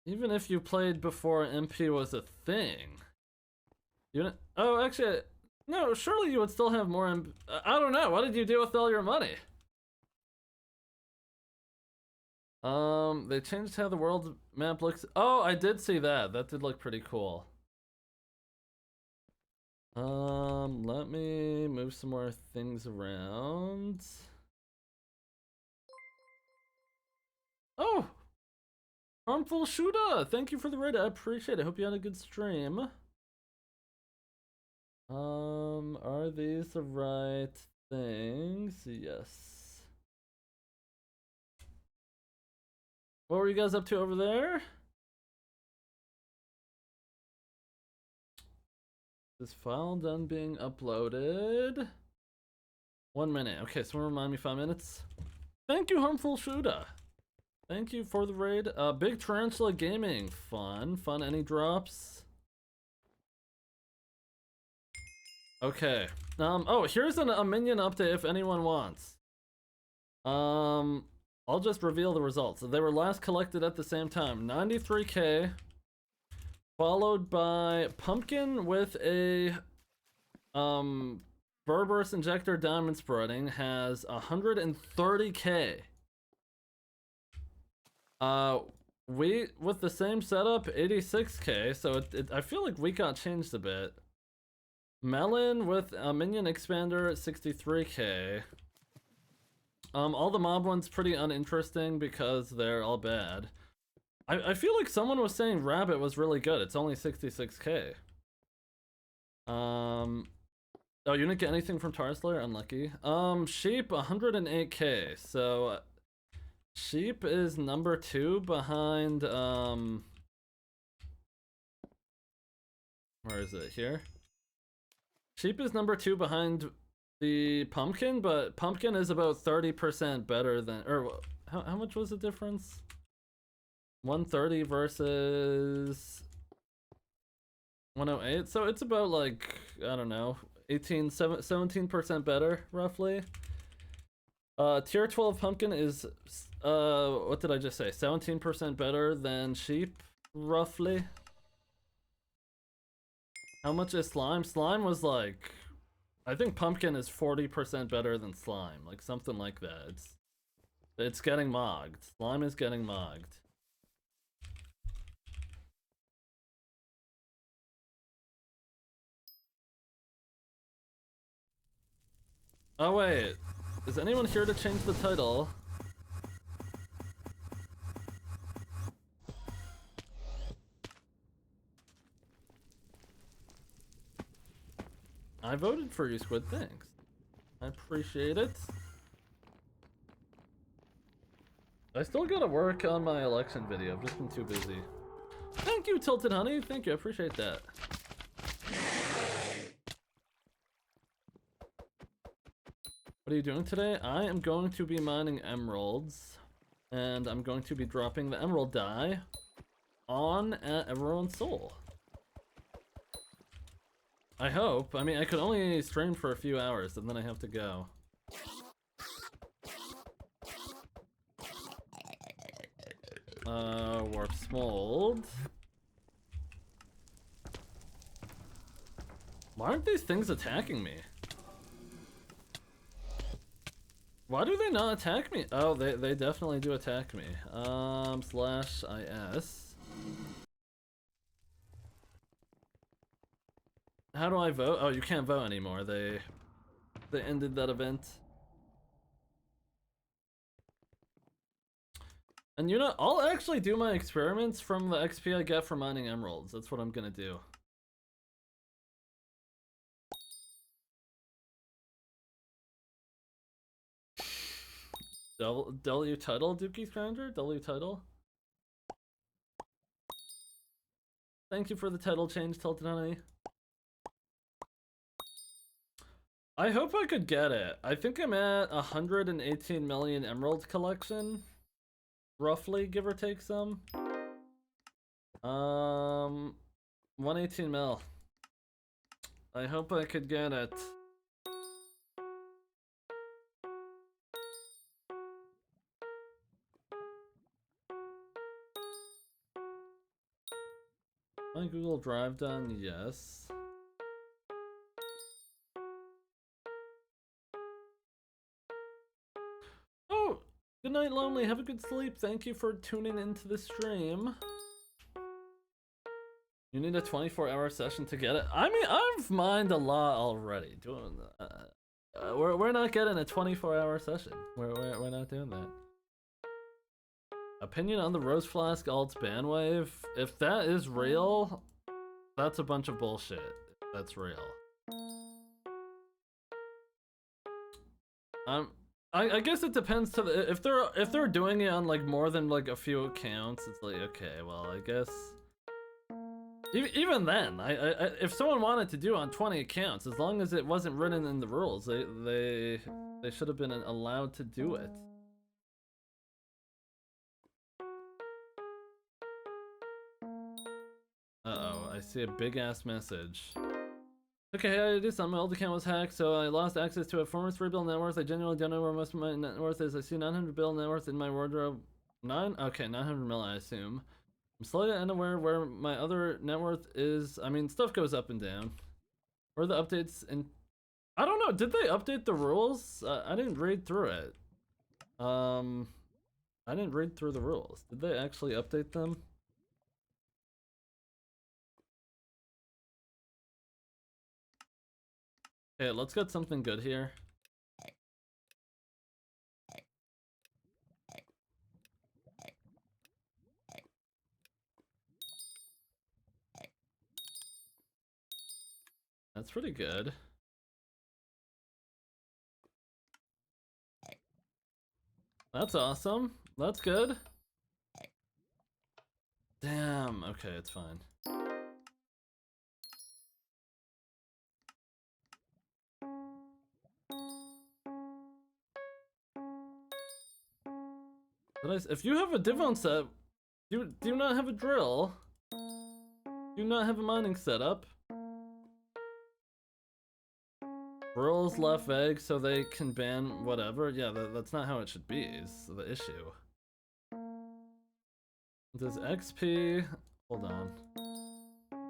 Even if you played before MP was a thing. Oh, actually, no, surely you would still have more I don't know, what did you do with all your money? They changed how the world map looks. Oh, I did see that. That did look pretty cool. Let me move some more things around. Oh! Harmful Shooter! Thank you for the raid, I appreciate it. Hope you had a good stream. Are these the right things? Yes. What were you guys up to over there? This file done being uploaded. 1 minute. Okay, someone remind me 5 minutes. Thank you, Harmful Shooter. Thank you for the raid. Big Tarantula Gaming. Fun. Any drops? Okay. Oh, here's a minion update if anyone wants. I'll just reveal the results. They were last collected at the same time. 93k. Followed by Pumpkin with a Berberus Injector Diamond Spreading has 130k. We with the same setup 86k, so I feel like we got changed a bit. Melon with a minion expander at 63k. All the mob ones pretty uninteresting because they're all bad. I feel like someone was saying Rabbit was really good. It's only 66k. Oh, you didn't get anything from Tarslayer? Unlucky. Sheep 108k. So Sheep is number 2 behind where is it? Here? Sheep is number 2 behind the Pumpkin, but Pumpkin is about 30% better than, or how much was the difference? 130 versus 108, so it's about like, I don't know, 17% better roughly. Tier 12 Pumpkin is what did I just say, 17% better than Sheep roughly. How much is Slime? Slime was like, I think Pumpkin is 40% better than Slime, like something like that. It's getting mogged. Slime is getting mogged. Oh wait, is anyone here to change the title? I voted for you, Squid, thanks. I appreciate it. I still gotta work on my election video, I've just been too busy. Thank you, Tilted Honey, thank you, I appreciate that. What are you doing today? I am going to be mining emeralds, and I'm going to be dropping the emerald dye on everyone's soul. I hope. I mean, I could only stream for a few hours, and then I have to go. Warp Smold. Why aren't these things attacking me? Why do they not attack me? Oh, they definitely do attack me. /IS. How do I vote? Oh, you can't vote anymore. They ended that event. And you know, I'll actually do my experiments from the XP I get from mining emeralds. That's what I'm gonna do. W title, Dookie Scrounger? W title? Thank you for the title change, Tilted Honey. I hope I could get it. I think I'm at 118 million emerald collection. Roughly, give or take some. 118 mil. I hope I could get it. My Google Drive done? Yes. Oh, good night, Lonely. Have a good sleep. Thank you for tuning into the stream. You need a 24-hour session to get it. I mean, I've mined a lot already. Doing we're not getting a 24-hour session. We're not doing that. Opinion on the Rose Flask Alt's bandwave? If that is real, that's a bunch of bullshit. That's real. I guess it depends to the if they're doing it on like more than like a few accounts, it's like okay, well I guess even then, if someone wanted to do it on 20 accounts, as long as it wasn't written in the rules, they should have been allowed to do it. Uh-oh, I see a big ass message. Okay, I did something. My old account was hacked, so I lost access to a former 3 bill net worth. I genuinely don't know where most of my net worth is. I see 900 bill net worth in my wardrobe. 900 mil, I assume. I'm slightly unaware where my other net worth is. I mean, stuff goes up and down. Where are the updates? And I don't know. Did they update the rules? I didn't read through it. I didn't read through the rules. Did they actually update them? Okay, let's get something good here. That's pretty good. That's awesome. That's good. Damn. Okay, it's fine. If you have a Divon set, you do not have a drill. Do not have a mining setup. Rules left vague so they can ban whatever. Yeah, that's not how it should be, is the issue. Does XP... Hold on.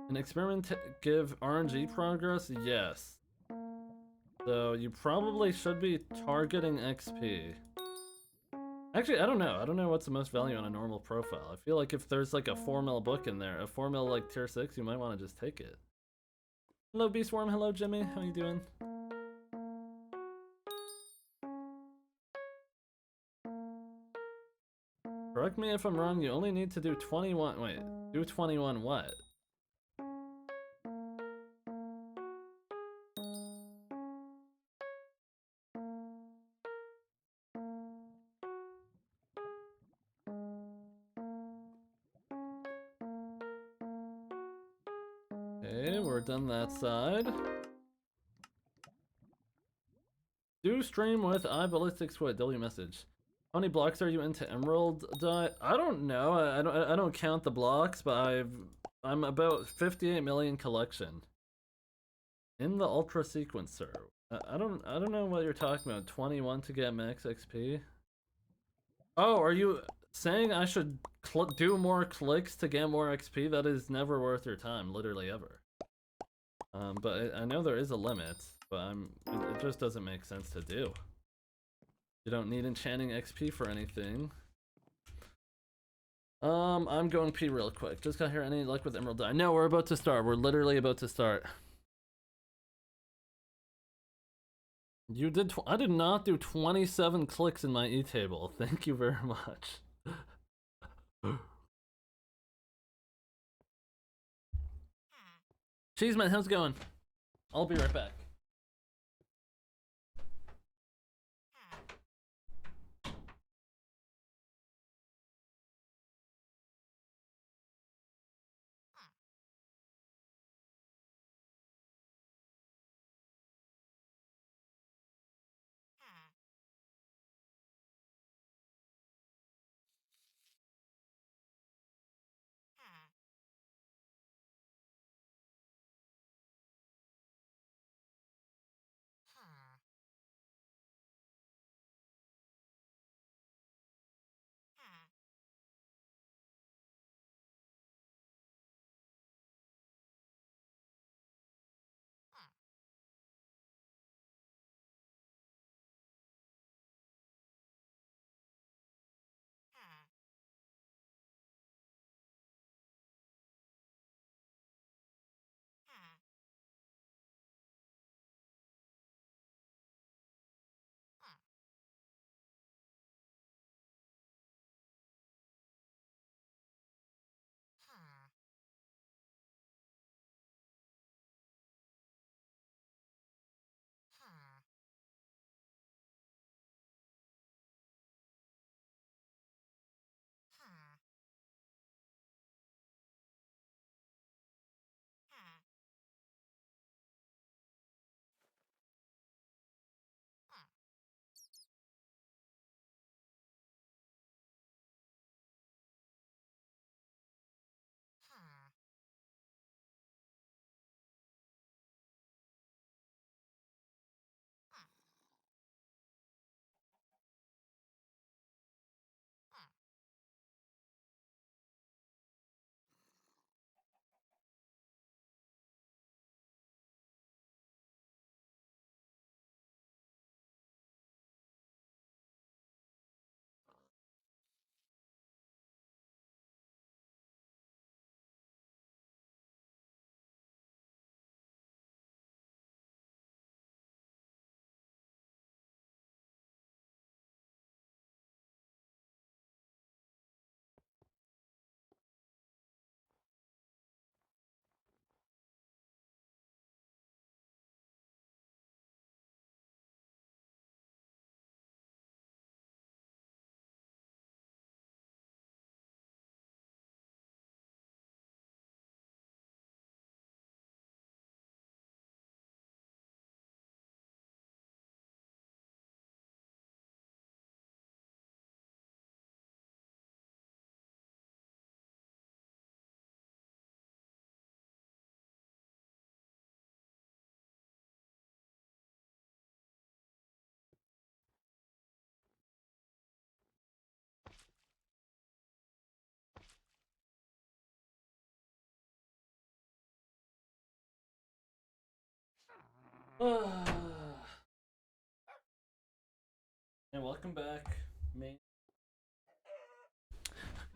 An experiment give RNG progress? Yes. So you probably should be targeting XP. Actually, I don't know. I don't know what's the most value on a normal profile. I feel like if there's like a 4 mil book in there, a 4 mil like tier 6, you might want to just take it. Hello Beastworm, hello Jimmy, how you doing? Correct me if I'm wrong, you only need to do 21, wait, do 21 what? Okay, we're done that side. Do stream with iBallistic Squid, W message. How many blocks are you into Emerald dye? I don't know. I don't count the blocks, but I'm about 58 million collection. In the Ultra Sequencer. I don't know what you're talking about. 21 to get max XP? Oh, are you saying I should do more clicks to get more XP? That is never worth your time, literally ever. But I know there is a limit, but it just doesn't make sense to do. You don't need enchanting XP for anything. I'm going pee real quick. Just got here. Any luck with Emerald Dye? No, we're about to start. We're literally about to start. You did. I did not do 27 clicks in my e-table. Thank you very much. Cheeseman, how's it going? I'll be right back. And welcome back, me.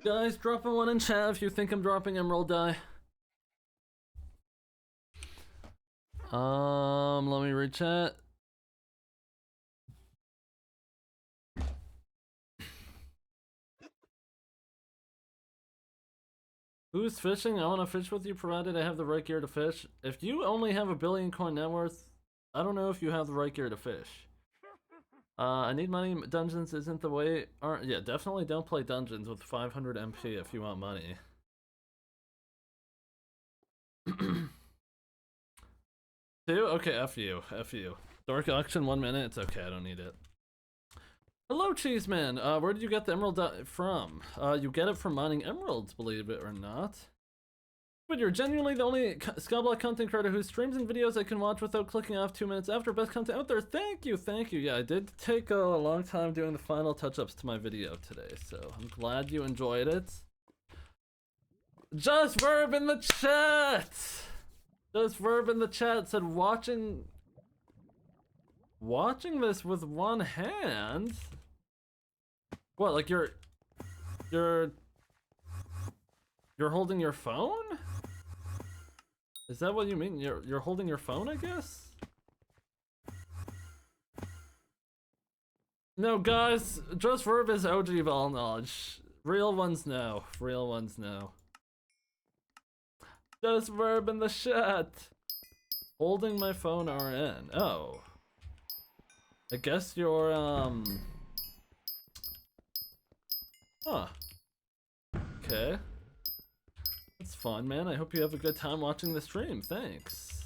Guys, drop a one in chat if you think I'm dropping emerald dye. Let me read chat. Who's fishing? I want to fish with you provided I have the right gear to fish. If you only have a billion coin net worth, I don't know if you have the right gear to fish. I need money. Dungeons isn't the way. Yeah, definitely don't play dungeons with 500 MP if you want money. Two? Okay, F you. F you. Dark auction, 1 minute. It's okay, I don't need it. Hello, Cheeseman. Where did you get the emerald from? You get it from mining emeralds, believe it or not. But you're genuinely the only Skyblock content creator who streams and videos I can watch without clicking off 2 minutes after. Best content out there. Thank you, thank you. Yeah, I did take a long time doing the final touch-ups to my video today, so I'm glad you enjoyed it. Just Verb in the chat! Just Verb in the chat said watching this with one hand? What, like you're holding your phone? Is that what you mean? You're holding your phone, I guess? No, guys, Just Verb is OG ball knowledge. Real ones know. Real ones know. Just Verb in the chat. Holding my phone RN. Oh. I guess you're, Huh. Okay. That's fun, man. I hope you have a good time watching the stream. Thanks.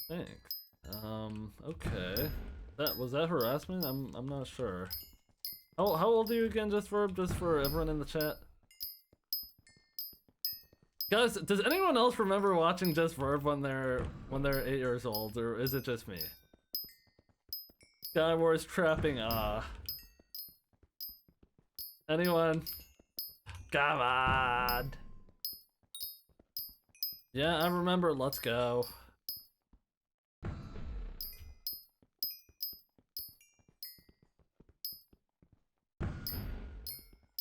Thanks. Okay. Was that harassment? I'm not sure. How old are you again, just for everyone in the chat? Guys, does anyone else remember watching Just Verb when they're 8 years old, or is it just me? Sky Wars trapping, Anyone? Come on! Yeah, I remember, let's go.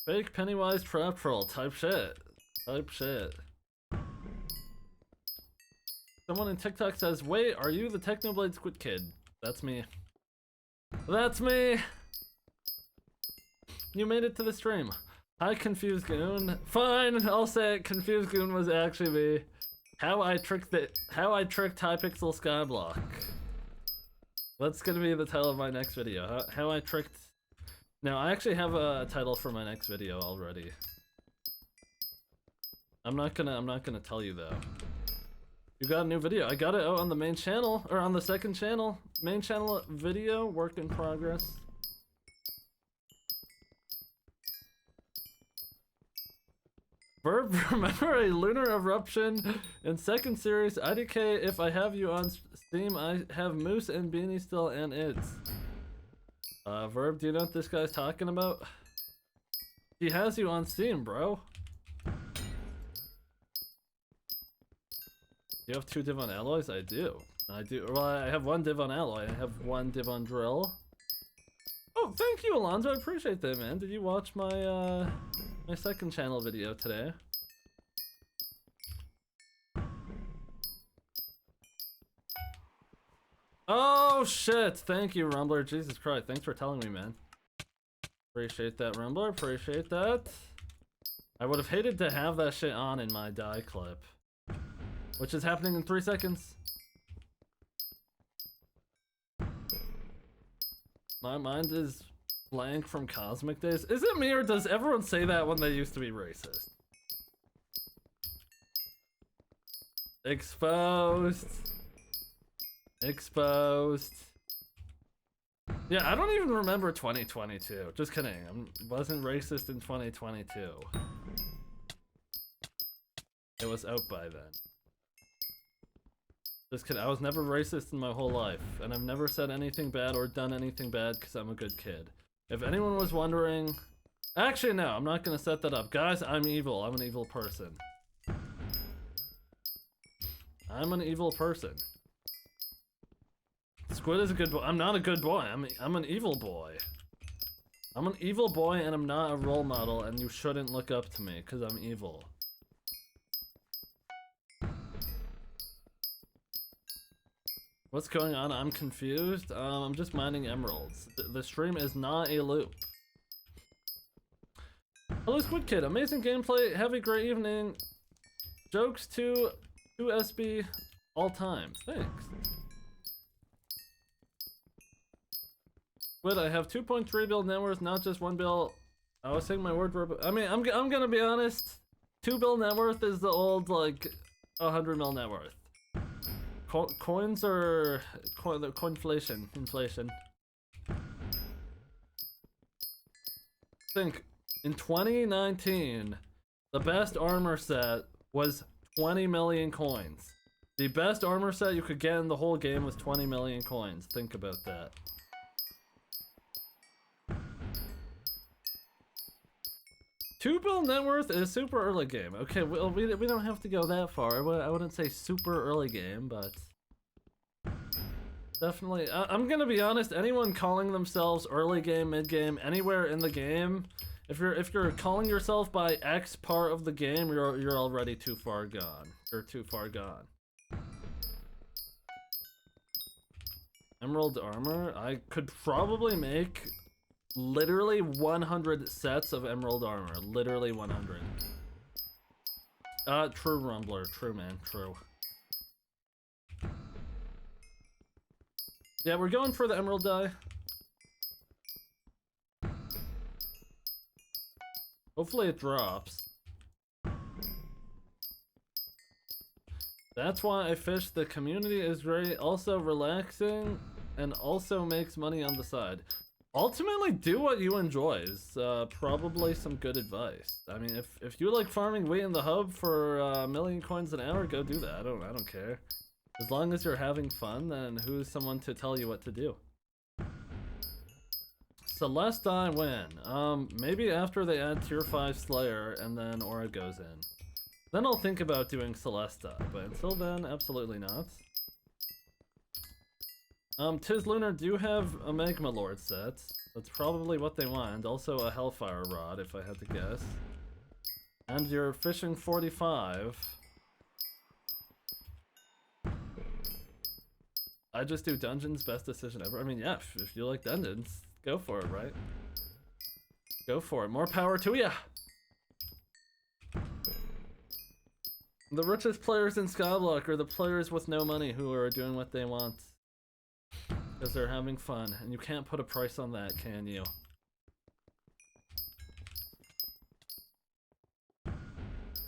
Fake Pennywise trap troll type shit. Type shit. Someone in TikTok says, wait, are you the Technoblade Squid Kid? That's me. That's me! You made it to the stream. Hi, Confused Goon. Fine, I'll say it. Confused Goon was actually me. How I tricked Hypixel Skyblock. That's gonna be the title of my next video. How I tricked... No, I actually have a title for my next video already. I'm not gonna tell you though. You got a new video. I got it out on the main channel, or on the second channel. Main channel video, work in progress. Verb, remember a lunar eruption in second series. IDK, if I have you on Steam, I have Moose and Beanie still, and it's. Verb, do you know what this guy's talking about? He has you on Steam, bro. You have 2 div on alloys? I do. I do. Well, I have 1 div on alloy. I have 1 div on drill. Oh, thank you, Alonzo. I appreciate that, man. Did you watch my my second channel video today? Oh shit! Thank you, Rumbler. Jesus Christ! Thanks for telling me, man. Appreciate that, Rumbler. Appreciate that. I would have hated to have that shit on in my die clip. Which is happening in 3 seconds. My mind is blank from Cosmic Days. Is it me or does everyone say that when they used to be racist? Exposed. Exposed. Yeah, I don't even remember 2022. Just kidding. I wasn't racist in 2022. It was out by then. Just kidding, I was never racist in my whole life, and I've never said anything bad or done anything bad because I'm a good kid. If anyone was wondering... Actually, no, I'm not gonna set that up. Guys, I'm evil. I'm an evil person. I'm an evil person. Squid is a good boy. I'm not a good boy. I'm an evil boy. I'm an evil boy and I'm not a role model, and you shouldn't look up to me because I'm evil. What's going on? I'm confused. I'm just mining emeralds. The stream is not a loop. Hello, Squid Kid. Amazing gameplay. Have a great evening. Jokes to SB all time. Thanks. Squid, I have 2.3 bill net worth, not just 1 bill. I was saying my word for. I mean, I'm gonna be honest. 2 bill net worth is the old like 100 mil net worth. Coins are coinflation, inflation. Think in 2019, the best armor set was 20 million coins. The best armor set you could get in the whole game was 20 million coins. Think about that. $2 bill net worth is super early game. Okay, well, we don't have to go that far. I wouldn't say super early game, but definitely. I'm gonna be honest. Anyone calling themselves early game, mid game, anywhere in the game, if you're calling yourself by X part of the game, you're already too far gone. You're too far gone. Emerald armor. I could probably make literally 100 sets of emerald armor. Literally 100. True, Rumbler. True, man. True. Yeah, we're going for the emerald dye. Hopefully it drops. That's why I fish. The community is great, also relaxing, and also makes money on the side. Ultimately, do what you enjoy is probably some good advice. I mean, if you like farming wheat in the hub for 1 million coins an hour, go do that. I don't care. As long as you're having fun, then who's someone to tell you what to do? Celeste I win. Maybe after they add tier 5 Slayer and then Aura goes in. Then I'll think about doing Celesta, but until then, absolutely not. Tiz Lunar do have a Magma Lord set. That's probably what they want. Also a Hellfire Rod, if I had to guess. And you're fishing 45. I just do dungeons, best decision ever. I mean, yeah, if you like dungeons, go for it, right? Go for it. More power to ya! The richest players in Skyblock are the players with no money who are doing what they want. Because they're having fun, and you can't put a price on that, can you?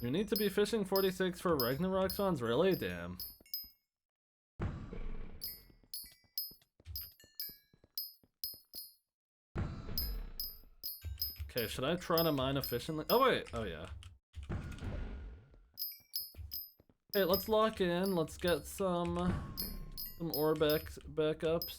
You need to be fishing 46 for Ragnarok spawns? Really? Damn. Okay, should I try to mine efficiently? Oh wait, oh yeah. Hey, let's lock in, let's get some ore backups.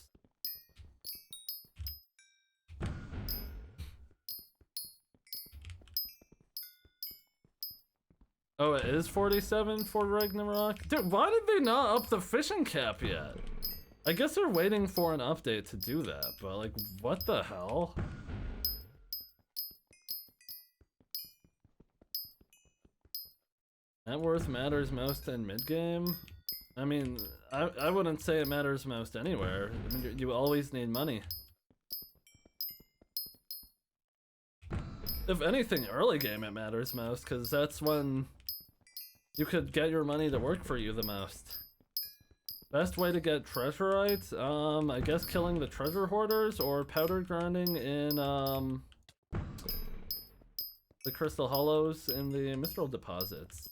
Oh, it is 47 for Ragnarok? Dude, why did they not up the fishing cap yet? I guess they're waiting for an update to do that, but like, what the hell? Net worth matters most in mid-game? I mean, I wouldn't say it matters most anywhere. I mean, you always need money. If anything, early game it matters most, because that's when you could get your money to work for you the most. Best way to get treasurites? I guess killing the treasure hoarders or powder grinding in the crystal hollows in the mithril deposits.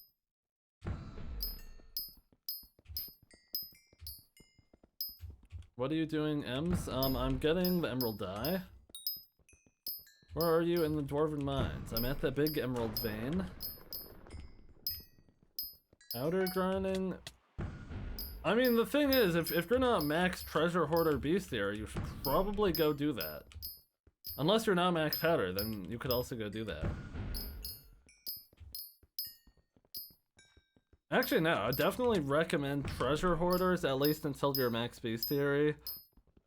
What are you doing, Ems? I'm getting the emerald dye. Where are you in the dwarven mines? I'm at that big emerald vein. Powder grinding. I mean, the thing is, if you're not max treasure hoarder bestiary, you should probably go do that. Unless you're not max powder, then you could also go do that. Actually, no, I definitely recommend treasure hoarders, at least until your max bestiary.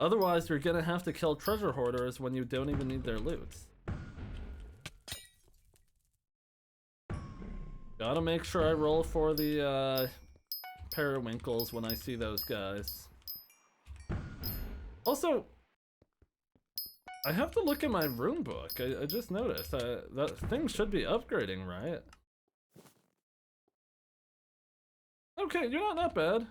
Otherwise, you're gonna have to kill treasure hoarders when you don't even need their loot. Gotta make sure I roll for the periwinkles when I see those guys. Also, I have to look at my rune book. I just noticed that thing should be upgrading, right? Okay, you're not that bad.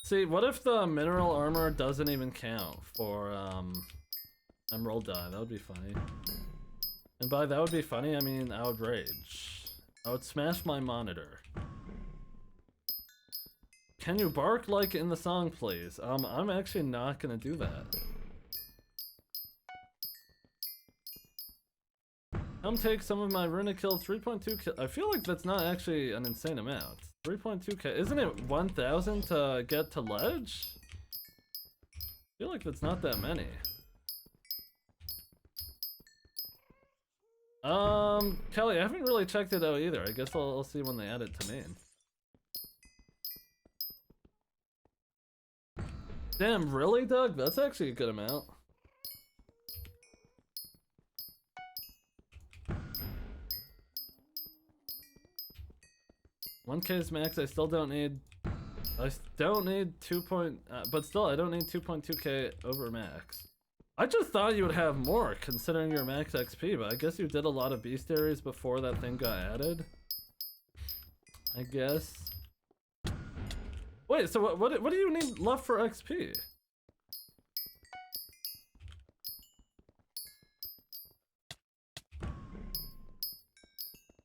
See, what if the mineral armor doesn't even count for emerald dye? That would be funny. And by that would be funny, I mean I would rage. I would smash my monitor. Can you bark like in the song, please? I'm actually not gonna do that. Come take some of my runic kill, 3.2 kill. I feel like that's not actually an insane amount. 3.2k, isn't it 1,000 to get to ledge? I feel like that's not that many. Kelly, I haven't really checked it out either. I guess I'll see when they add it to main. Damn, really, Doug? That's actually a good amount. $1K's max. I still don't need. I don't need 2. But still, I don't need 2.2k over max. I just thought you would have more, considering your max XP. But I guess you did a lot of bestiaries before that thing got added. I guess. Wait, so what do you need left for XP?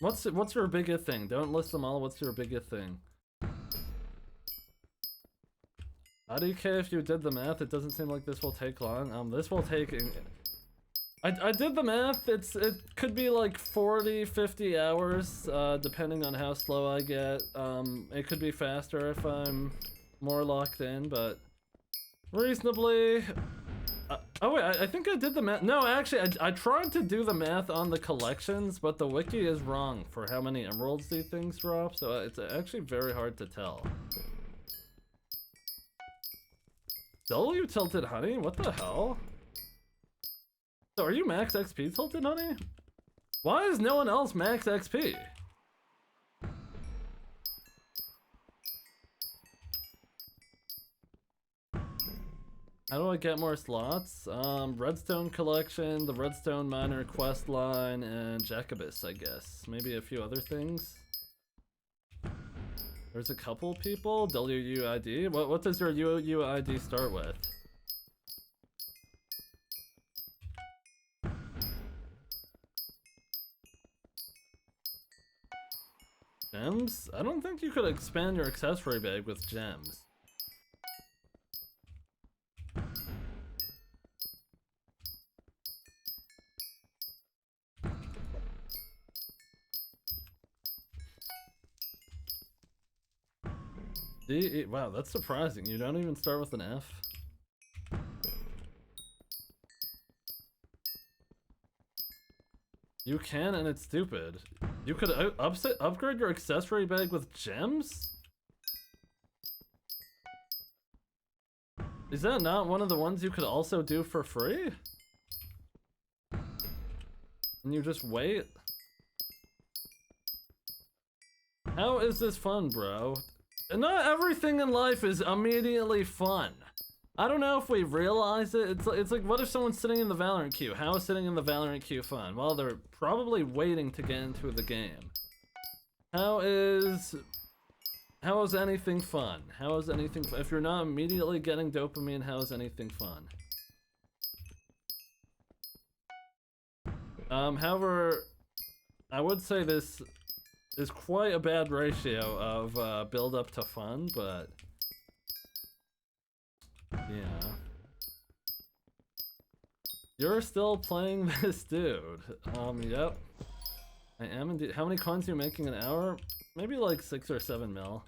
What's your biggest thing? Don't list them all. What's your biggest thing? IDK, if you did the math, it doesn't seem like this will take long. This will take. I did the math. It could be like 40, 50 hours, depending on how slow I get. It could be faster if I'm more locked in, but reasonably. Oh wait, I think I did the math. No, actually, I tried to do the math on the collections, but the wiki is wrong for how many emeralds these things drop, so it's actually very hard to tell. W tilted honey? What the hell? So are you max XP tilted honey? Why is no one else max XP? How do I get more slots? Redstone collection, the Redstone Miner quest line, and Jacobus, I guess. Maybe a few other things. There's a couple people. WUID. What does your UUID start with? Gems? I don't think you could expand your accessory bag with gems. Wow, that's surprising. You don't even start with an F. You can, and it's stupid. You could upgrade your accessory bag with gems? Is that not one of the ones you could also do for free? And you just wait? How is this fun, bro? And not everything in life is immediately fun. I don't know if we realize it. It's like, what if someone's sitting in the Valorant queue? How is sitting in the Valorant queue fun? Well, they're probably waiting to get into the game. How is anything fun? How is anything fun? If you're not immediately getting dopamine, how is anything fun? However, I would say this is quite a bad ratio of build up to fun, but yeah. You're still playing this dude. Yep. I am indeed. How many coins are you making an hour? Maybe like 6 or 7 mil.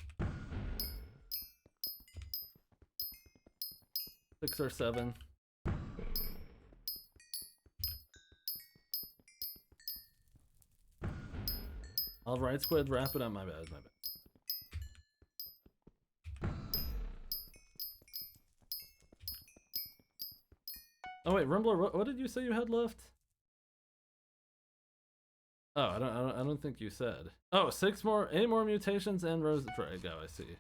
6 or 7. Alright, Squid, wrap it up. My bad, my bad. Oh wait, Rumbler, what did you say you had left? Oh, I don't think you said. Oh, 8 more mutations and Rose Drag. Oh, I see.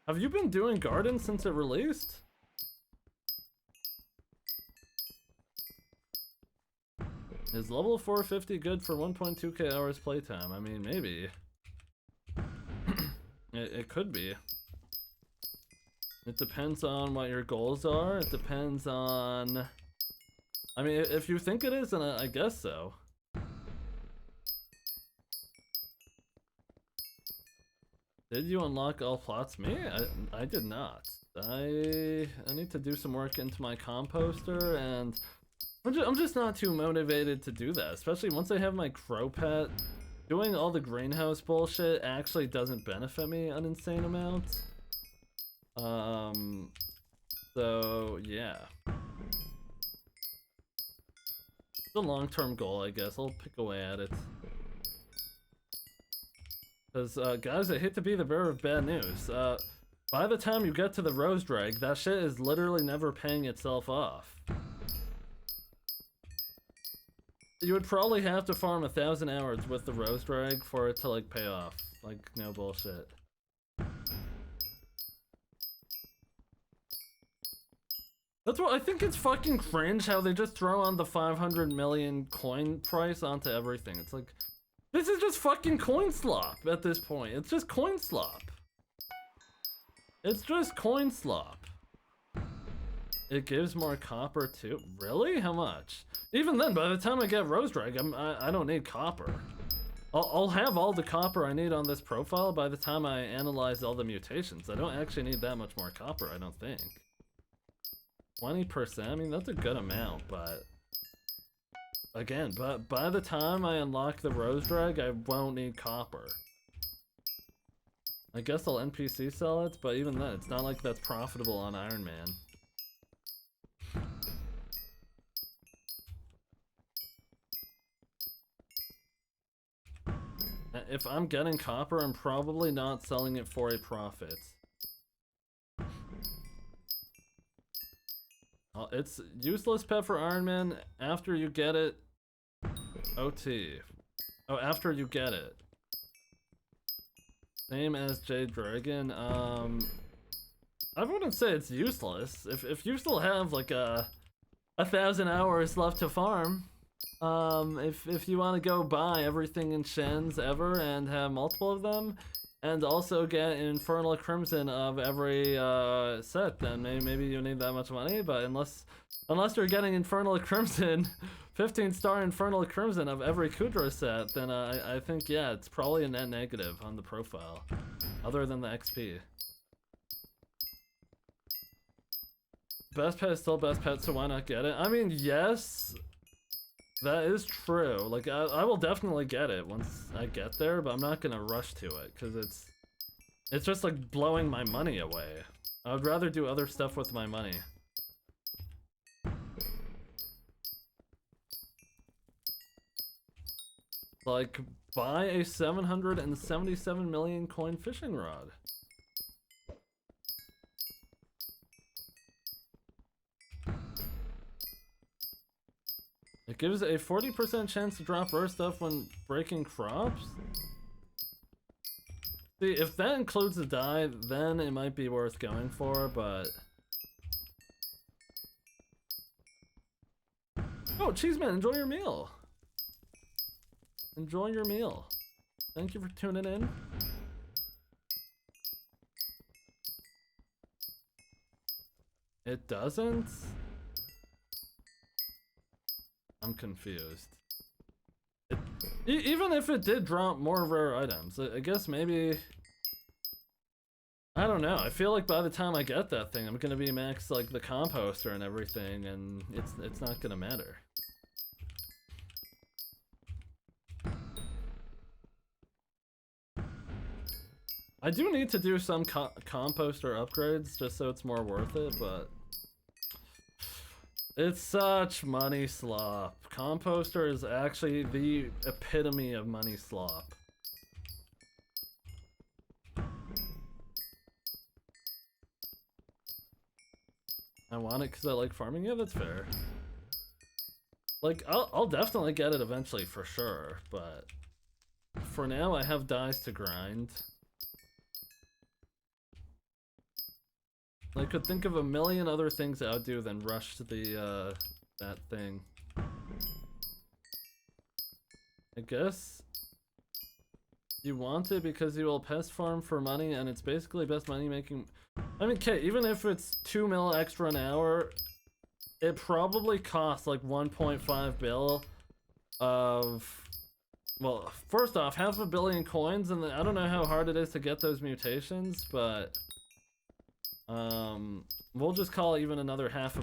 Have you been doing Garden since it released? Is level 450 good for 1.2k hours playtime? I mean, maybe. It could be. It depends on what your goals are. It depends on... I mean, if you think it is, then I guess so. Did you unlock all plots? Me? I did not. I need to do some work into my composter, and I'm just not too motivated to do that, especially once I have my crow pet. Doing all the greenhouse bullshit actually doesn't benefit me an insane amount. So yeah. It's a long-term goal, I guess. I'll pick away at it. Because, guys, I hate to be the bearer of bad news. By the time you get to the Rose Drag, that shit is literally never paying itself off. You would probably have to farm 1,000 hours with the Rose Drag for it to, like, pay off. Like, no bullshit. That's what I think. It's fucking cringe how they just throw on the 500 million coin price onto everything. It's like, this is just fucking coin slop at this point. It's just coin slop. It's just coin slop. It gives more copper too. Really? How much? Even then, by the time I get Rose Drag, I don't need copper. I'll have all the copper I need on this profile by the time I analyze all the mutations. I don't actually need that much more copper, I don't think. 20%? I mean, that's a good amount, but... Again, but by the time I unlock the Rose Drag, I won't need copper. I guess I'll NPC sell it, but even then, it's not like that's profitable on Iron Man. If I'm getting copper, I'm probably not selling it for a profit. It's useless pet for Iron Man after you get it. OT. Oh, after you get it. Same as Jade Dragon. I wouldn't say it's useless. If you still have like 1,000 hours left to farm, if you want to go buy everything in Shens ever and have multiple of them, and also get Infernal Crimson of every set, then maybe you need that much money. But unless you're getting Infernal Crimson, 15-star Infernal Crimson of every Kudra set, then I think, yeah, it's probably a net negative on the profile, other than the XP. Best pet is still best pet, so why not get it? I mean, yes, that is true. Like, I will definitely get it once I get there, but I'm not gonna rush to it, because it's just like blowing my money away. I would rather do other stuff with my money. Like, buy a 777 million coin fishing rod. It gives a 40% chance to drop rare stuff when breaking crops? See, if that includes a dye, then it might be worth going for, but... Oh, Cheeseman, enjoy your meal! Enjoy your meal. Thank you for tuning in. It doesn't? I'm confused. Even if it did drop more rare items, I guess maybe... I don't know, I feel like by the time I get that thing, I'm gonna be max like the composter and everything, and it's not gonna matter. I do need to do some composter upgrades just so it's more worth it, but It's such money slop. Composter is actually the epitome of money slop. I want it because I like farming. Yeah, that's fair. Like, I'll definitely get it eventually for sure, but for now I have dies to grind. I could think of a million other things I would do than rush to the, that thing. I guess you want it because you will pest farm for money and it's basically best money making. I mean, okay, even if it's 2 mil extra an hour, it probably costs like 1.5 bill of, well, first off, 500 million coins, and then I don't know how hard it is to get those mutations, but we'll just call it even another half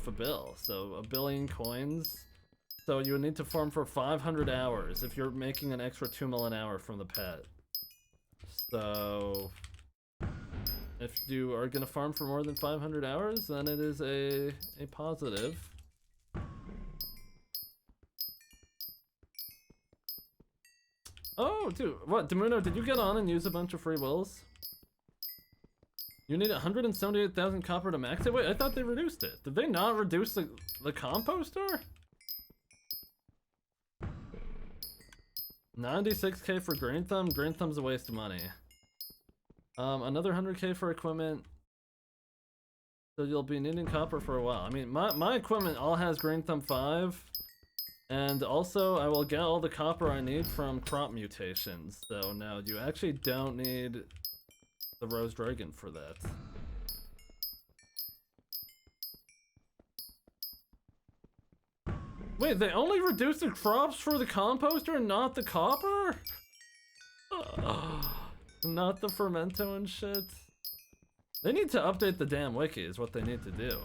a bill, so 1 billion coins. So you would need to farm for 500 hours if you're making an extra 2 mil an hour from the pet. So if you are gonna farm for more than 500 hours, then it is a positive. Oh, dude, what, Demuno, did you get on and use a bunch of free wills? You need 178,000 copper to max it? Wait, I thought they reduced it. Did they not reduce the composter? 96k for Green Thumb? Green Thumb's a waste of money. Another 100k for equipment. So you'll be needing copper for a while. I mean, my equipment all has Green Thumb 5. And also, I will get all the copper I need from crop mutations. So no, you actually don't need the Rose Dragon for that. Wait, they only reduced the crops for the composter and not the copper? Not the fermento and shit. They need to update the damn wiki is what they need to do.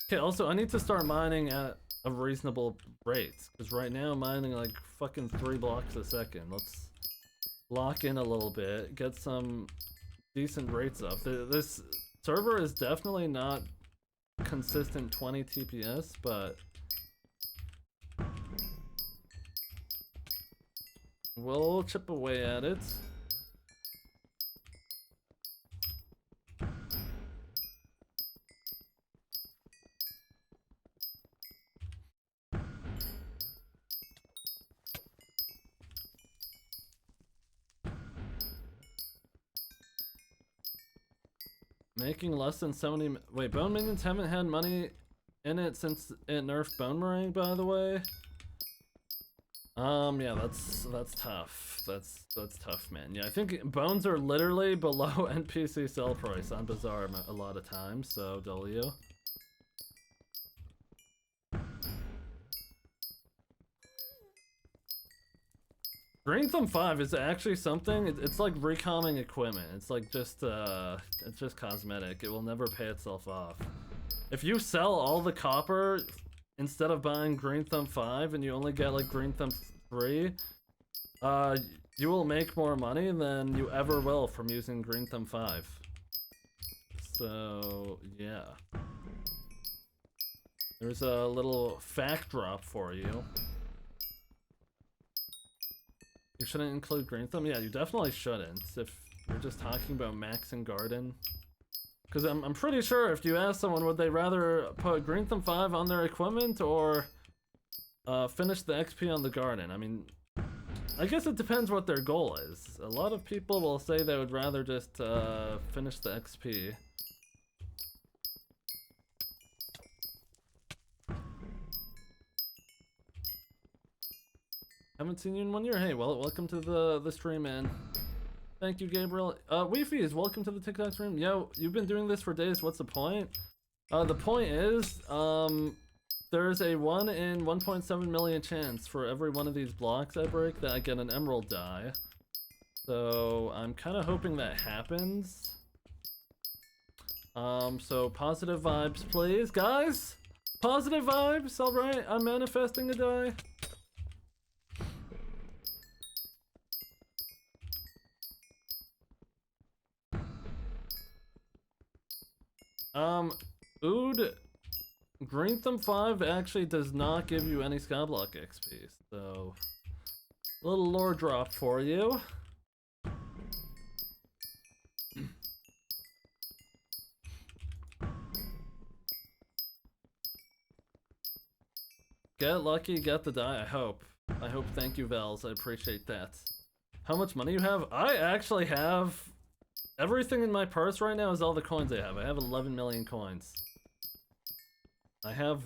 Okay, also I need to start mining at a reasonable rate, because right now I'm mining like fucking 3 blocks a second. Let's lock in a little bit, get some decent rates up. This server is definitely not consistent 20 TPS, but we'll chip away at it. Making less than 70. Wait, Bone Minions haven't had money in it since it nerfed Bone Meringue, by the way. Yeah, that's tough. That's tough, man. Yeah, I think bones are literally below NPC sell price on Bazaar a lot of times. So W. Green Thumb 5 is actually something. It's like recomming equipment. It's like just it's just cosmetic. It will never pay itself off. If you sell all the copper instead of buying Green Thumb 5 and you only get like Green Thumb 3, you will make more money than you ever will from using Green Thumb 5. So yeah, there's a little fact drop for you. You shouldn't include Green Thumb? Yeah, you definitely shouldn't if you're just talking about max and garden. Because I'm pretty sure if you ask someone, would they rather put Green Thumb 5 on their equipment or finish the XP on the garden? I mean, I guess it depends what their goal is. A lot of people will say they would rather just finish the XP. Haven't seen you in 1 year. Hey, well, welcome to the stream, man. Thank you, Gabriel. Weefies, welcome to the TikTok stream. Yo, you've been doing this for days. What's the point? The point is, there's a 1 in 1.7 million chance for every one of these blocks I break that I get an emerald die. So I'm kind of hoping that happens. So positive vibes, please, guys. Positive vibes. All right, I'm manifesting a die. Ood, Greentham 5 actually does not give you any Skyblock XP, so little lore drop for you. Get lucky, get the die, I hope. I hope, thank you, Vels, I appreciate that. How much money you have? I actually have... Everything in my purse right now is all the coins I have. I have 11 million coins. I have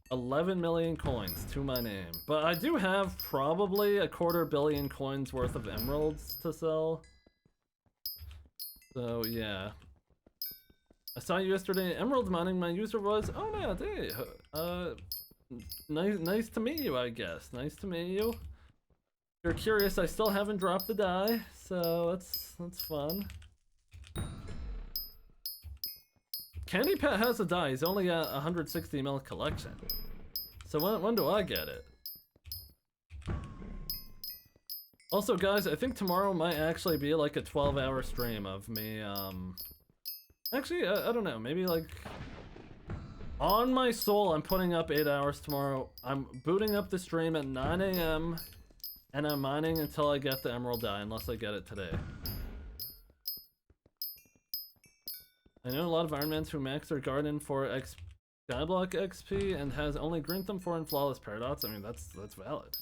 11 million coins to my name. But I do have probably a 250 million coins worth of emeralds to sell. So, yeah. I saw you yesterday, emerald mining, my user was... Oh, no, hey, nice to meet you, I guess. Nice to meet you. If you're curious, I still haven't dropped the die, so that's fun. Candy Pet has a die, he's only got 160 mil collection. So when do I get it? Also guys, I think tomorrow might actually be like a 12-hour stream of me, actually, I don't know, maybe like... On my soul, I'm putting up 8 hours tomorrow. I'm booting up the stream at 9 AM, and I'm mining until I get the emerald die, unless I get it today. I know a lot of Ironmans who max their garden for Skyblock XP and has only Greentham 4 and Flawless Paradox. I mean, that's valid.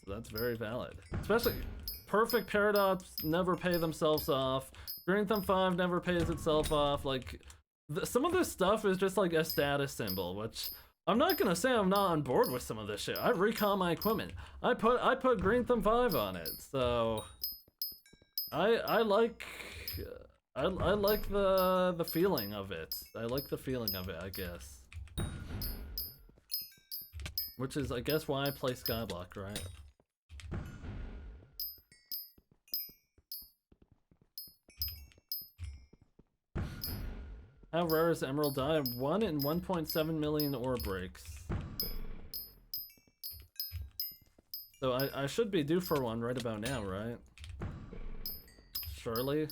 That's very valid. Especially, Perfect Paradox never pay themselves off. Greentham 5 never pays itself off. Like, some of this stuff is just like a status symbol, which I'm not gonna say I'm not on board with some of this shit. I recon my equipment. I put Greentham 5 on it, so I like the feeling of it. I like the feeling of it, I guess. Which is, I guess, why I play Skyblock, right? How rare is the emerald die? 1 in 1.7 million ore breaks. So I should be due for one right about now, right? Surely.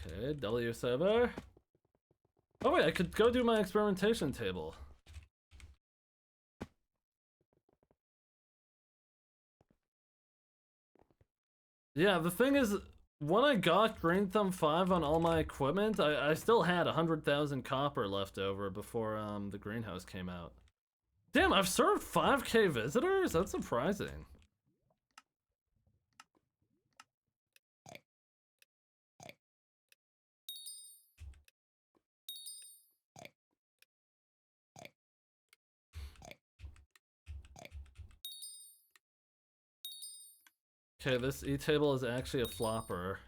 Okay, W server. Oh wait, I could go do my experimentation table. Yeah, the thing is, when I got Greentham 5 on all my equipment, I still had 100,000 copper left over before the greenhouse came out. Damn, I've served 5K visitors? That's surprising. Okay, this E-table is actually a flopper.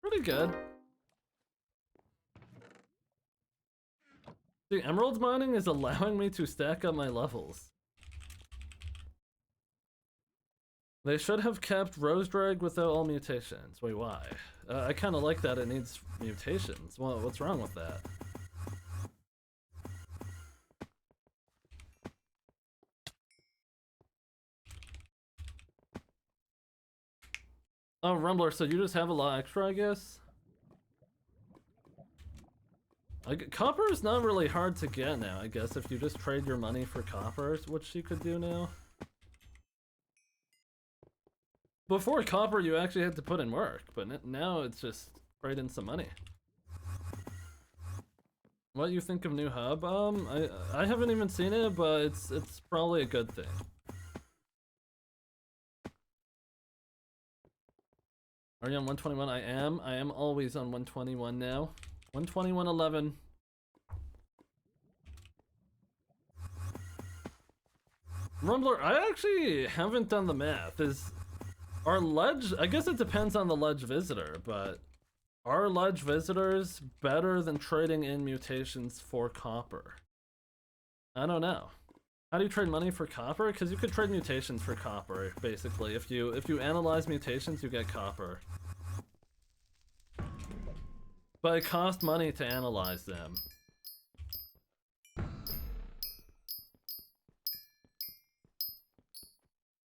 Pretty good. The emerald mining is allowing me to stack up my levels. They should have kept Rose Drag without all mutations. Wait, why? I kind of like that it needs mutations. Well, what's wrong with that? Oh, Rumbler, so you just have a lot extra, I guess? Like, copper is not really hard to get now, I guess, if you just trade your money for copper, which you could do now. Before copper, you actually had to put in work, but now it's just trade in some money. What do you think of new hub? I haven't even seen it, but it's probably a good thing. Are you on 121? I am. I am always on 121 now. 121.11. Rumbler, I actually haven't done the math. Is our ledge, I guess it depends on the ledge visitor, but are ledge visitors better than trading in mutations for copper? I don't know. How do you trade money for copper? Because you could trade mutations for copper, basically. If you analyze mutations, you get copper. But it costs money to analyze them.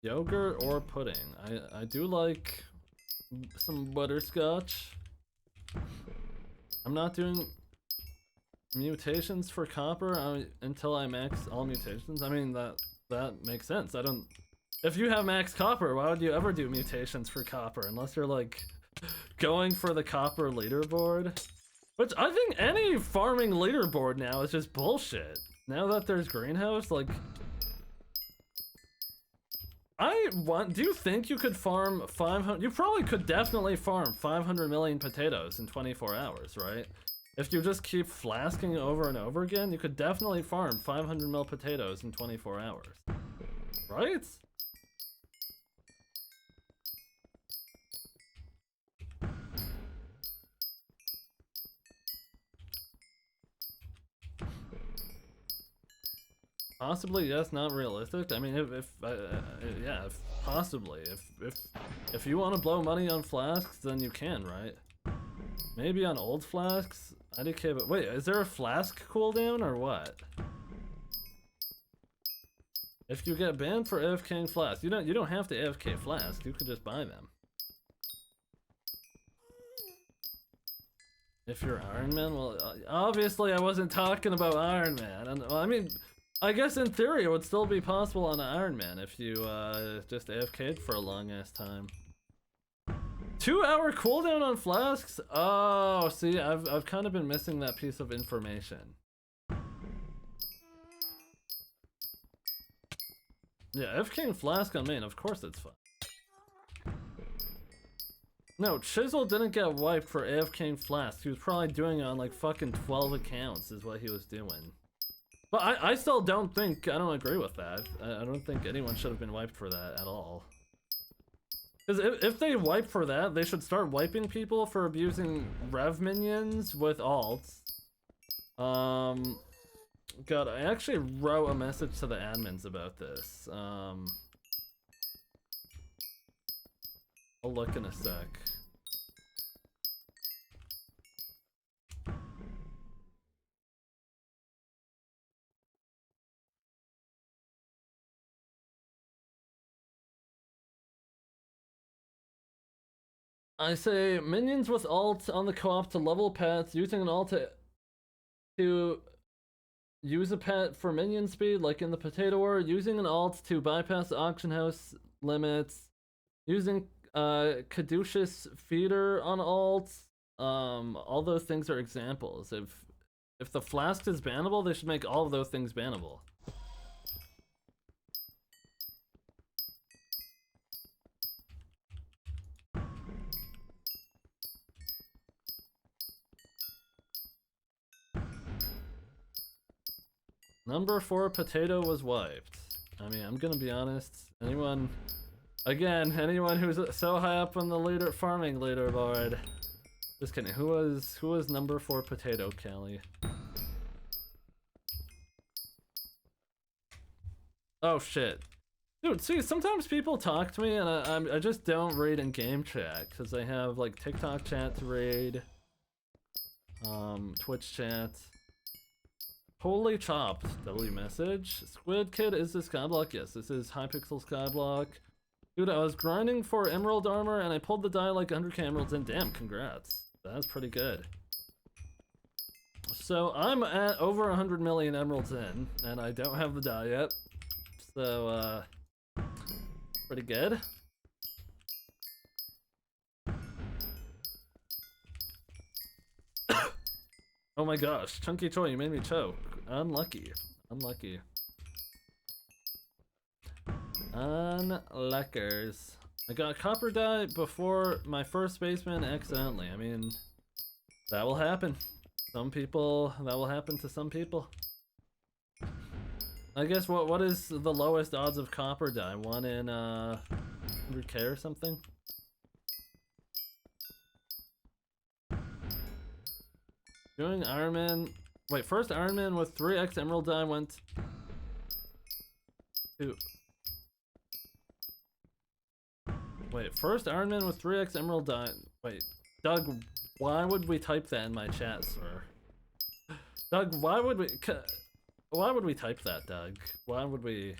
Yogurt or pudding? I do like some butterscotch. I'm not doing mutations for copper until I max all mutations. I mean, that makes sense. I don't... If you have max copper, why would you ever do mutations for copper? Unless you're, like, going for the copper leaderboard. Which, I think any farming leaderboard now is just bullshit. Now that there's greenhouse, like... do you think you could farm 500... You probably could definitely farm 500 million potatoes in 24 hours, right? If you just keep flasking over and over again, you could definitely farm 500 mil potatoes in 24 hours. Right? Possibly, yes, not realistic. I mean, yeah, possibly. If you want to blow money on flasks, then you can, right? Maybe on old flasks? IDK, but wait, is there a flask cooldown or what? If you get banned for AFKing flask, you don't have to AFK flask. You could just buy them. If you're Iron Man, well, obviously I wasn't talking about Iron Man. And well, I mean, I guess in theory it would still be possible on Iron Man if you just AFK'd for a long ass time. 2-hour cooldown on flasks? Oh, see, I've kind of been missing that piece of information. Yeah, AFKing flask on main, of course it's fun. No, Chisel didn't get wiped for AFKing flask. He was probably doing it on like fucking 12 accounts is what he was doing. But I still don't think, I don't agree with that. I don't think anyone should have been wiped for that at all. Because if they wipe for that, they should start wiping people for abusing rev minions with alts. God, I actually wrote a message to the admins about this. I'll look in a sec. I say minions with ult on the co-op to level pets, using an ult to use a pet for minion speed, like in the Potato War, using an alt to bypass the auction house limits, using caduceus feeder on alts. All those things are examples. If the flask is bannable, they should make all of those things bannable. Number 4 potato was wiped. I mean, I'm gonna be honest. Anyone who's so high up on the farming leaderboard. Just kidding. Who was number 4 potato, Callie? Oh shit. Dude, see, sometimes people talk to me and I just don't read in game chat because they have like TikTok chat to read, Twitch chat. Holy chopped, W message. Squid Kid, is this Skyblock? Yes, this is Hypixel Skyblock. Dude, I was grinding for emerald armor and I pulled the die like 100k emeralds in. Damn, congrats. That's pretty good. So I'm at over 100 million emeralds in and I don't have the die yet. So, pretty good. Oh my gosh, Chunky Choi, you made me choke. Unlucky. Unlucky. Unluckers. I got copper dye before my first baseman accidentally. I mean, that will happen. That will happen to some people. I guess what is the lowest odds of copper dye? 1 in 100k or something? Doing Iron Man. Wait, first Iron Man with 3x emerald dye went to. Wait, first Iron Man with 3x emerald dye. Wait, Doug, why would we type that in my chat, sir? Doug, why would we type that, Doug? Why would we?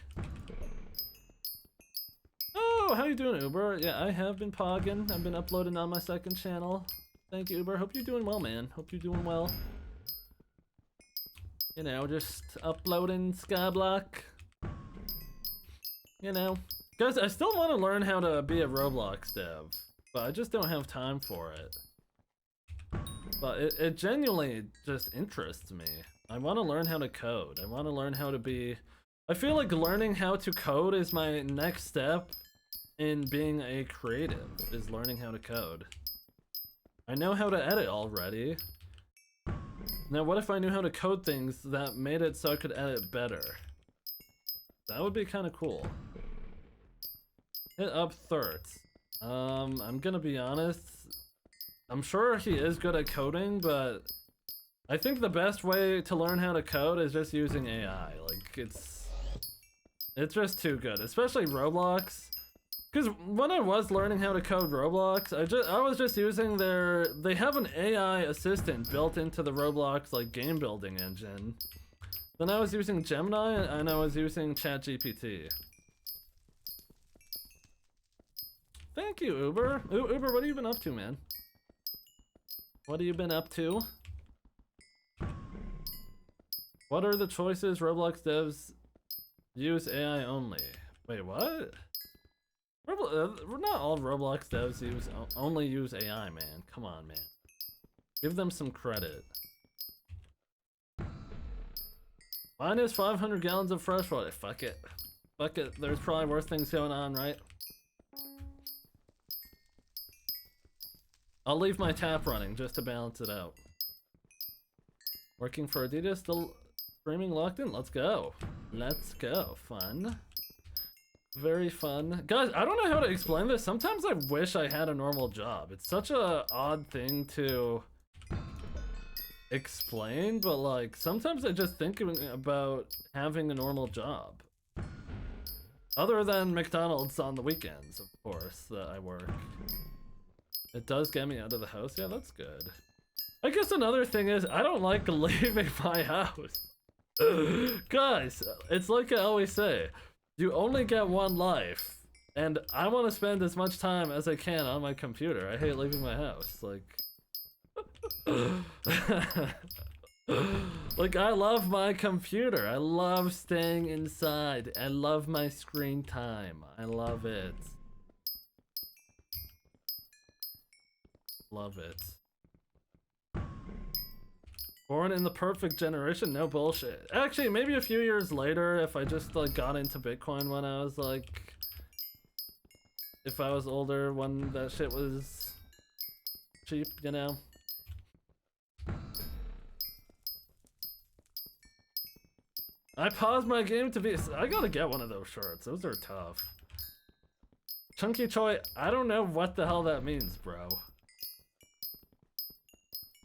Oh, how you doing, Uber? Yeah, I have been pogging. I've been uploading on my second channel. Thank you, Uber. Hope you're doing well, man. Hope you're doing well. You know, just uploading Skyblock. You know. Guys, I still want to learn how to be a Roblox dev, but I just don't have time for it. But it genuinely just interests me. I want to learn how to code. I want to learn how to be... I feel like learning how to code is my next step in being a creative, is learning how to code. I know how to edit already. Now what if I knew how to code things that made it so I could edit better? That would be kind of cool. Hit up Thirts. I'm gonna be honest. I'm sure he is good at coding, but I think the best way to learn how to code is just using AI. Like, it's just too good, especially Roblox. Because when I was learning how to code Roblox, I was just using they have an AI assistant built into the Roblox like game building engine. Then I was using Gemini and I was using ChatGPT. Thank you, Uber. Uber, what have you been up to, man? What have you been up to? What are the choices Roblox devs use AI only? Wait, what? Not all Roblox devs only use AI, man. Come on, man. Give them some credit. Minus 500 gallons of fresh water. Fuck it. Fuck it. There's probably worse things going on, right? I'll leave my tap running just to balance it out. Working for Adidas, still streaming locked in? Let's go. Let's go. Fun. Very fun. Guys, I don't know how to explain this. Sometimes I wish I had a normal job. It's such a odd thing to explain, but like sometimes I just think about having a normal job. Other than McDonald's on the weekends, of course, that I work. It does get me out of the house. Yeah, that's good. I guess another thing is I don't like leaving my house. Guys, it's like I always say, you only get one life, and I want to spend as much time as I can on my computer. I hate leaving my house. Like, like I love my computer. I love staying inside. I love my screen time. I love it. Love it. Born in the perfect generation, no bullshit. Actually, maybe a few years later, if I just like got into Bitcoin when I was like, if I was older, when that shit was cheap, you know. I paused my game to be. I gotta get one of those shirts. Those are tough. Chunky Choi, I don't know what the hell that means, bro.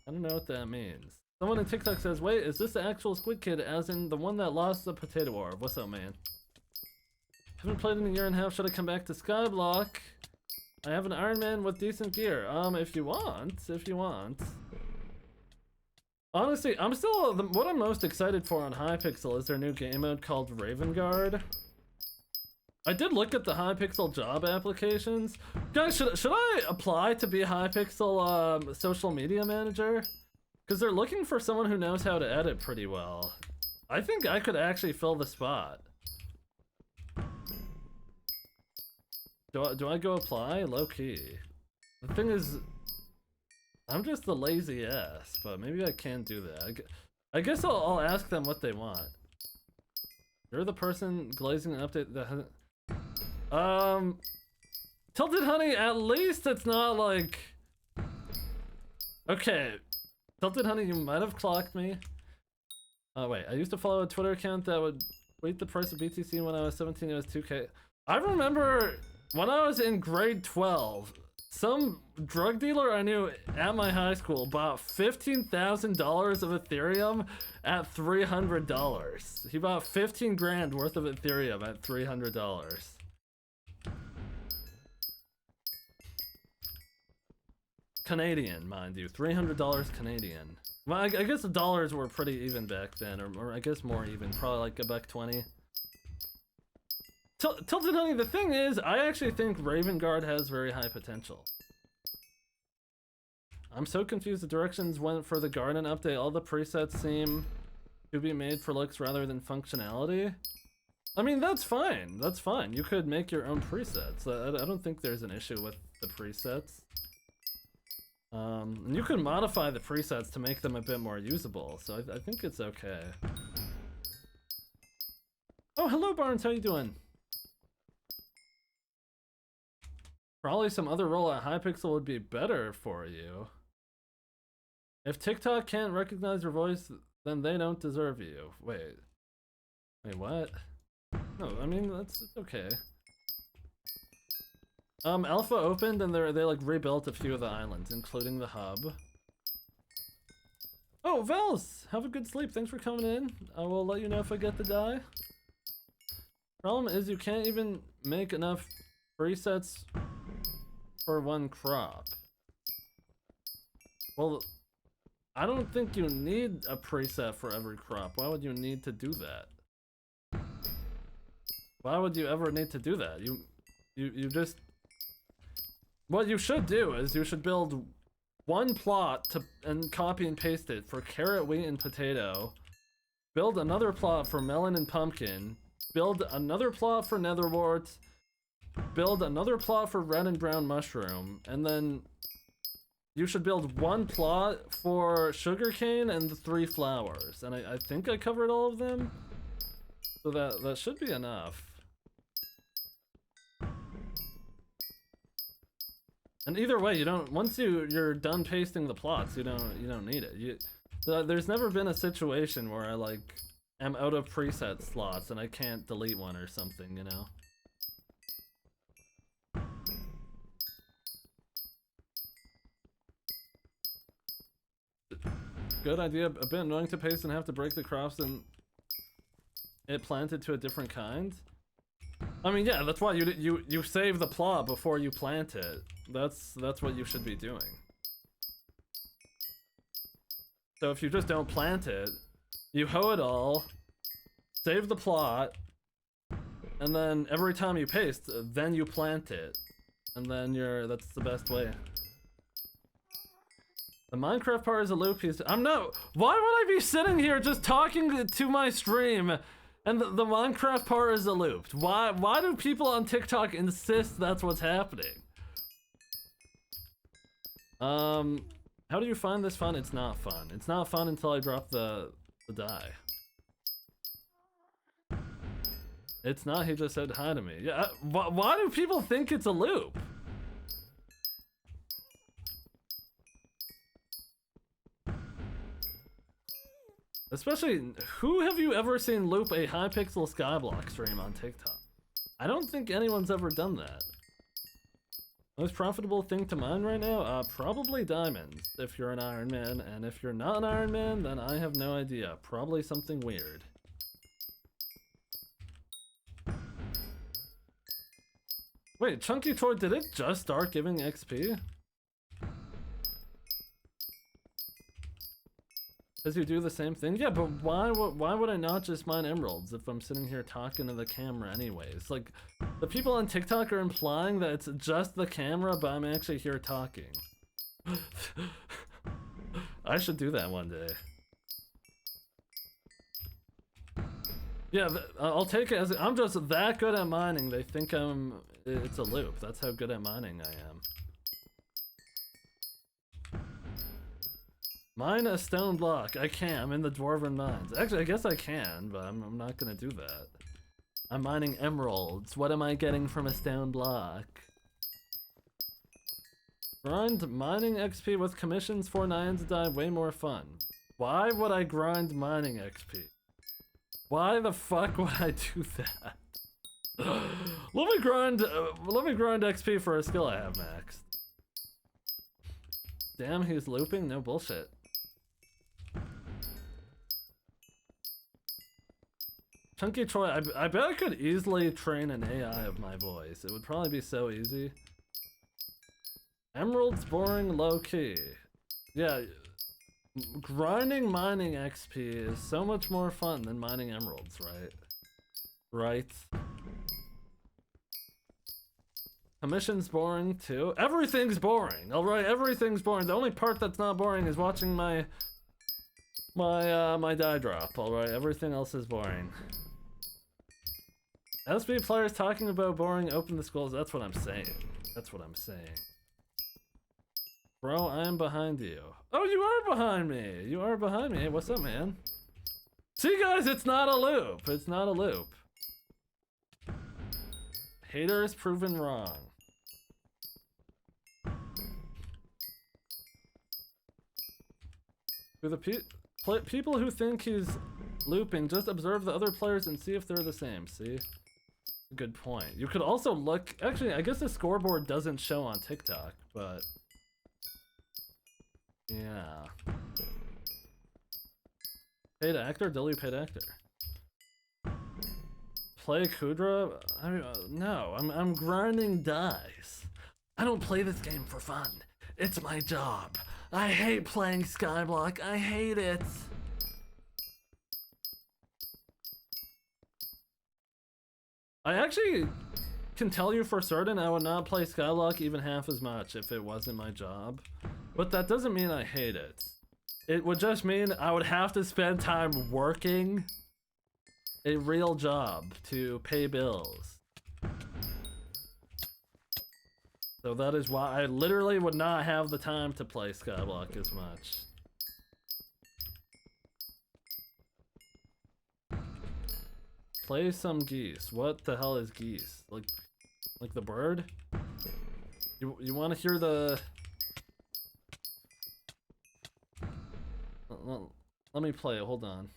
I don't know what that means. Someone in TikTok says, wait, is this the actual Squid Kid, as in the one that lost the potato war? What's up, man? Haven't played in a year and a half. Should I come back to Skyblock? I have an Iron Man with decent gear. If you want. Honestly, I'm still, what I'm most excited for on Hypixel is their new game mode called Raven Guard. I did look at the Hypixel job applications. Guys, should I apply to be a Hypixel social media manager? Because they're looking for someone who knows how to edit pretty well. I think I could actually fill the spot. Do I go apply? Low key. The thing is, I'm just a lazy ass, but maybe I can do that. I guess I'll ask them what they want. You're the person glazing an update that hasn't... Tilted Honey, at least it's not like... Okay. Tilted Honey, you might have clocked me. Oh wait, I used to follow a Twitter account that would tweet the price of BTC when I was 17, it was 2K. I remember when I was in grade 12, some drug dealer I knew at my high school bought $15,000 of Ethereum at $300. He bought 15 grand worth of Ethereum at $300. Canadian, mind you, $300 Canadian. Well, I guess the dollars were pretty even back then, or I guess more even, probably like $1.20. Tilted Honey, the thing is, I actually think Raven Guard has very high potential. I'm so confused. The directions went for the Garden update. All the presets seem to be made for looks rather than functionality. I mean, that's fine. That's fine. You could make your own presets. I don't think there's an issue with the presets. And you can modify the presets to make them a bit more usable, so I think it's okay. Oh, hello Barnes, how you doing? Probably some other role at Hypixel would be better for you. If TikTok can't recognize your voice, then they don't deserve you. Wait, what? No, I mean, that's okay. Alpha opened and they like rebuilt a few of the islands, including the hub. Oh, Vels! Have a good sleep. Thanks for coming in. I will let you know if I get to die. Problem is you can't even make enough presets for one crop. Well, I don't think you need a preset for every crop. Why would you need to do that? Why would you ever need to do that? You just... What you should do is you should build one plot and copy and paste it for carrot, wheat, and potato. Build another plot for melon and pumpkin. Build another plot for netherwort. Build another plot for red and brown mushroom. And then you should build one plot for sugarcane and the 3 flowers. And I think I covered all of them. So that should be enough. And either way, you don't. Once you're done pasting the plots, you don't need it. There's never been a situation where I like am out of preset slots and I can't delete one or something, you know. Good idea. A bit annoying to paste and have to break the crops and it planted to a different kind. I mean, yeah, that's why you save the plot before you plant it. That's what you should be doing. So if you just don't plant it, you hoe it all, save the plot, and then every time you paste, then you plant it, and then that's the best way. The Minecraft part is a loop piece. Why would I be sitting here just talking to my stream? And the Minecraft part is a loop. Why do people on TikTok insist that's what's happening? How do you find this fun? It's not fun. It's not fun until I drop the die. It's not, he just said hi to me. Yeah, why do people think it's a loop? Especially, who have you ever seen loop a Hypixel Skyblock stream on TikTok? I don't think anyone's ever done that. Most profitable thing to mine right now? Probably diamonds, if you're an Iron Man, and if you're not an Iron Man, then I have no idea. Probably something weird. Wait, Chunky Toy, did it just start giving XP? Does you do the same thing? Yeah, but why would I not just mine emeralds if I'm sitting here talking to the camera anyways? Like, the people on TikTok are implying that it's just the camera, but I'm actually here talking. I should do that one day. Yeah, I'll take it as I'm just that good at mining. They think it's a loop. That's how good at mining I am. Mine a stone block. I can't. I'm in the Dwarven Mines. Actually, I guess I can, but I'm not gonna do that. I'm mining emeralds. What am I getting from a stone block? Grind mining XP with commissions for Nyan die way more fun. Why would I grind mining XP? Why the fuck would I do that? Let me grind XP for a skill I have maxed. Damn, he's looping? No bullshit. Chunky Troy, I bet I could easily train an AI of my voice. It would probably be so easy. Emerald's boring low-key. Yeah, grinding mining XP is so much more fun than mining emeralds, right? Right? Commission's boring too. Everything's boring. All right, everything's boring. The only part that's not boring is watching my die drop. All right, everything else is boring. SB players talking about boring open the schools. That's what I'm saying. That's what I'm saying. Bro, I am behind you. Oh, you are behind me. You are behind me. Hey, what's up, man? See, guys, it's not a loop. It's not a loop. Haters proven wrong. For the people who think he's looping, just observe the other players and see if they're the same. See? Good point. You could also look. Actually, I guess the scoreboard doesn't show on TikTok, but yeah. Paid actor? Delete paid actor. Play Kudra? I mean, no, I'm grinding dice. I don't play this game for fun. It's my job. I hate playing Skyblock. I hate it. I actually can tell you for certain I would not play Skyblock even half as much if it wasn't my job. But that doesn't mean I hate it. It would just mean I would have to spend time working a real job to pay bills. So that is why I literally would not have the time to play Skyblock as much. Play some geese. What the hell is geese? Like the bird? You want to hear the... Let me play it, hold on.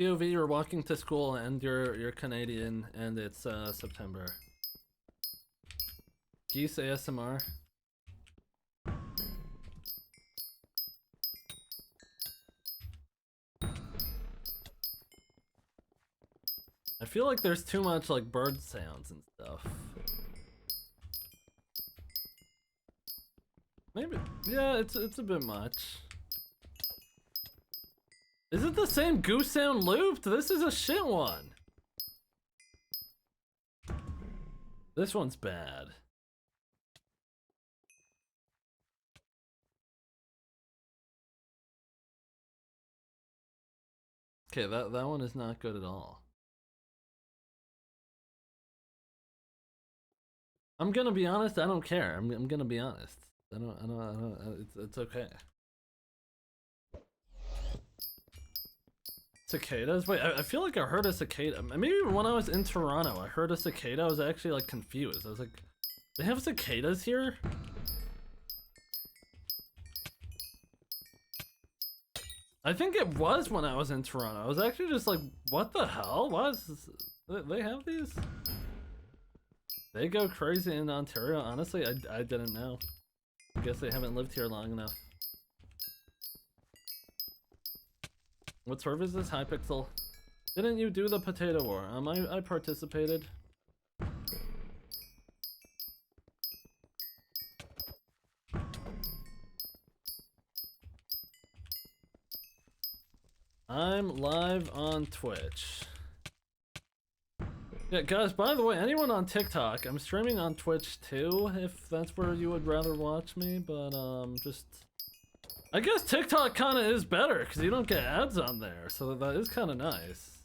POV, you're walking to school and you're Canadian and it's September. Geese ASMR. I feel like there's too much like bird sounds and stuff. Maybe, yeah, it's a bit much. Is it the same goose sound looped? This is a shit one. This one's bad. Okay, that one is not good at all. I'm gonna be honest, I don't care. I'm gonna be honest. I don't, it's okay. Cicadas? Wait, I feel like I heard a cicada. Maybe when I was in Toronto, I heard a cicada. I was actually like confused. I was like, they have cicadas here? I think it was when I was in Toronto. I was actually just like, what the hell? What is this? They have these? They go crazy in Ontario? Honestly, I didn't know. I guess they haven't lived here long enough. What server is this? Hypixel. Didn't you do the potato war? I participated. I'm live on Twitch. Yeah, guys, by the way, anyone on TikTok, I'm streaming on Twitch too, if that's where you would rather watch me, but just... I guess TikTok kind of is better, because you don't get ads on there, so that is kind of nice.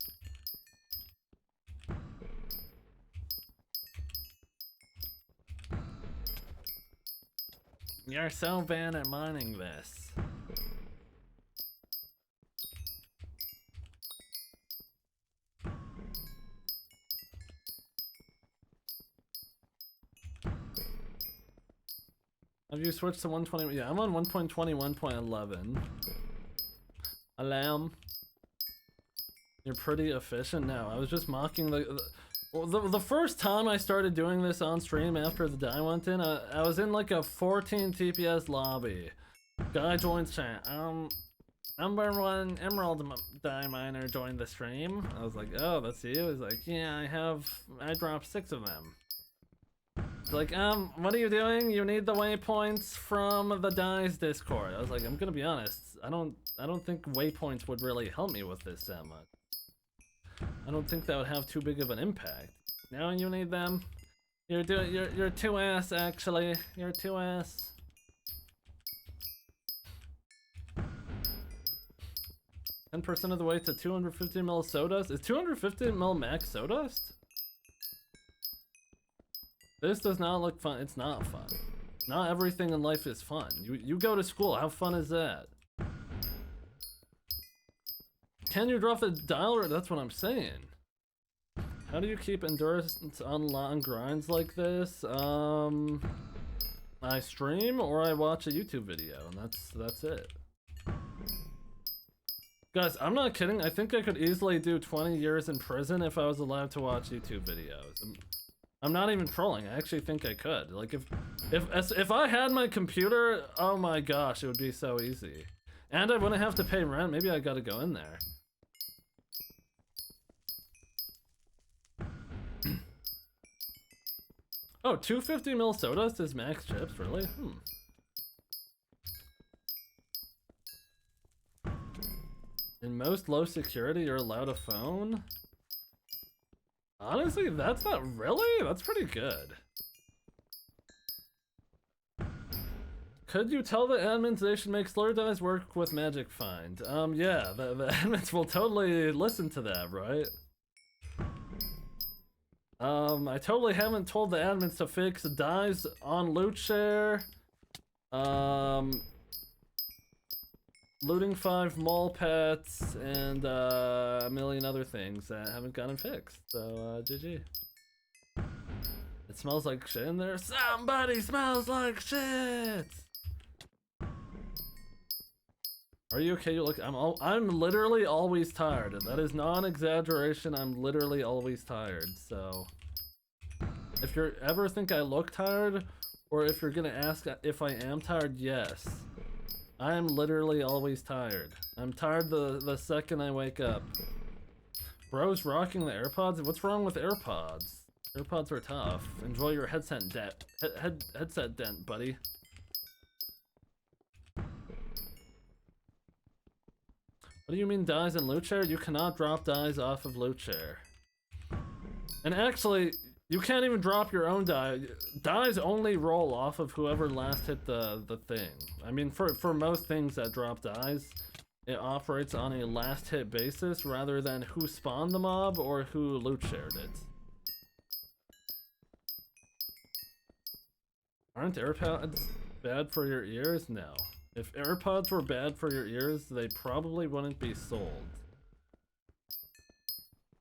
You're so bad at mining this. Have you switched to 120? Yeah, I'm on 1.20, 1.11. Alarm. You're pretty efficient now. I was just mocking the first time I started doing this on stream after the die went in, I was in like a 14 TPS lobby. Guy joins chat. #1 Emerald Dye Miner joined the stream. I was like, oh, that's you? He's like, yeah, I dropped 6 of them. He's like, what are you doing? You need the waypoints from the Dyes Discord. I was like, I'm gonna be honest, I don't think waypoints would really help me with this that much. I don't think that would have too big of an impact. Now you need them. You're 2S actually. You're 2S. %of the way to 250 mil sawdust? Is 250 mil max sawdust? This does not look fun. It's not fun. Not everything in life is fun. You go to school. How fun is that? Can you drop the dial? That's what I'm saying. How do you keep endurance on long grinds like this? I stream or I watch a YouTube video, and that's it. Guys, I'm not kidding. I think I could easily do 20 years in prison if I was allowed to watch YouTube videos. I'm not even trolling. I actually think I could. Like if I had my computer, oh my gosh, it would be so easy. And I wouldn't have to pay rent. Maybe I gotta go in there. Oh, 250 mil sawdust is max chips, really? In most low security, you're allowed a phone? Honestly, that's not really? That's pretty good. Could you tell the admins they should make slur dice work with Magic Find? Yeah, the admins will totally listen to that, right? I totally haven't told the admins to fix dies on loot share. Looting 5 mall pets and a million other things that haven't gotten fixed. So GG. It smells like shit in there. Somebody smells like shit. Are you okay? You look. I'm literally always tired, and that is non-exaggeration. I'm literally always tired. So if you ever think I look tired, or if you're gonna ask if I am tired, yes. I'm literally always tired. I'm tired the second I wake up. Bro's rocking the AirPods? What's wrong with AirPods? AirPods are tough. Enjoy your headset dent, headset dent, buddy. What do you mean dies in loot share? You cannot drop dies off of loot share. And actually, you can't even drop your own die. Dies only roll off of whoever last hit the thing. I mean, for most things that drop dies, it operates on a last hit basis rather than who spawned the mob or who loot shared it. Aren't AirPods bad for your ears? No. If AirPods were bad for your ears, they probably wouldn't be sold.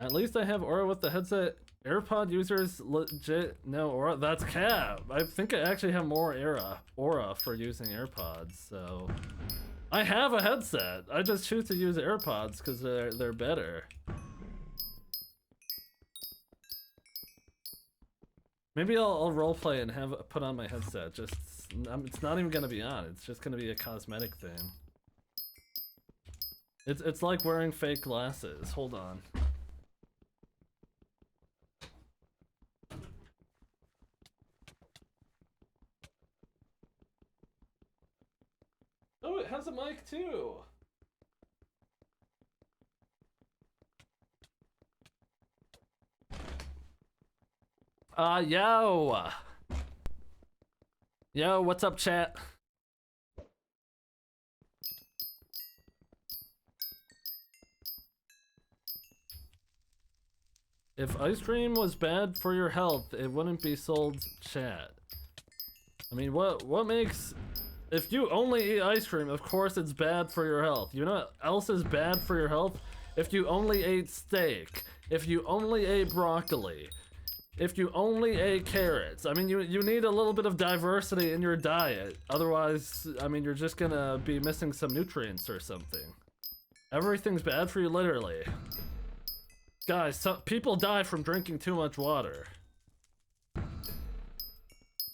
At least I have Aura with the headset. AirPod users legit no Aura. That's cap. I think I actually have more Aura for using AirPods. So I have a headset. I just choose to use AirPods because they're better. Maybe I'll roleplay and put on my headset. Just it's not even gonna be on. It's just gonna be a cosmetic thing. It's like wearing fake glasses. Hold on. Oh, it has a mic too! Yo! Yo, what's up, chat? If ice cream was bad for your health, it wouldn't be sold, chat. I mean, what makes... If you only eat ice cream, of course it's bad for your health. You know what else is bad for your health? If you only ate steak. If you only ate broccoli. If you only ate carrots. I mean, you need a little bit of diversity in your diet. Otherwise, I mean, you're just gonna be missing some nutrients or something. Everything's bad for you, literally. Guys, people die from drinking too much water.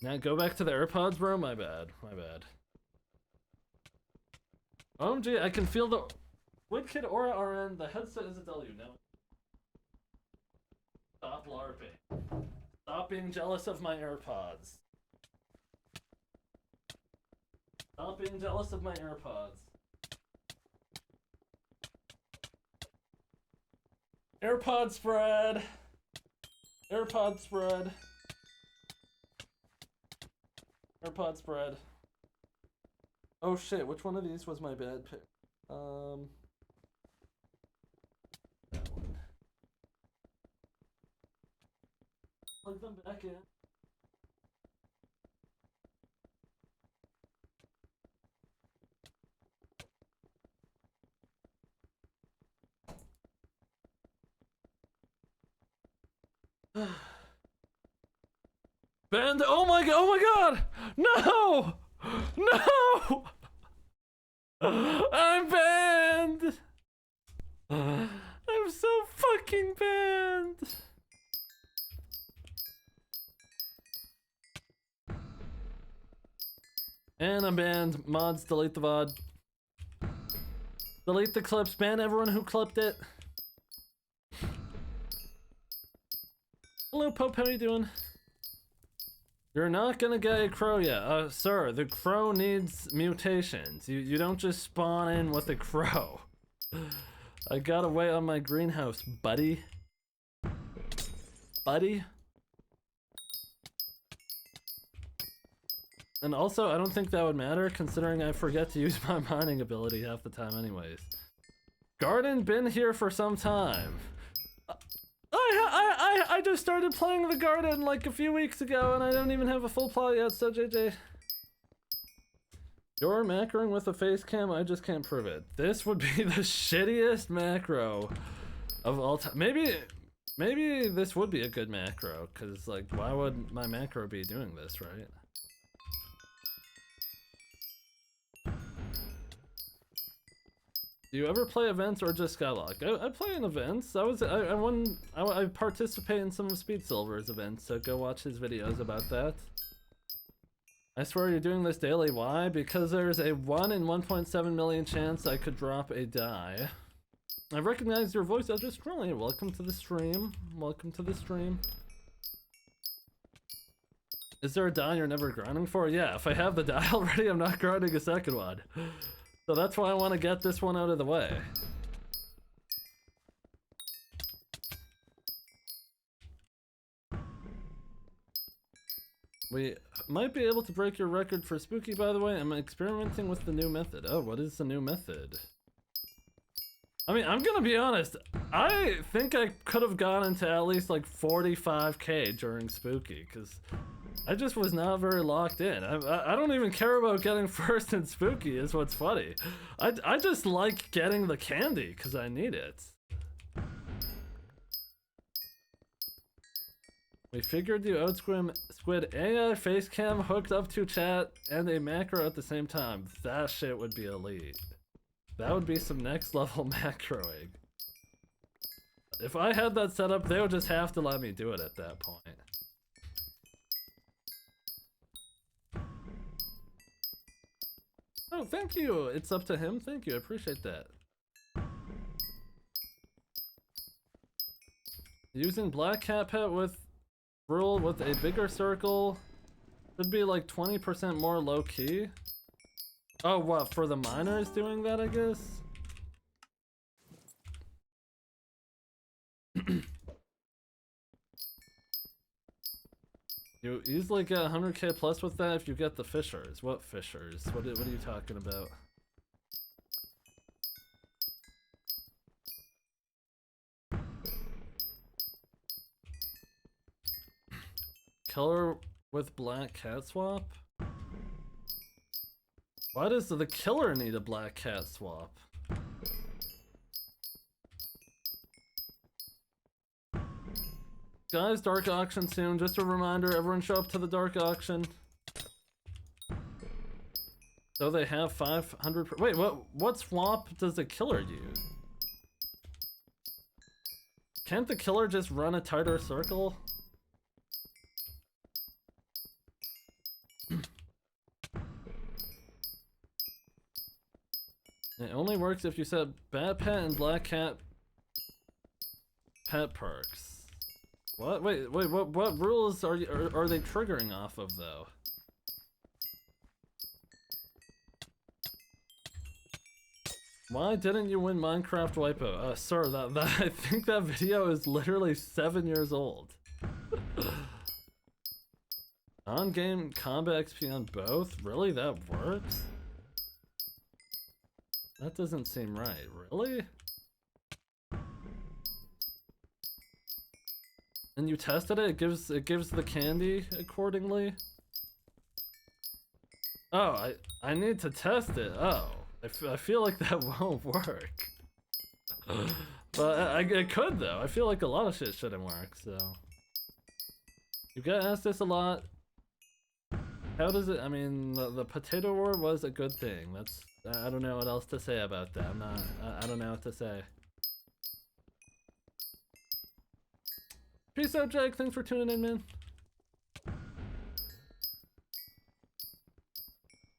Now go back to the AirPods, bro? My bad, my bad. OMG, I can feel the Wicked Aura RN. The headset is a W now. Stop LARPing. Stop being jealous of my AirPods. Stop being jealous of my AirPods. AirPod spread. AirPod spread. AirPod spread. Oh shit, which one of these was my bad pick? That one. Plug them back in. Banned. Oh my god! No! No! I'm banned! I'm so fucking banned! And I'm banned. Mods, delete the VOD. Delete the clips. Ban everyone who clipped it. Hello, Pope. How you doing? You're not gonna get a crow yet. Sir, the crow needs mutations. You don't just spawn in with a crow. I gotta wait on my greenhouse, buddy. Buddy? And also, I don't think that would matter, considering I forget to use my mining ability half the time anyways. Garden been here for some time. I just started playing the garden like a few weeks ago and I don't even have a full plot yet, so JJ. You're macroing with a face cam? I just can't prove it. This would be the shittiest macro of all time. Maybe this would be a good macro, cause like why would my macro be doing this, right? Do you ever play events or just Skyblock? I play in events. I participate in some of Speed Silver's events, so go watch his videos about that. I swear you're doing this daily. Why? Because there's a 1 in 1.7 million chance I could drop a die. I recognize your voice after scrolling. Welcome to the stream. Welcome to the stream. Is there a die you're never grinding for? Yeah, if I have the die already, I'm not grinding a second one. So that's why I want to get this one out of the way. We might be able to break your record for spooky, by the way. I'm experimenting with the new method. Oh, what is the new method? I mean, I'm gonna be honest. I think I could have gone into at least like 45k during spooky, because I just was not very locked in. I don't even care about getting first in spooky is what's funny. I just like getting the candy because I need it. We figured you out, Squid. AI face cam hooked up to chat and a macro at the same time. That shit would be elite. That would be some next level macroing. If I had that set up, they would just have to let me do it at that point. Oh, thank you. It's up to him. Thank you. I appreciate that. Using Black Cat Pet with rule with a bigger circle should be like 20% more low key. Oh, what? For the miners doing that, I guess? You easily get 100k plus with that if you get the fishers. What fishers? What are you talking about? Killer with black cat swap? Why does the killer need a black cat swap? Guys, dark auction soon. Just a reminder, everyone show up to the dark auction. So they have 500 wait, what swap does the killer use? Can't the killer just run a tighter circle? It only works if you set Bad Pet and Black Cat pet perks. What? Wait, what rules are they triggering off of though? Why didn't you win Minecraft Wipeout? Sir, that I think that video is literally 7 years old. On-game combat XP on both? Really? That works? That doesn't seem right. Really? And you tested it? It gives the candy accordingly? Oh, I need to test it. Oh. I feel like that won't work. But it could though. I feel like a lot of shit shouldn't work, so. You get asked this a lot. How does it, I mean, the potato war was a good thing. That's, I don't know what else to say about that. I don't know what to say. Peace out, Jake. Thanks for tuning in, man.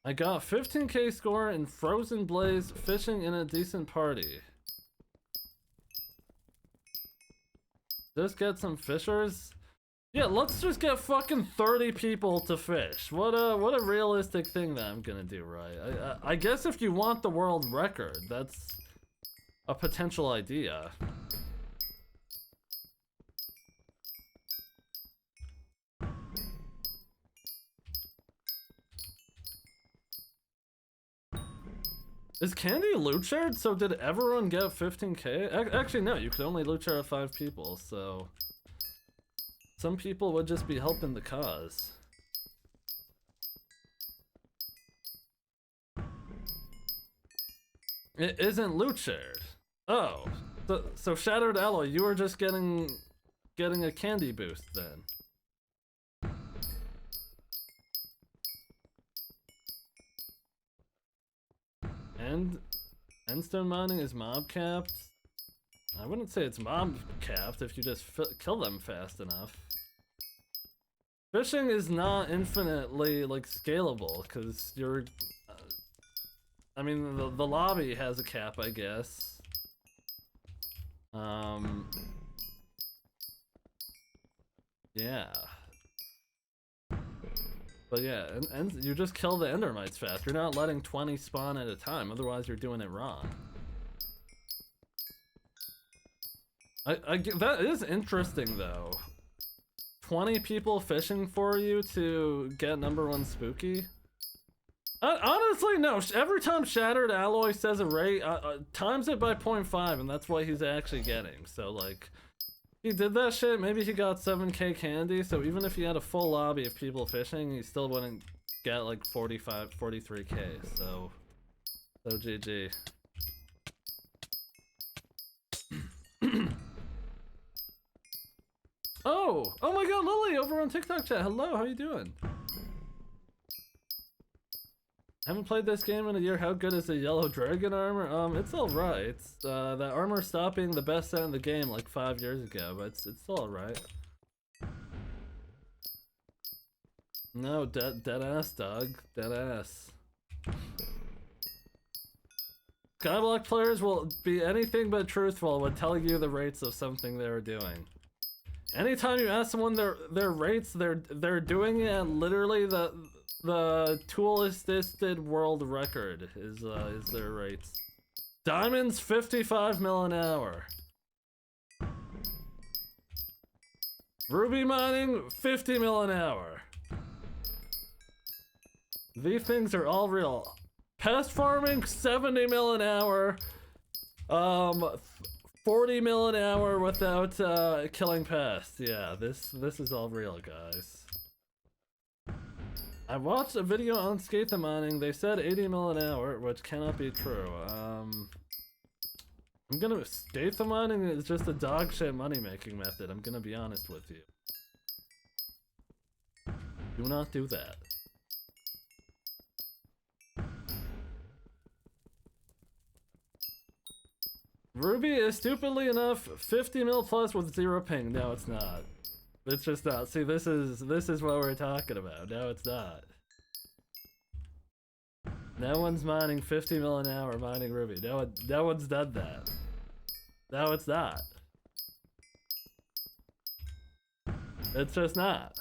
I got 15k score in Frozen Blaze fishing in a decent party. Just get some fishers? Yeah, let's just get fucking 30 people to fish. What a realistic thing that I'm gonna do, right? I guess if you want the world record, that's a potential idea. Is candy loot shared? So did everyone get 15k? Actually, no, you could only loot share 5 people, so some people would just be helping the cause. It isn't loot shared. Oh, so Shattered Alloy, you were just getting a candy boost then. And endstone mining is mob capped. I wouldn't say it's mob capped if you just kill them fast enough. Fishing is not infinitely like scalable because you're. I mean, the lobby has a cap, I guess. Yeah. But yeah, and you just kill the endermites fast. You're not letting 20 spawn at a time, otherwise you're doing it wrong. That is interesting though. 20 people fishing for you to get #1 spooky? Honestly, no. Every time Shattered Alloy says a rate, times it by 0.5, and that's what he's actually getting. So like, he did that shit, maybe he got 7k candy, so even if he had a full lobby of people fishing, he still wouldn't get like 43k, so GG. Oh my god, Lily over on TikTok chat, hello, how you doing? Haven't played this game in a year. How good is the yellow dragon armor? It's alright. That armor stopped being the best set in the game like 5 years ago, but it's still alright. No, dead ass, dog. Dead ass. Skyblock players will be anything but truthful when telling you the rates of something they're doing. Anytime you ask someone their rates, they're doing it at literally the tool-assisted world record is their rates. Diamonds 55 mil an hour. Ruby mining 50 mil an hour. These things are all real. Pest farming 70 mil an hour. 40 mil an hour without killing pests. Yeah, this is all real, guys. I watched a video on skate mining. They said 80 mil an hour, which cannot be true. I'm gonna skate mining is just a dog shit money making method. I'm gonna be honest with you. Do not do that. Ruby is stupidly enough 50 mil plus with 0 ping. No, it's not. It's just not. See, this is what we're talking about. No, it's not. No one's mining 50 mil an hour mining Ruby. No one's done that. No, it's not. It's just not.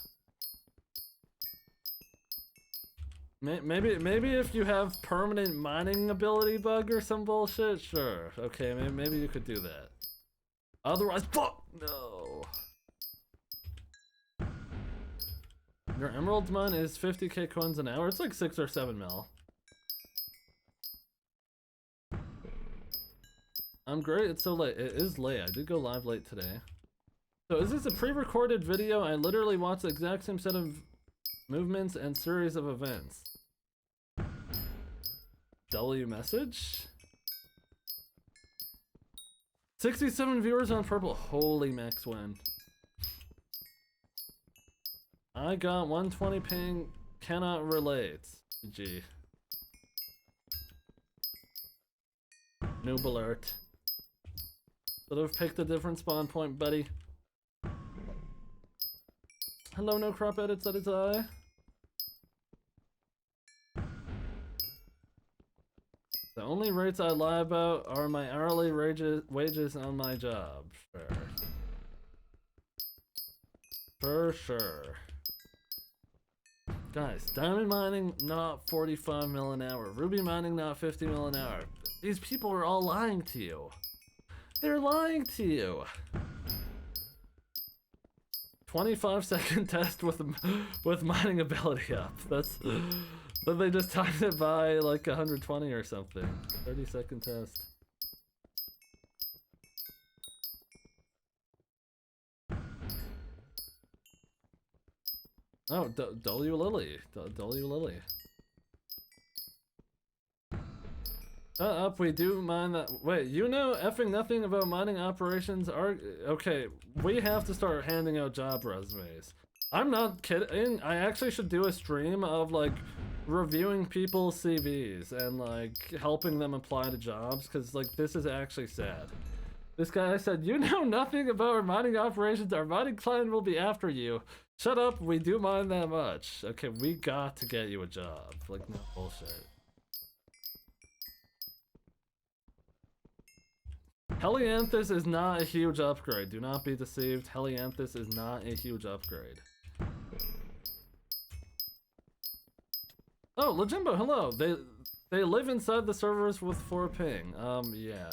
Maybe if you have permanent mining ability bug or some bullshit, sure. Okay, maybe you could do that. Otherwise, fuck no. Your emerald mine is 50k coins an hour. It's like 6 or 7 mil. I'm great. It's so late. It is late. I did go live late today. So is this a pre-recorded video? I literally watched the exact same set of movements and series of events. W message? 67 viewers on purple. Holy max win. I got 120 ping. Cannot relate. G. Noob alert. Should have picked a different spawn point, buddy. Hello, no crop edits, that is I. The only rates I lie about are my hourly wages on my job. Sure. For sure. Guys, diamond mining not 45 mil an hour. Ruby mining not 50 mil an hour. These people are all lying to you. They're lying to you. 25-second test with mining ability up. That's but they just timed it by like 120 or something. 30-second test. Oh, W Lily. W Lily. Up, we do mine that. Wait, you know effing nothing about mining operations are. Okay, we have to start handing out job resumes. I'm not kidding. I actually should do a stream of like reviewing people's CVs and like helping them apply to jobs, because like this is actually sad. This guy said, you know nothing about our mining operations, our mining client will be after you. Shut up, we do mine that much. Okay, we got to get you a job. Like, no bullshit. Helianthus is not a huge upgrade. Do not be deceived. Helianthus is not a huge upgrade. Oh, Lejimbo, hello. They live inside the servers with 4 ping. Yeah.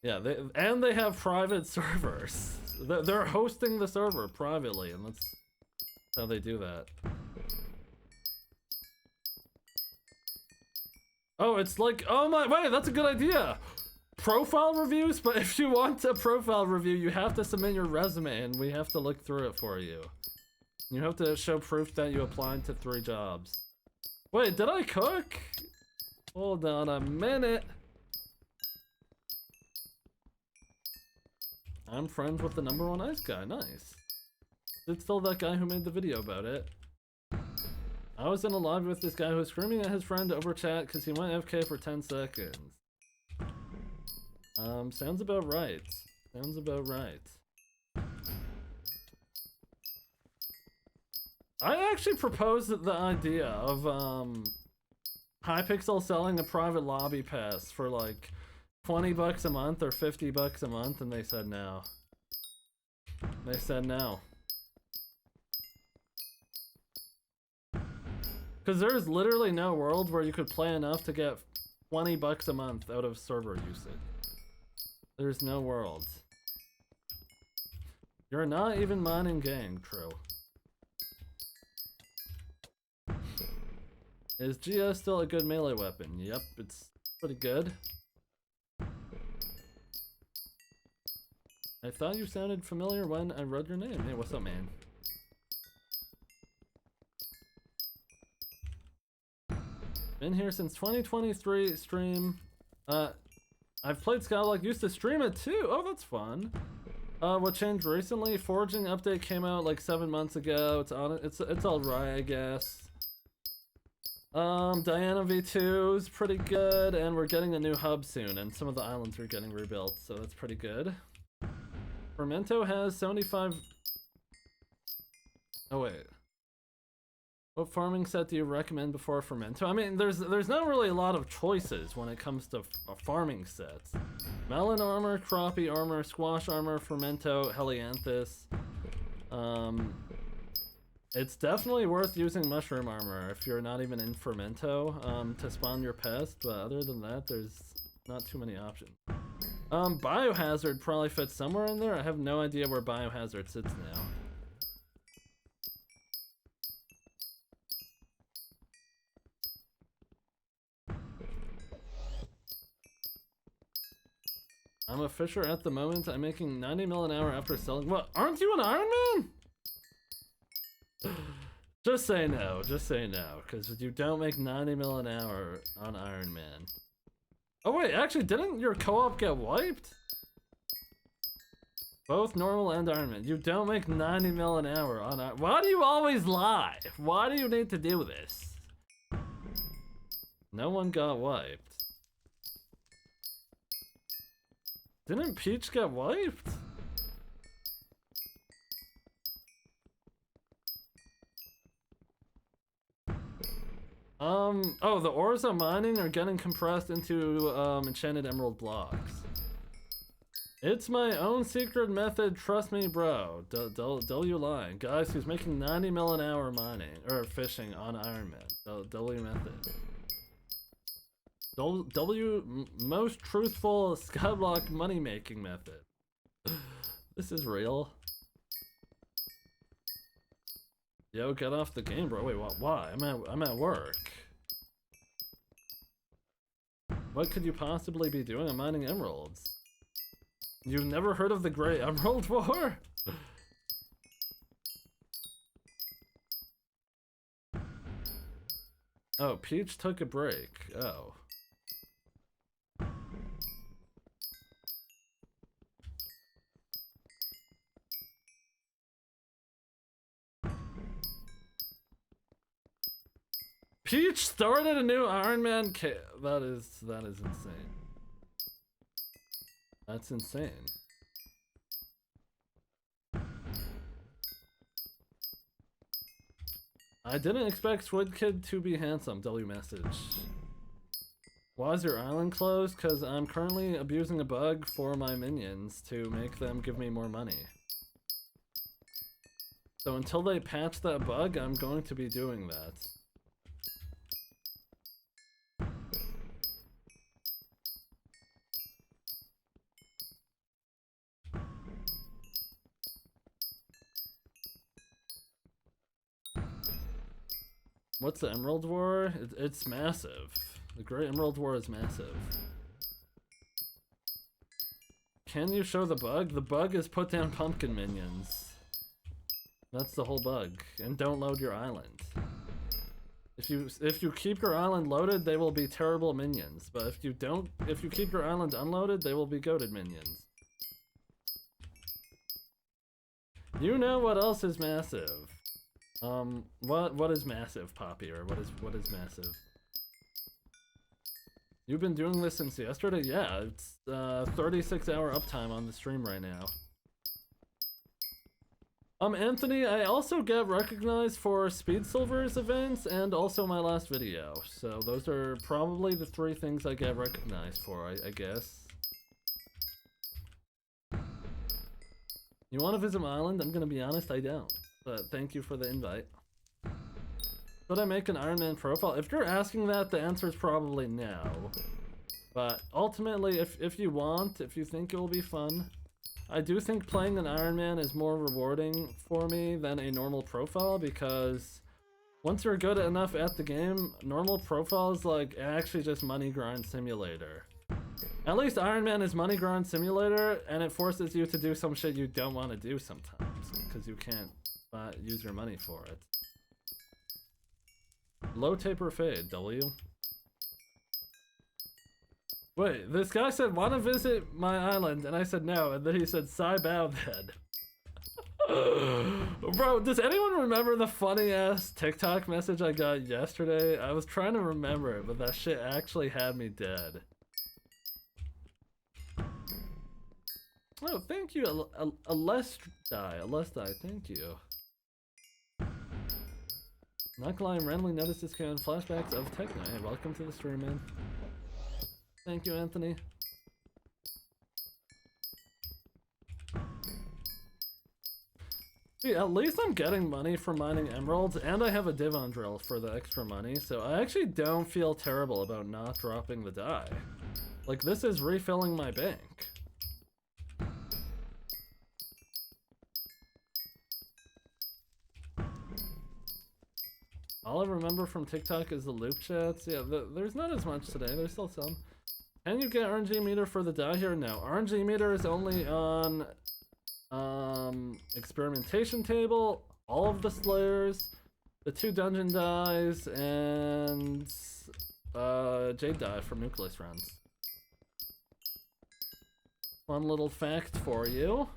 Yeah, they have private servers. They're hosting the server privately, and that's how they do that. Oh, it's like, oh my, wait, that's a good idea. Profile reviews, but if you want a profile review, you have to submit your resume, and we have to look through it for you. You have to show proof that you applied to 3 jobs. Wait, did I cook? Hold on a minute. I'm friends with the #1 ice guy, nice. It's still that guy who made the video about it. I was in a lobby with this guy who was screaming at his friend over chat because he went AFK for 10 seconds. Sounds about right. Sounds about right. I actually proposed the idea of, Hypixel selling a private lobby pass for like 20 bucks a month or 50 bucks a month, and they said no. They said no. Because there's literally no world where you could play enough to get 20 bucks a month out of server usage. There's no world. You're not even mining gang, true. Is GS still a good melee weapon? Yep, it's pretty good. I thought you sounded familiar when I read your name. Hey, what's up, man? Been here since 2023 stream. I've played Skyblock, used to stream it too. Oh, that's fun. What changed recently? Forging update came out like 7 months ago. It's on it. It's alright, I guess. Diana V2 is pretty good, and we're getting a new hub soon, and some of the islands are getting rebuilt, so that's pretty good. Fermento has 75. Oh wait. What farming set do you recommend before Fermento? I mean, there's not really a lot of choices when it comes to farming sets. Melon armor, crappie armor, squash armor, Fermento, helianthus. It's definitely worth using mushroom armor if you're not even in Fermento to spawn your pest, but other than that, there's not too many options. Biohazard probably fits somewhere in there. I have no idea where Biohazard sits now. I'm a fisher at the moment. I'm making 90 mil an hour after selling. What? Aren't you an Iron Man? Just say no. Just say no. Because you don't make 90 mil an hour on Iron Man. Oh wait, actually, didn't your co-op get wiped? Both normal and Iron Man. You don't make 90 mil an hour on Iron. Why do you always lie? Why do you need to do this? No one got wiped. Didn't Peach get wiped? Oh, the ores I'm mining are getting compressed into enchanted emerald blocks. It's my own secret method, trust me, bro. Don't you lying. Guys, he's making 90 mil an hour mining, or fishing on Iron Man. W method. Most truthful Skyblock money making method. This is real. Yo, get off the game, bro. Wait, what? Why? I'm at work. What could you possibly be doing? I'm mining emeralds. You've never heard of the Great Emerald War? Oh, Peach took a break. Oh. Peach started a new Iron Man kit. That is insane. That's insane. I didn't expect Squid Kid to be handsome. W message. Why is your island closed? Because I'm currently abusing a bug for my minions to make them give me more money. So until they patch that bug, I'm going to be doing that. What's the Emerald War? It's massive. The Great Emerald War is massive. Can you show the bug? The bug is put down pumpkin minions. That's the whole bug. And don't load your island. If you keep your island loaded, they will be terrible minions. But if you keep your island unloaded, they will be goated minions. You know what else is massive? What is massive, Poppy, or what is massive? You've been doing this since yesterday? Yeah, it's 36-hour uptime on the stream right now. Anthony, I also get recognized for Speed Silver's events and also my last video. So those are probably the 3 things I get recognized for, I guess. You want to visit my island? I'm gonna be honest, I don't. But thank you for the invite. Should I make an Iron Man profile? If you're asking that, the answer is probably no. But ultimately, if you want, if you think it will be fun, I do think playing an Iron Man is more rewarding for me than a normal profile, because once you're good enough at the game, normal profile is like actually just money grind simulator. At least Iron Man is money grind simulator, and it forces you to do some shit you don't want to do sometimes, because you can't use your money for it. Low taper fade, W. Wait, this guy said, wanna visit my island? And I said no, and then he said, Sai bow then. Bro, does anyone remember the funny ass TikTok message I got yesterday? I was trying to remember it, but that shit actually had me dead. Oh, thank you, Alestai, thank you. Not gonna lie, I randomly noticed this kind of flashbacks of Techno. Hey, welcome to the stream, man. Thank you, Anthony. See, at least I'm getting money for mining emeralds, and I have a div on drill for the extra money, so I actually don't feel terrible about not dropping the die. Like, this is refilling my bank. All I remember from TikTok is the loop chats. Yeah, there's not as much today, there's still some. Can you get RNG meter for the die here? No, RNG meter is only on experimentation table, all of the slayers, the 2 dungeon dies, and jade die from nucleus rounds. Fun little fact for you.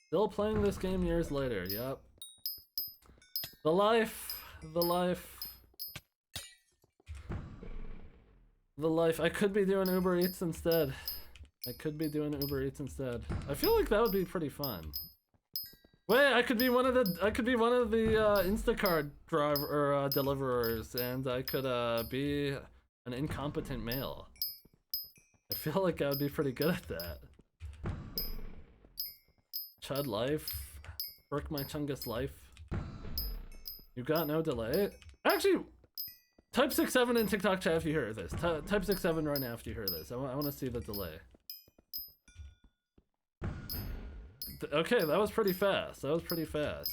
Still playing this game years later, yep. The life, the life. The life. I could be doing Uber Eats instead. I could be doing Uber Eats instead. I feel like that would be pretty fun. Wait, I could be one of the Instacart driver or deliverers, and I could be an incompetent male. I feel like I would be pretty good at that. Chud life. Work my chungus life. You got no delay. Actually, type 67 in TikTok chat if you hear this. Type 67 right now if you hear this. I want to see the delay. Okay, that was pretty fast. That was pretty fast.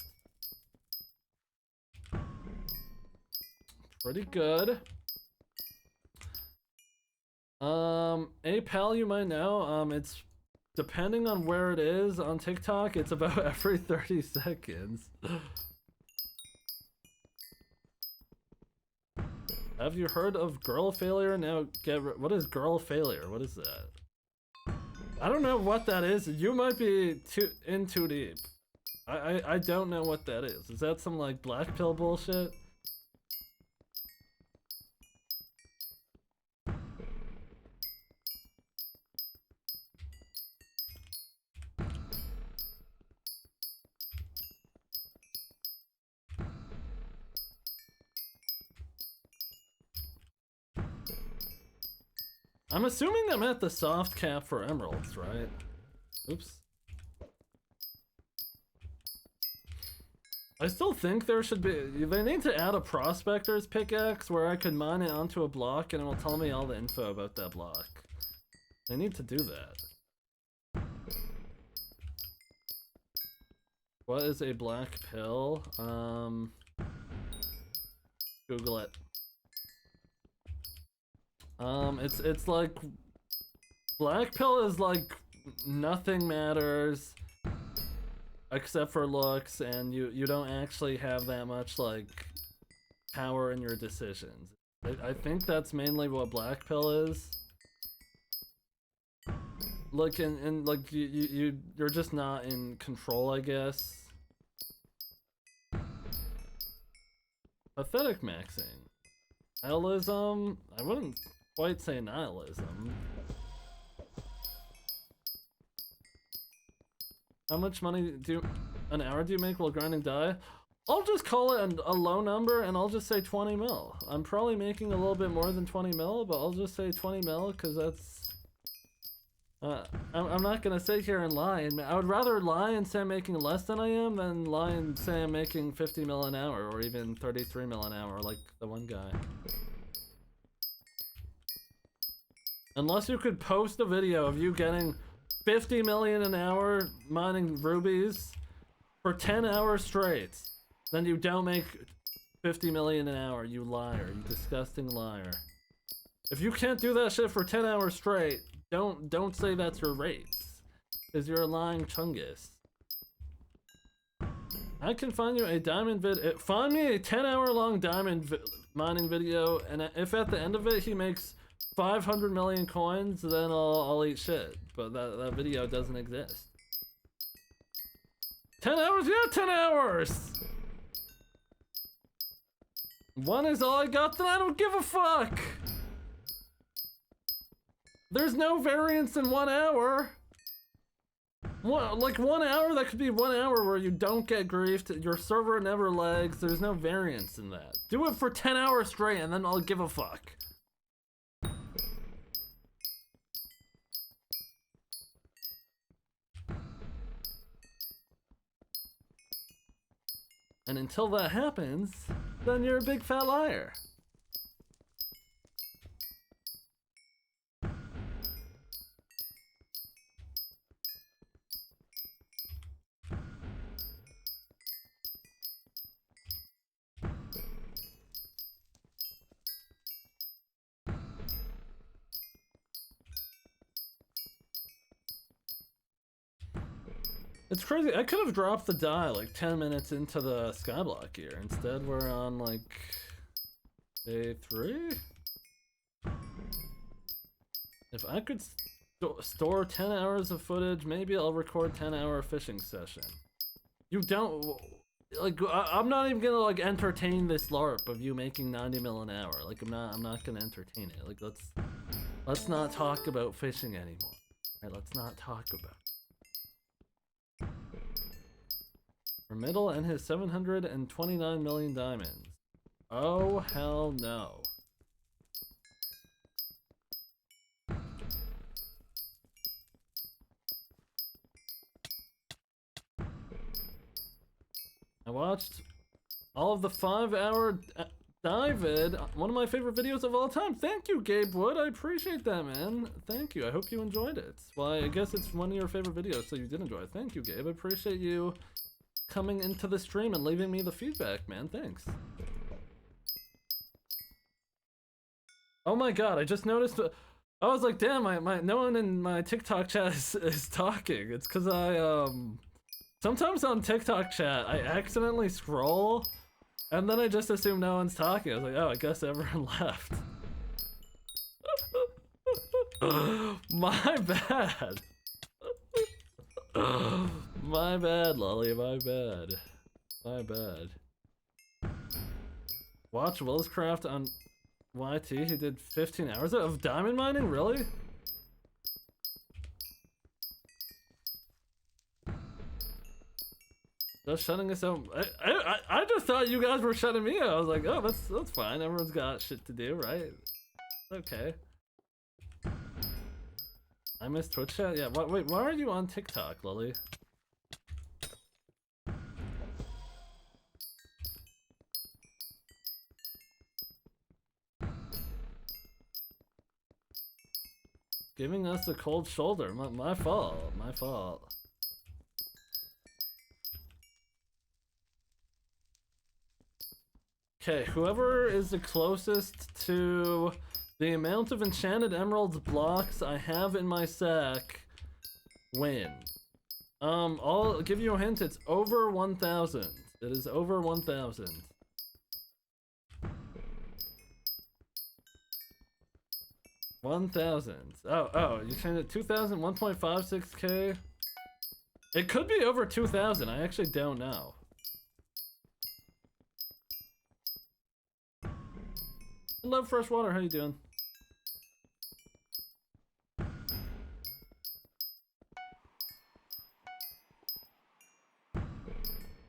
Pretty good. A pal you might know, it's depending on where it is on TikTok, it's about every 30 seconds. Have you heard of girl failure? Now what is girl failure? What is that? I don't know what that is. You might be too deep. I don't know what that is. Is that some like black pill bullshit? I'm assuming I'm at the soft cap for emeralds, right? Oops. I still think there should be... They need to add a prospector's pickaxe where I could mine it onto a block and it will tell me all the info about that block. They need to do that. What is a black pill? Google it. It's like black pill is like nothing matters except for looks, and you don't actually have that much like power in your decisions. I think that's mainly what black pill is. Like like you're just not in control, I guess. Pathetic maxing. Nihilism? I wouldn't quite say nihilism. How much money an hour do you make while grinding die? I'll just call it a low number and I'll just say 20 mil. I'm probably making a little bit more than 20 mil, but I'll just say 20 mil because that's... I'm not gonna sit here and lie. I would rather lie and say I'm making less than I am than lie and say I'm making 50 mil an hour or even 33 mil an hour like the one guy. Unless you could post a video of you getting 50 million an hour mining rubies for 10 hours straight, then you don't make 50 million an hour, you liar, you disgusting liar. If you can't do that shit for 10 hours straight, don't say that's your rates, because you're a lying chungus. I can find you a diamond find me a 10-hour long diamond mining video, and if at the end of it he makes 500 million coins, then I'll eat shit. But that video doesn't exist. 10 hours? Yeah, 10 hours! One is all I got, then I don't give a fuck! There's no variance in 1 hour! What, like 1 hour? That could be 1 hour where you don't get griefed, your server never lags, there's no variance in that. Do it for 10 hours straight and then I'll give a fuck. And until that happens, then you're a big fat liar. It's crazy. I could have dropped the die like 10 minutes into the Skyblock here. Instead, we're on like day 3. If I could store 10 hours of footage, maybe I'll record 10-hour fishing session. You don't like. I'm not even gonna like entertain this LARP of you making 90 mil an hour. Like I'm not gonna entertain it. Like let's not talk about fishing anymore. Alright, let's not talk about. Middle and his 729 million diamonds. Oh, hell no. I watched all of the 5-hour David, one of my favorite videos of all time. Thank you, Gabe Wood. I appreciate that, man. Thank you. I hope you enjoyed it. Well, I guess it's one of your favorite videos, so you did enjoy it. Thank you, Gabe. I appreciate you coming into the stream and leaving me the feedback, man. Thanks. Oh my god, I just noticed. I was like, damn, no one in my TikTok chat is talking. It's because I sometimes on TikTok chat I accidentally scroll, and then I just assume no one's talking. I was like, oh, I guess everyone left. My bad. My bad, Lolly, my bad. My bad. Watch Willscraft on YT, he did 15 hours of diamond mining? Really? Just shutting us out. I just thought you guys were shutting me out. I was like, oh, that's fine. Everyone's got shit to do, right? Okay. I missed Twitch chat? Yeah, wait, why are you on TikTok, Lily? Giving us the cold shoulder. My fault. My fault. Okay, whoever is the closest to the amount of enchanted emeralds blocks I have in my sack win. I'll give you a hint. It's over 1,000. It is over 1,000. Oh, you changed it 2,000, 1.56k? It could be over 2,000, I actually don't know. Hello, Freshwater, how you doing?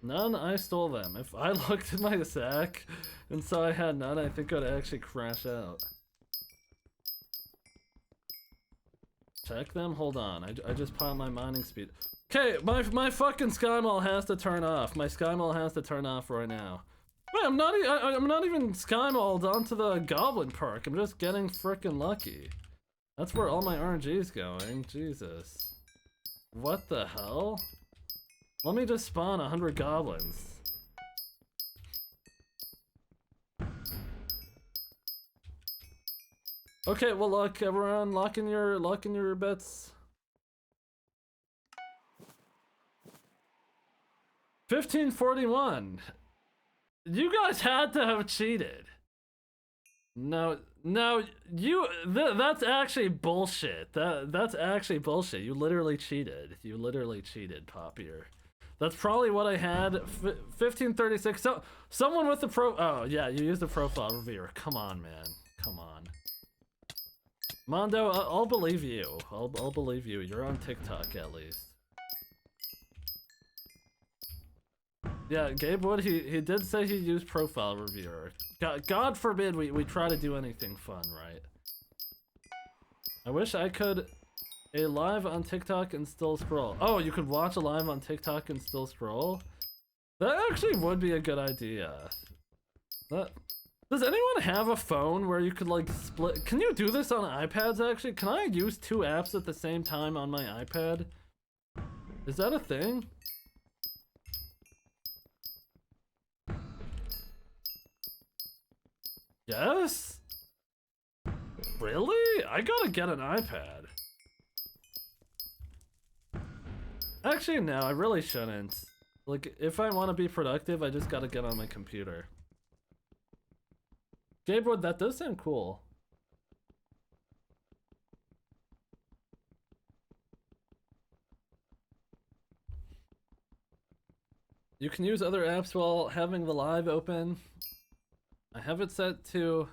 None, I stole them. If I looked at my sack and saw I had none, I think I'd actually crash out. Check them? Hold on. I just piled my mining speed. Okay, my fucking SkyMall has to turn off. My SkyMall has to turn off right now. Wait, I'm not even SkyMalled onto the Goblin Park. I'm just getting frickin' lucky. That's where all my RNG is going. Jesus. What the hell? Let me just spawn 100 goblins. Okay, well look, everyone, lock in your bets. 1541. You guys had to have cheated. No, that's actually bullshit. That's actually bullshit. You literally cheated. You literally cheated, Popier. That's probably what I had. 1536. So someone with the oh yeah, you used the profile reviewer. Come on, man. Come on. Mondo, I'll believe you. I'll believe you. You're on TikTok at least. Yeah, Gabe Wood, he did say he used Profile Reviewer. God forbid we try to do anything fun, right? I wish I could a live on TikTok and still scroll. Oh, you could watch a live on TikTok and still scroll? That actually would be a good idea. Does anyone have a phone where you could like split? Can you do this on iPads actually? Can I use 2 apps at the same time on my iPad? Is that a thing? Yes? Really? I gotta get an iPad. Actually, no, I really shouldn't. Like, if I want to be productive, I just gotta get on my computer. Gabewood, that does sound cool. You can use other apps while having the live open. I have it set to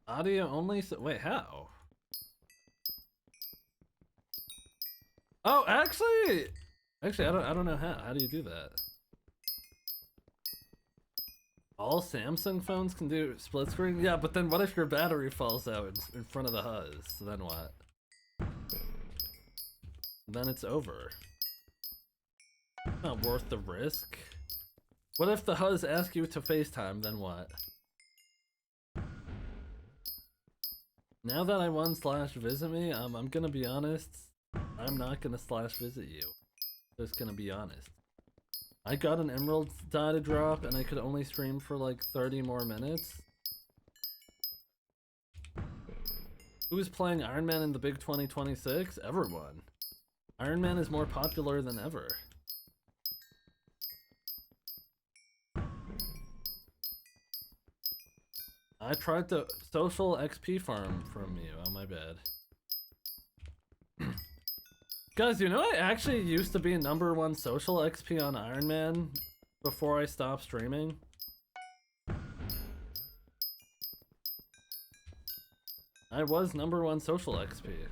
audio only. So wait, how? Oh, actually, I don't know how. How do you do that? All Samsung phones can do split screen? Yeah, but then what if your battery falls out in front of the Huz? Then what? Then it's over. Not worth the risk. What if the Huz asks you to FaceTime, then what? Now that I won /visit me, I'm gonna be honest, I'm not gonna /visit you. Just gonna be honest. I got an emerald die to drop and I could only stream for like 30 more minutes. Who's playing Iron Man in the big 2026? Everyone. Iron Man is more popular than ever. I tried to social XP farm from you. Oh, my bad. Guys, you know I actually used to be #1 social XP on Iron Man before I stopped streaming? I was #1 social XP.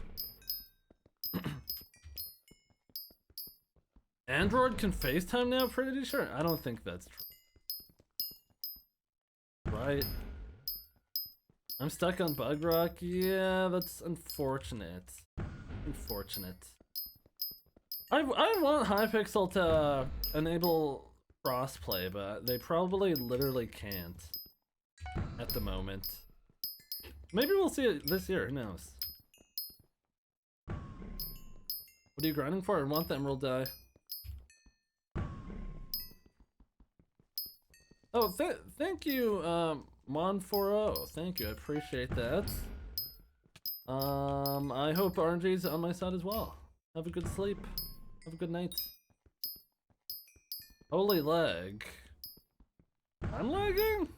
Android can FaceTime now? Pretty sure. I don't think that's true. Right? I'm stuck on Bug Rock. Yeah, that's unfortunate. Unfortunate. I want Hypixel to enable crossplay, but they probably literally can't at the moment. Maybe we'll see it this year, who knows? What are you grinding for? I want the emerald die. Oh, thank you, Mon40. Thank you, I appreciate that. I hope RNG's on my side as well. Have a good sleep. Have a good night. Holy lag. I'm lagging?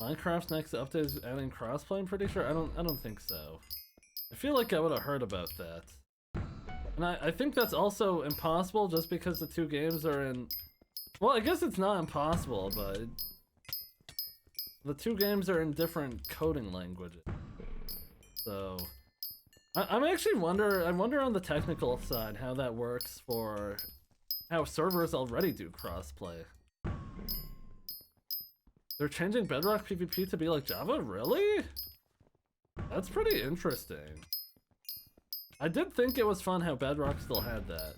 Minecraft's next update is adding crossplay, I'm pretty sure. I don't think so. I feel like I would have heard about that. And I think that's also impossible just because the 2 games are in... Well, I guess it's not impossible, but... The 2 games are in different coding languages. So... I wonder on the technical side how that works for... how servers already do crossplay. They're changing Bedrock PvP to be like Java? Really? That's pretty interesting. I did think it was fun how Bedrock still had that.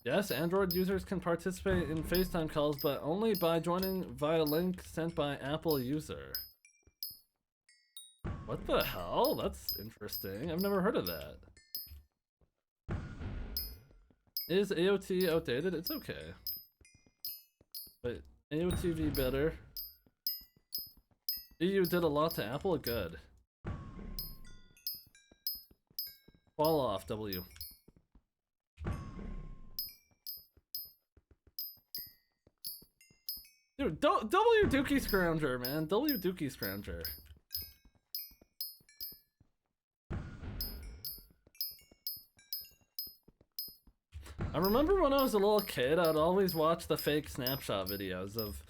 Yes, Android users can participate in FaceTime calls, but only by joining via link sent by Apple user. What the hell? That's interesting. I've never heard of that. Is AOT outdated? It's okay. But AOTV better. EU did a lot to Apple? Good. Fall off, W. Dude, W Dookie Scrounger, man. W Dookie Scrounger. I remember when I was a little kid, I'd always watch the fake snapshot videos of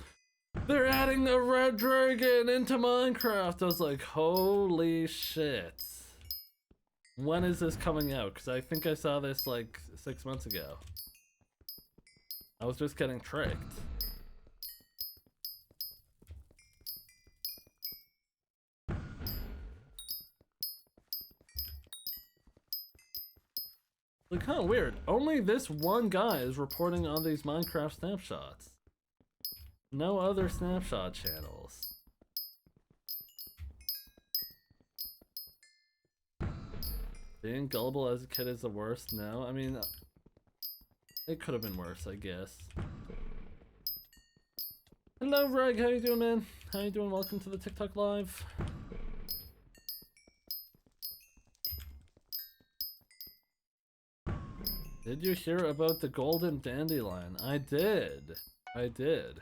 they're adding the red dragon into Minecraft. I was like, holy shit. When is this coming out? Because I think I saw this like 6 months ago. I was just getting tricked. Like, kind of weird. Only this one guy is reporting on these Minecraft snapshots. No other snapshot channels. Being gullible as a kid is the worst? No, I mean, it could have been worse, I guess. Hello, Reg. How you doing, man? How you doing? Welcome to the TikTok Live. Did you hear about the golden dandelion? I did. I did.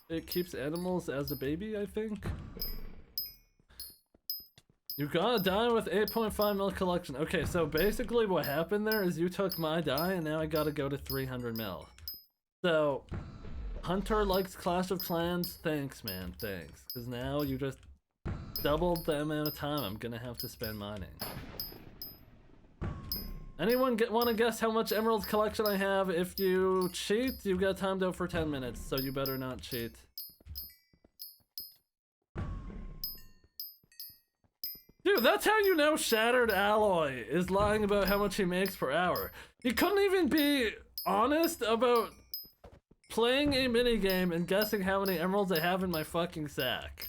It keeps animals as a baby, I think. You gotta die with 8.5 mil collection. Okay, so basically what happened there is you took my die and now I gotta go to 300 mil. So, Hunter likes Clash of Clans. Thanks, man. Thanks. Because now you just doubled the amount of time I'm gonna have to spend mining. Anyone want to guess how much emeralds collection I have? If you cheat, you've got timed out for 10 minutes, so you better not cheat. Dude, that's how you know Shattered Alloy is lying about how much he makes per hour. He couldn't even be honest about playing a minigame and guessing how many emeralds I have in my fucking sack.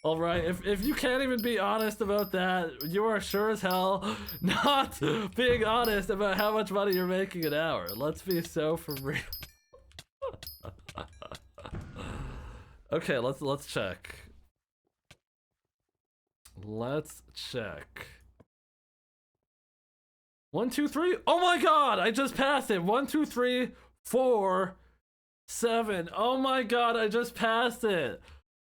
Alright, if you can't even be honest about that, you are sure as hell not being honest about how much money you're making an hour. Let's be so for real. Okay, let's check. Let's check. 1, 2, 3. Oh my god, I just passed it. 1, 2, 3, 4, 7. Oh my god, I just passed it.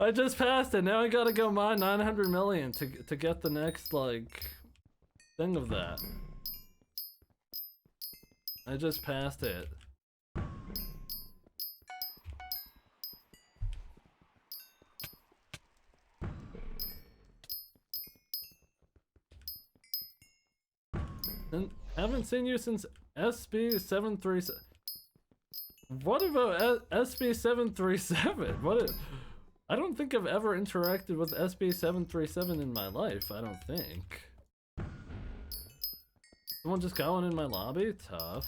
I just passed it. Now I gotta go mine 900 million to get the next, like, thing of that. I just passed it. And haven't seen you since SB737. What about SB737? What? I don't think I've ever interacted with SB737 in my life. I don't think. Someone just got one in my lobby? Tough.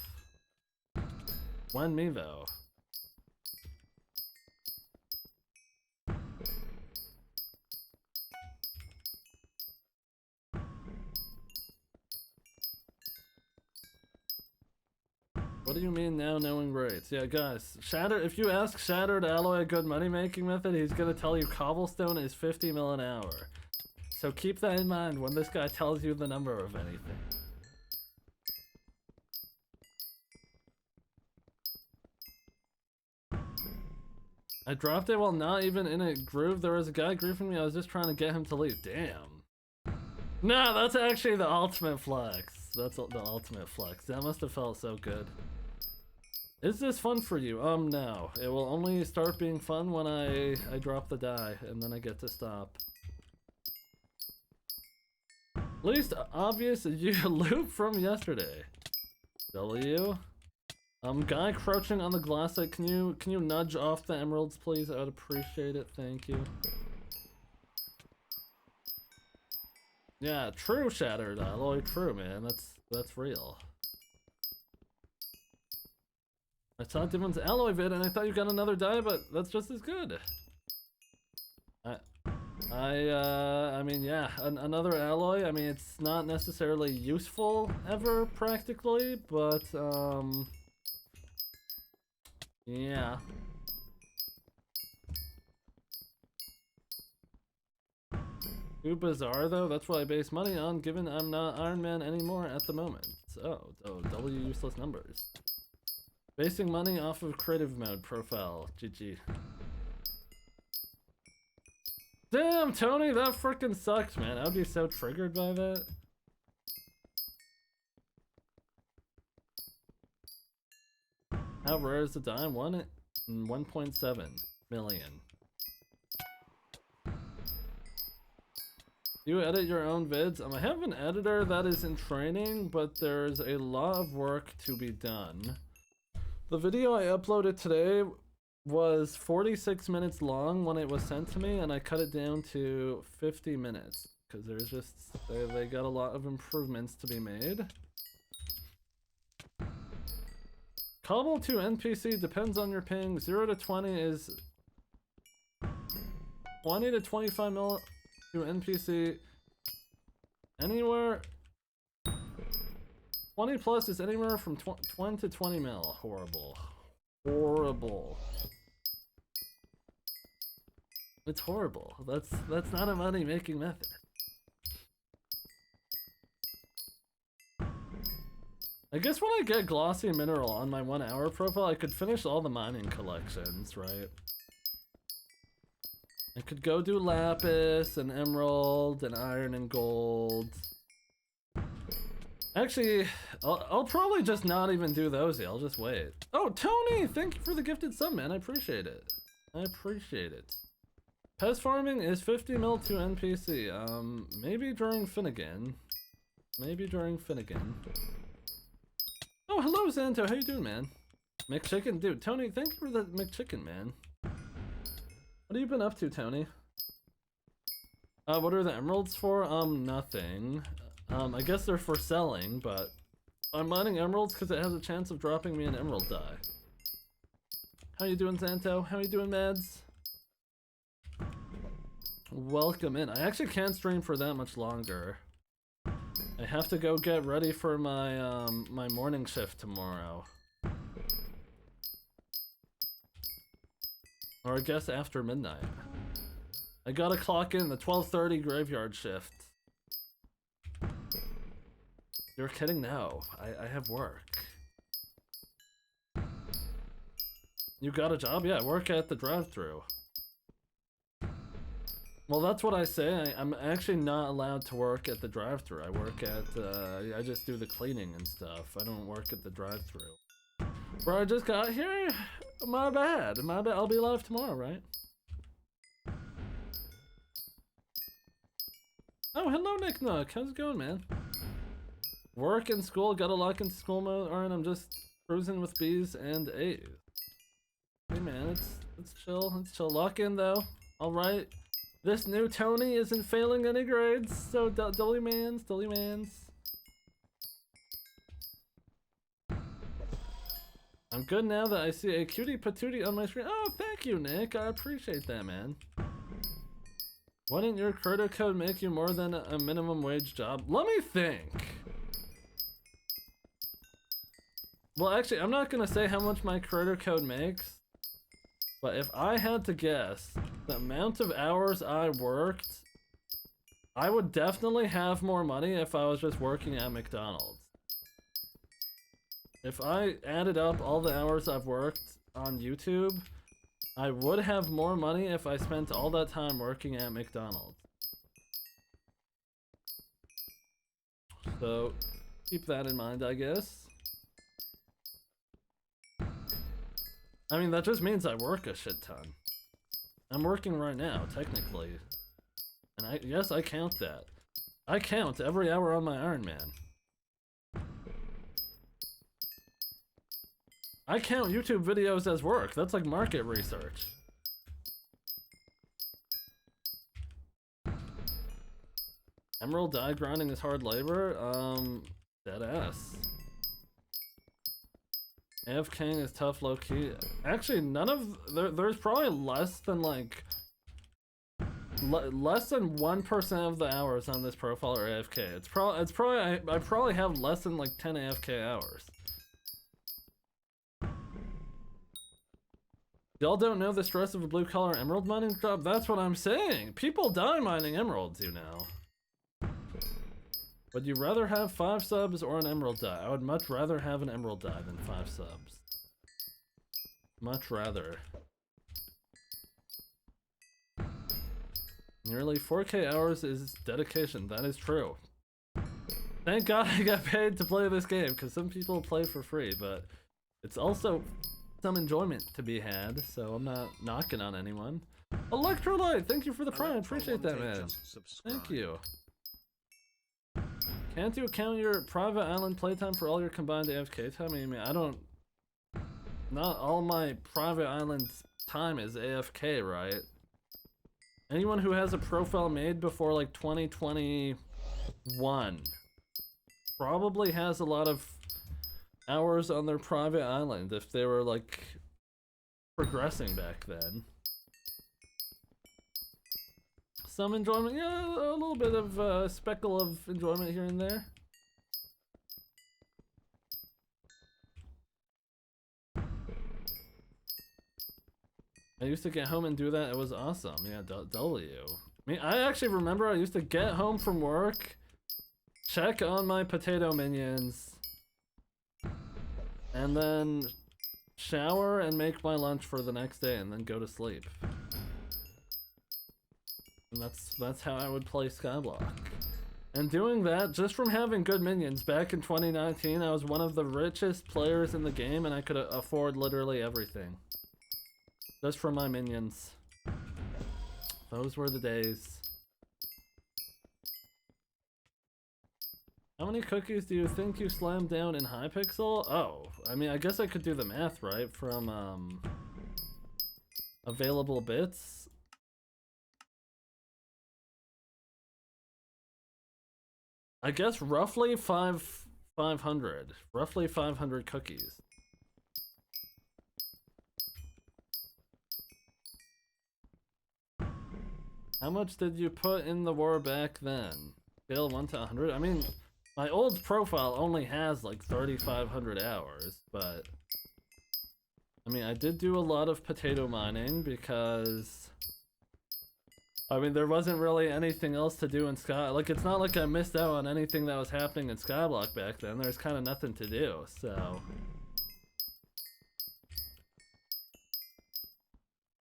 When me though? What do you mean now knowing rates? Yeah, guys, if you ask Shattered Alloy a good money-making method, he's gonna tell you cobblestone is 50 mil an hour. So keep that in mind when this guy tells you the number of anything. I dropped it while not even in a groove. There was a guy griefing me, I was just trying to get him to leave. Damn. Nah, that's actually the ultimate flex. That's the ultimate flex. That must have felt so good. Is this fun for you? No. It will only start being fun when I drop the die, and then I get to stop. Least obvious you loop from yesterday. W. Guy crouching on the glass site, can you nudge off the emeralds, please? I would appreciate it, thank you. Yeah, true, Shattered Alloy, true, man. That's real. I saw Dimon's alloy vid and I thought you got another die, but that's just as good. I mean, yeah, another alloy. I mean, it's not necessarily useful ever, practically, but, yeah. Too bizarre, though. That's what I base money on, given I'm not Iron Man anymore at the moment. So, W useless numbers. Basing money off of creative mode profile. GG. Damn, Tony, that frickin' sucks, man. I'd be so triggered by that. How rare is the dime? 1.7 million. Do you edit your own vids? I have an editor that is in training, but there's a lot of work to be done. The video I uploaded today was 46 minutes long when it was sent to me, and I cut it down to 50 minutes because there's just they got a lot of improvements to be made. Cobble to NPC depends on your ping. 0 to 20 is 20 to 25 mil to NPC. Anywhere 20 plus is anywhere from 20 to 20 mil. Horrible. Horrible. It's horrible. That's not a money making method. I guess when I get glossy mineral on my 1 hour profile, I could finish all the mining collections, right? I could go do lapis and emerald and iron and gold. Actually, I'll probably just not even do those yet. I'll just wait. Oh, Tony! Thank you for the gifted sub, man. I appreciate it. I appreciate it. Pest farming is 50 mil to NPC. Maybe during Finnegan. Maybe during Finnegan. Oh, hello, Zanto. How you doing, man? McChicken? Dude, Tony, thank you for the McChicken, man. What have you been up to, Tony? What are the emeralds for? Nothing. I guess they're for selling, but I'm mining emeralds because it has a chance of dropping me an emerald die. How you doing, Zanto? How you doing, Mads? Welcome in. I actually can't stream for that much longer. I have to go get ready for my my morning shift tomorrow. Or I guess after midnight. I gotta clock in the 12:30 graveyard shift. You're kidding? No. I have work. You got a job? Yeah, I work at the drive-thru. Well, that's what I say. I'm actually not allowed to work at the drive-thru. I work at, I just do the cleaning and stuff. I don't work at the drive-thru. Bro, I just got here? My bad. My bad. I'll be live tomorrow, right? Oh, hello, Nick Nook. How's it going, man? Work and school. Gotta lock into school mode. Alright, I'm just cruising with B's and A's. Hey, man, it's chill. It's chill. Lock in, though. Alright. This new Tony isn't failing any grades, so W-mans. I'm good now that I see a cutie patootie on my screen. Oh, thank you, Nick. I appreciate that, man. Wouldn't your creator code make you more than a minimum wage job? Let me think. Well, actually, I'm not gonna say how much my creator code makes, but if I had to guess the amount of hours I worked, I would definitely have more money if I was just working at McDonald's. If I added up all the hours I've worked on YouTube, I would have more money if I spent all that time working at McDonald's. So, keep that in mind, I guess. I mean, that just means I work a shit ton. I'm working right now, technically. And yes, I count that. I count every hour on my Iron Man. I count YouTube videos as work. That's like market research. Emerald dye grinding is hard labor? Dead ass. AFKing is tough low-key. Actually, none of... There's probably less than like... less than 1% of the hours on this profile are AFK. It's probably... I probably have less than like 10 AFK hours. Y'all don't know the stress of a blue-collar emerald mining job? That's what I'm saying! People die mining emeralds, you know. Would you rather have 5 subs or an emerald die? I would much rather have an emerald die than 5 subs. Much rather. Nearly 4K hours is dedication. That is true. Thank God I got paid to play this game, because some people play for free, but it's also some enjoyment to be had, so I'm not knocking on anyone. Electrolyte, thank you for the prime. Appreciate that, man. Thank you. Can't you count your private island playtime for all your combined AFK time? I mean, I don't... Not all my private island time is AFK, right? Anyone who has a profile made before like 2021 probably has a lot of hours on their private island if they were like progressing back then. Some enjoyment, yeah, a little bit of a speckle of enjoyment here and there. I used to get home and do that, it was awesome. Yeah, W. I mean, I actually remember I used to get home from work, check on my potato minions, and then shower and make my lunch for the next day and then go to sleep. And that's how I would play Skyblock. And doing that, just from having good minions, back in 2019, I was one of the richest players in the game and I could afford literally everything. Just from my minions. Those were the days. How many cookies do you think you slammed down in Hypixel? Oh, I mean, I guess I could do the math, right? From, available bits. I guess roughly 500. Roughly 500 cookies. How much did you put in the war back then? Scale 1 to 100? I mean, my old profile only has like 3,500 hours, but... I mean, I did do a lot of potato mining because... I mean, there wasn't really anything else to do in Sky... Like, it's not like I missed out on anything that was happening in Skyblock back then. There's kind of nothing to do, so...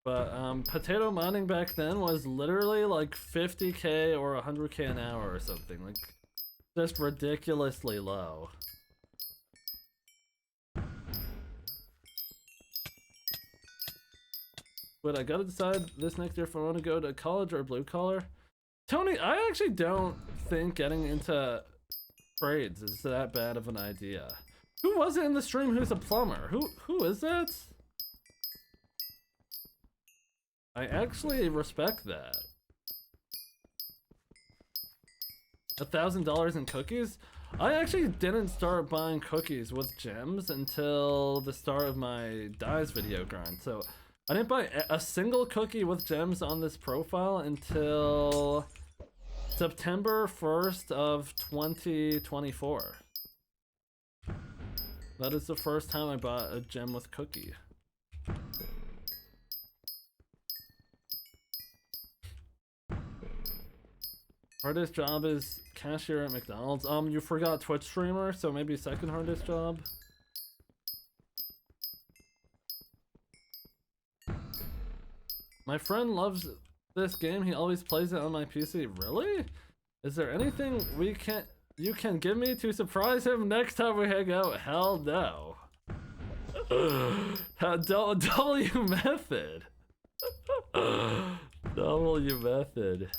But, potato mining back then was literally like 50k or 100k an hour or something. Like, just ridiculously low. But I gotta decide this next year if I want to go to college or blue collar. Tony, I actually don't think getting into trades is that bad of an idea. Who was it in the stream who's a plumber? Who is that? I actually respect that. $1,000 in cookies? I actually didn't start buying cookies with gems until the start of my dyes video grind. So I didn't buy a single cookie with gems on this profile until September 1st of 2024. That is the first time I bought a gem with cookie. Hardest job is cashier at McDonald's. You forgot Twitch streamer, so maybe second hardest job. My friend loves this game. He always plays it on my PC. Really? Is there anything you can give me to surprise him next time we hang out? Hell no. W method. W method.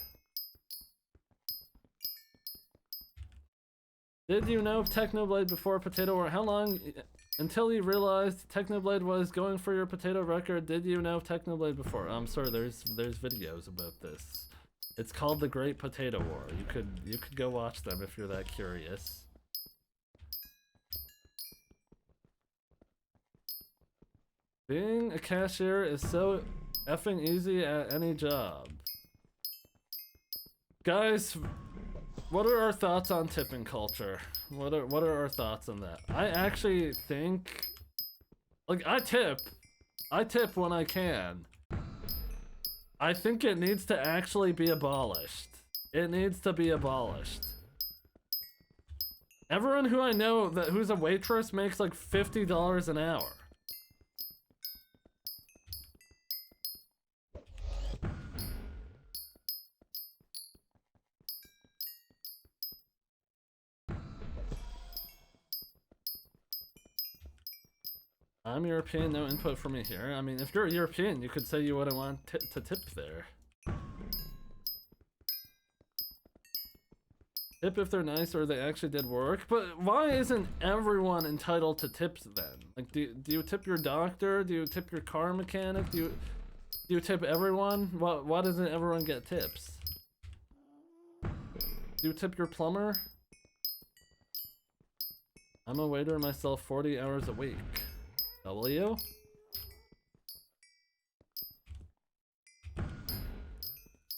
Did you know Technoblade before Potato War? How long until you realized Technoblade was going for your potato record? Did you know Technoblade before? I'm sorry, there's videos about this. It's called The Great Potato War. You could go watch them if you're that curious. Being a cashier is so effing easy at any job. Guys, what are our thoughts on tipping culture? What are our thoughts on that? I actually think, like, I tip when I can. I think it needs to actually be abolished. It needs to be abolished. Everyone who I know who's a waitress makes like $50 an hour. I'm European, no input for me here. I mean, if you're European, you could say you wouldn't want to tip there. Tip if they're nice or they actually did work, but why isn't everyone entitled to tips then? Like, do you tip your doctor? Do you tip your car mechanic? Do you tip everyone? Why doesn't everyone get tips? Do you tip your plumber? I'm a waiter myself 40 hours a week. W?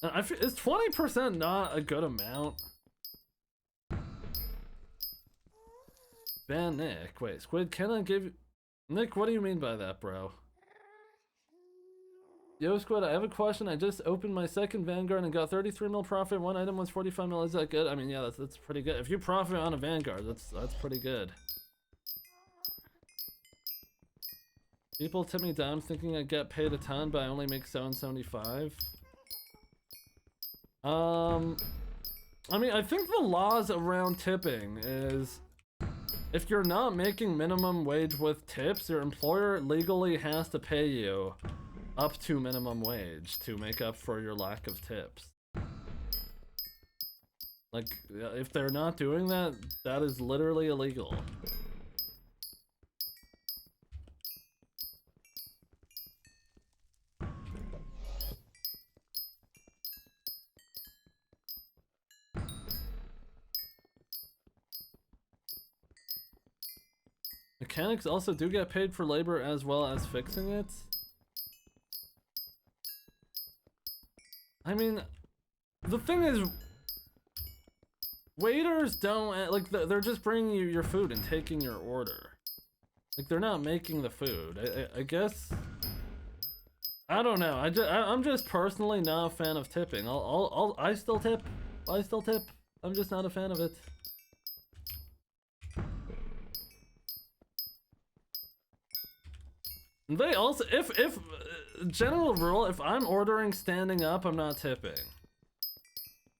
Is 20% not a good amount? Ban Nick. Wait, Squid, can I give you... Nick, what do you mean by that, bro? Yo, Squid, I have a question. I just opened my second Vanguard and got 33 mil profit. One item was 45 mil. Is that good? I mean, yeah, that's pretty good. If you profit on a Vanguard, that's pretty good. People tip me down thinking I get paid a ton, but I only make 775. I mean, I think the laws around tipping is if you're not making minimum wage with tips, your employer legally has to pay you up to minimum wage to make up for your lack of tips. Like, if they're not doing that, that is literally illegal. Mechanics also do get paid for labor as well as fixing it. I mean, the thing is, waiters don't, like, they're just bringing you your food and taking your order. Like, they're not making the food. I guess, I don't know. I'm just personally not a fan of tipping. I still tip. I'm just not a fan of it. They also, if general rule, if I'm ordering standing up, I'm not tipping.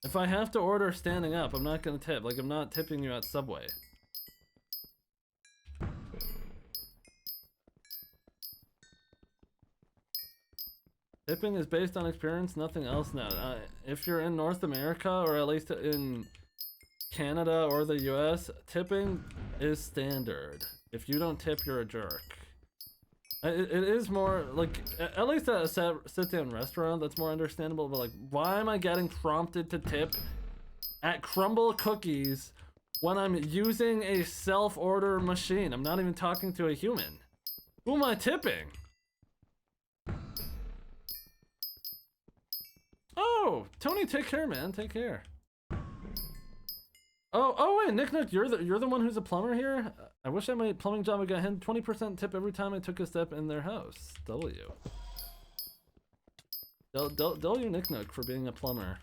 If I have to order standing up, I'm not gonna tip. Like, I'm not tipping you at Subway. Tipping is based on experience, nothing else now. If you're in North America, or at least in Canada or the US, tipping is standard. If you don't tip, you're a jerk. It is more, like, at least at a sit-down restaurant, that's more understandable, but, like, why am I getting prompted to tip at Crumble Cookies when I'm using a self-order machine? I'm not even talking to a human. Who am I tipping? Oh, Tony, take care, man. Take care. Oh wait, Nick, you're the one who's a plumber here? I wish my plumbing job would get him 20% tip every time I took a step in their house. W. W Nick for being a plumber.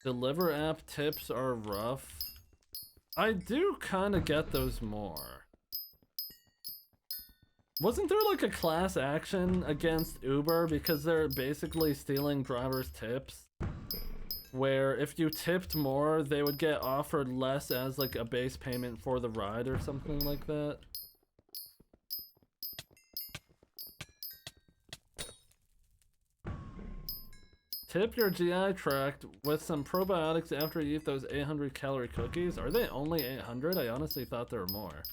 Deliver app tips are rough. I do kind of get those more. Wasn't there like a class action against Uber because they're basically stealing drivers' tips? Where if you tipped more, they would get offered less as like a base payment for the ride or something like that? Tip your GI tract with some probiotics after you eat those 800 calorie cookies. Are they only 800? I honestly thought there were more.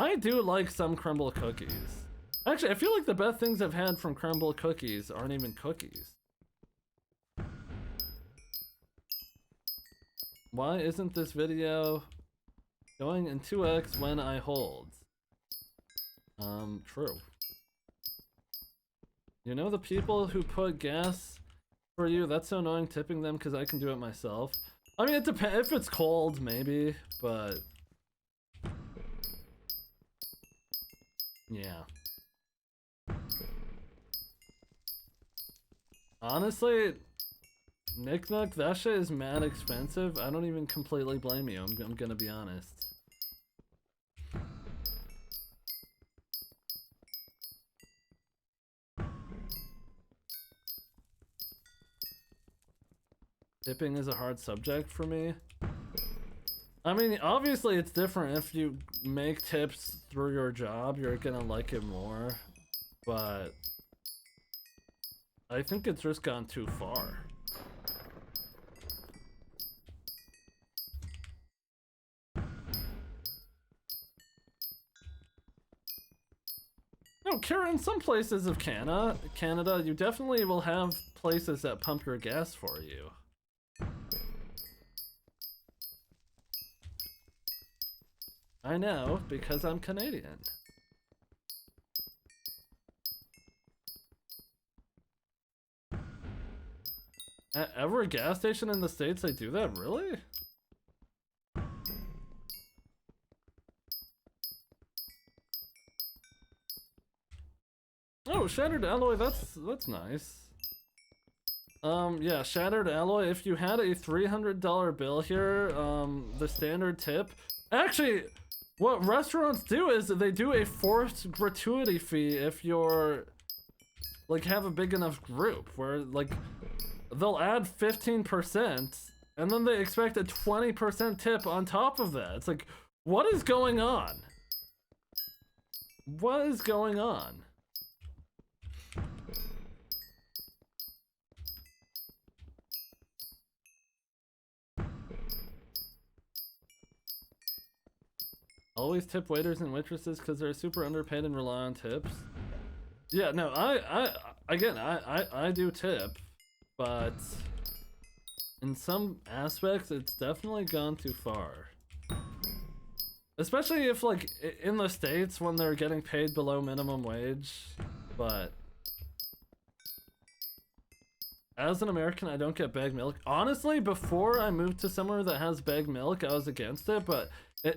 I do like some crumble cookies. Actually, I feel like the best things I've had from crumble cookies aren't even cookies. Why isn't this video going in 2x when I hold? True. You know the people who put gas for you? That's so annoying tipping them because I can do it myself. I mean, it depends. If it's cold, maybe, but... yeah. Honestly, Nick, that shit is mad expensive. I don't even completely blame you. I'm gonna be honest. Tipping is a hard subject for me. I mean, obviously it's different if you make tips through your job, you're gonna like it more, but I think it's just gone too far. No, Kara, in some places of Canada, you definitely will have places that pump your gas for you. I know, because I'm Canadian. At every gas station in the States, they do that? Really? Oh, Shattered Alloy, that's nice. Yeah, Shattered Alloy, if you had a $300 bill here, the standard tip... Actually, what restaurants do is they do a forced gratuity fee if you're... like, have a big enough group, where, like, they'll add 15%, and then they expect a 20% tip on top of that. It's like, what is going on? What is going on? Always tip waiters and waitresses because they're super underpaid and rely on tips. Yeah, no, I do tip, but in some aspects it's definitely gone too far. Especially if, like, in the States when they're getting paid below minimum wage, but as an American, I don't get bagged milk. Honestly, before I moved to somewhere that has bagged milk, I was against it, but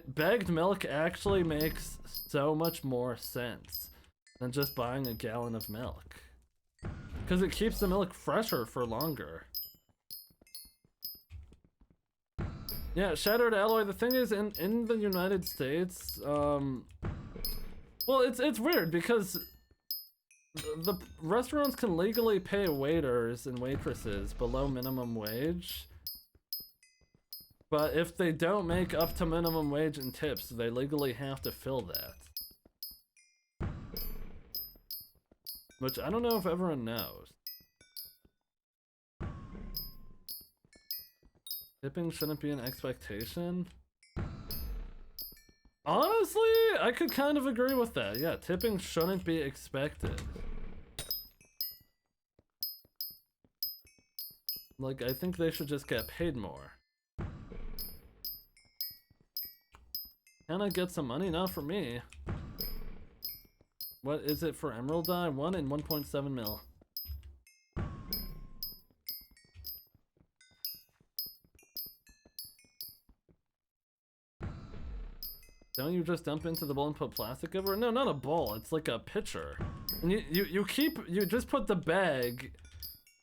bagged milk actually makes so much more sense than just buying a gallon of milk. Because it keeps the milk fresher for longer. Yeah, Shattered Alloy, the thing is, in the United States, well, it's weird because the restaurants can legally pay waiters and waitresses below minimum wage, but if they don't make up to minimum wage in tips, they legally have to fill that. Which I don't know if everyone knows. Tipping shouldn't be an expectation. Honestly, I could kind of agree with that. Yeah, tipping shouldn't be expected. Like, I think they should just get paid more. Can I get some money? Not for me. What is it for Emerald Dye? 1 and 1.7 mil. Don't you just dump into the bowl and put plastic over it? No, not a bowl. It's like a pitcher. And you just put the bag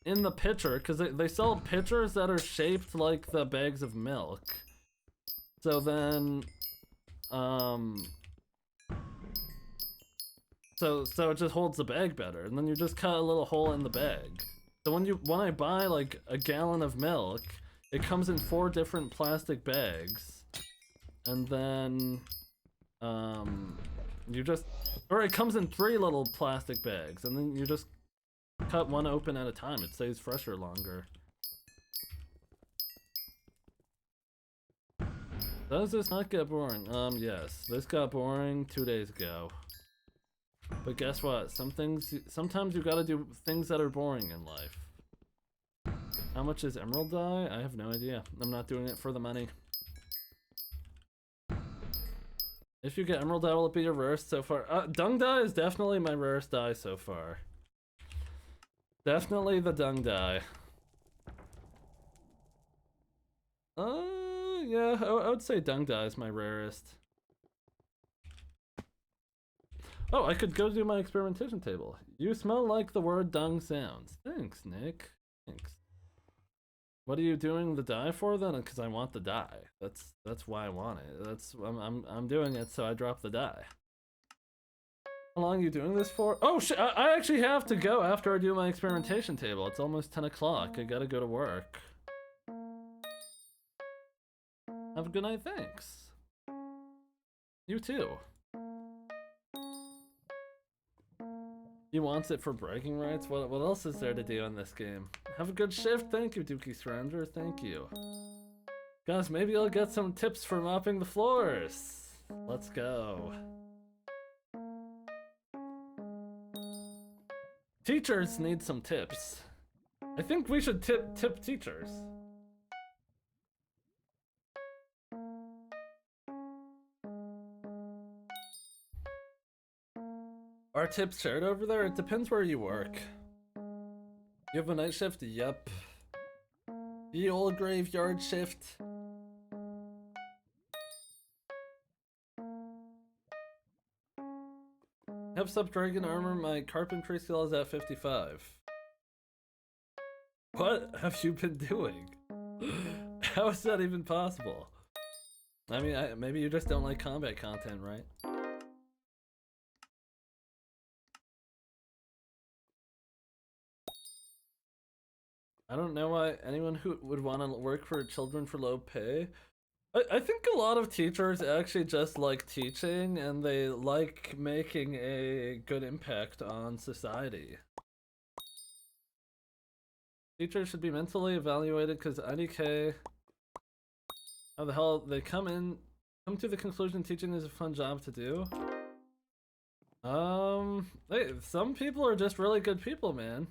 in the pitcher because they sell pitchers that are shaped like the bags of milk. So then, so it just holds the bag better, and then you just cut a little hole in the bag. So when I buy like a gallon of milk, it comes in 4 different plastic bags, and then it comes in 3 little plastic bags, and then you just cut one open at a time. It stays fresher longer. Does this not get boring? Yes, this got boring 2 days ago. But guess what? Sometimes you gotta do things that are boring in life. How much is Emerald Dye? I have no idea. I'm not doing it for the money. If you get Emerald Dye, will it be your rarest so far? Dung Dye is definitely my rarest dye so far. Definitely the Dung Dye. Yeah, I would say Dung Dye is my rarest. Oh, I could go do my experimentation table. You smell like the word dung sounds. Thanks, Nick. Thanks. What are you doing the dye for then? Because I want the dye. That's why I want it. I'm doing it so I drop the dye. How long are you doing this for? Oh shit! I actually have to go after I do my experimentation table. It's almost 10 o'clock. I gotta go to work. Have a good night, thanks. You too. He wants it for bragging rights? What else is there to do in this game? Have a good shift, thank you, Dookie Surrender, thank you. Guys, maybe I'll get some tips for mopping the floors. Let's go. Teachers need some tips. I think we should tip teachers. Are tips shared over there? It depends where you work. You have a night shift? Yep. The old graveyard shift. Have sub dragon armor, my carpentry skill is at 55. What have you been doing? How is that even possible? I mean, maybe you just don't like combat content, right? I don't know why anyone who would want to work for children for low pay. I think a lot of teachers actually just like teaching and they like making a good impact on society. Teachers should be mentally evaluated because IDK, how the hell they come to the conclusion teaching is a fun job to do. Hey, some people are just really good people, man.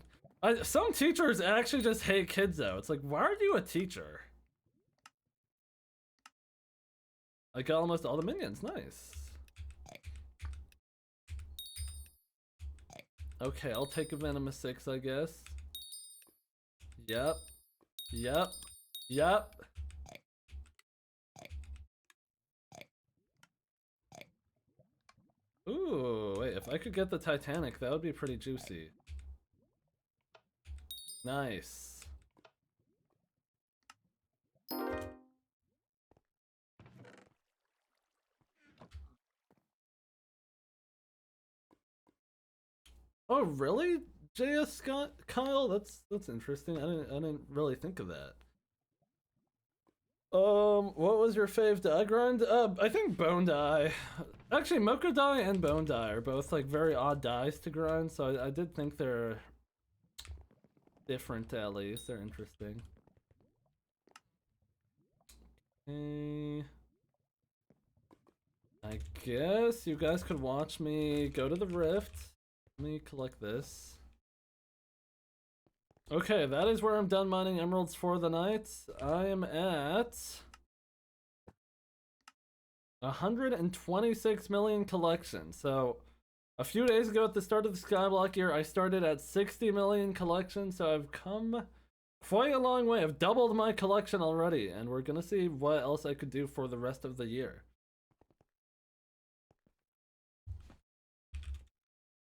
Some teachers actually just hate kids though. It's like, why are you a teacher? I got almost all the minions, nice. Okay, I'll take a Venomous 6, I guess. Yep. Yep. Yep. Ooh, wait, if I could get the Titanic, that would be pretty juicy. Nice. Oh, really? JS Scott Kyle? That's interesting. I didn't really think of that. What was your fave die grind? I think Bone Die. Actually, Moko Die and Bone Die are both like very odd dies to grind, so I did think they're different at least. They're interesting. Okay. I guess you guys could watch me go to the rift. Let me collect this. Okay, that is where I'm done mining emeralds for the night. I am at 126 million collection. So a few days ago at the start of the Skyblock year, I started at 60 million collection. So I've come quite a long way. I've doubled my collection already, and we're gonna see what else I could do for the rest of the year.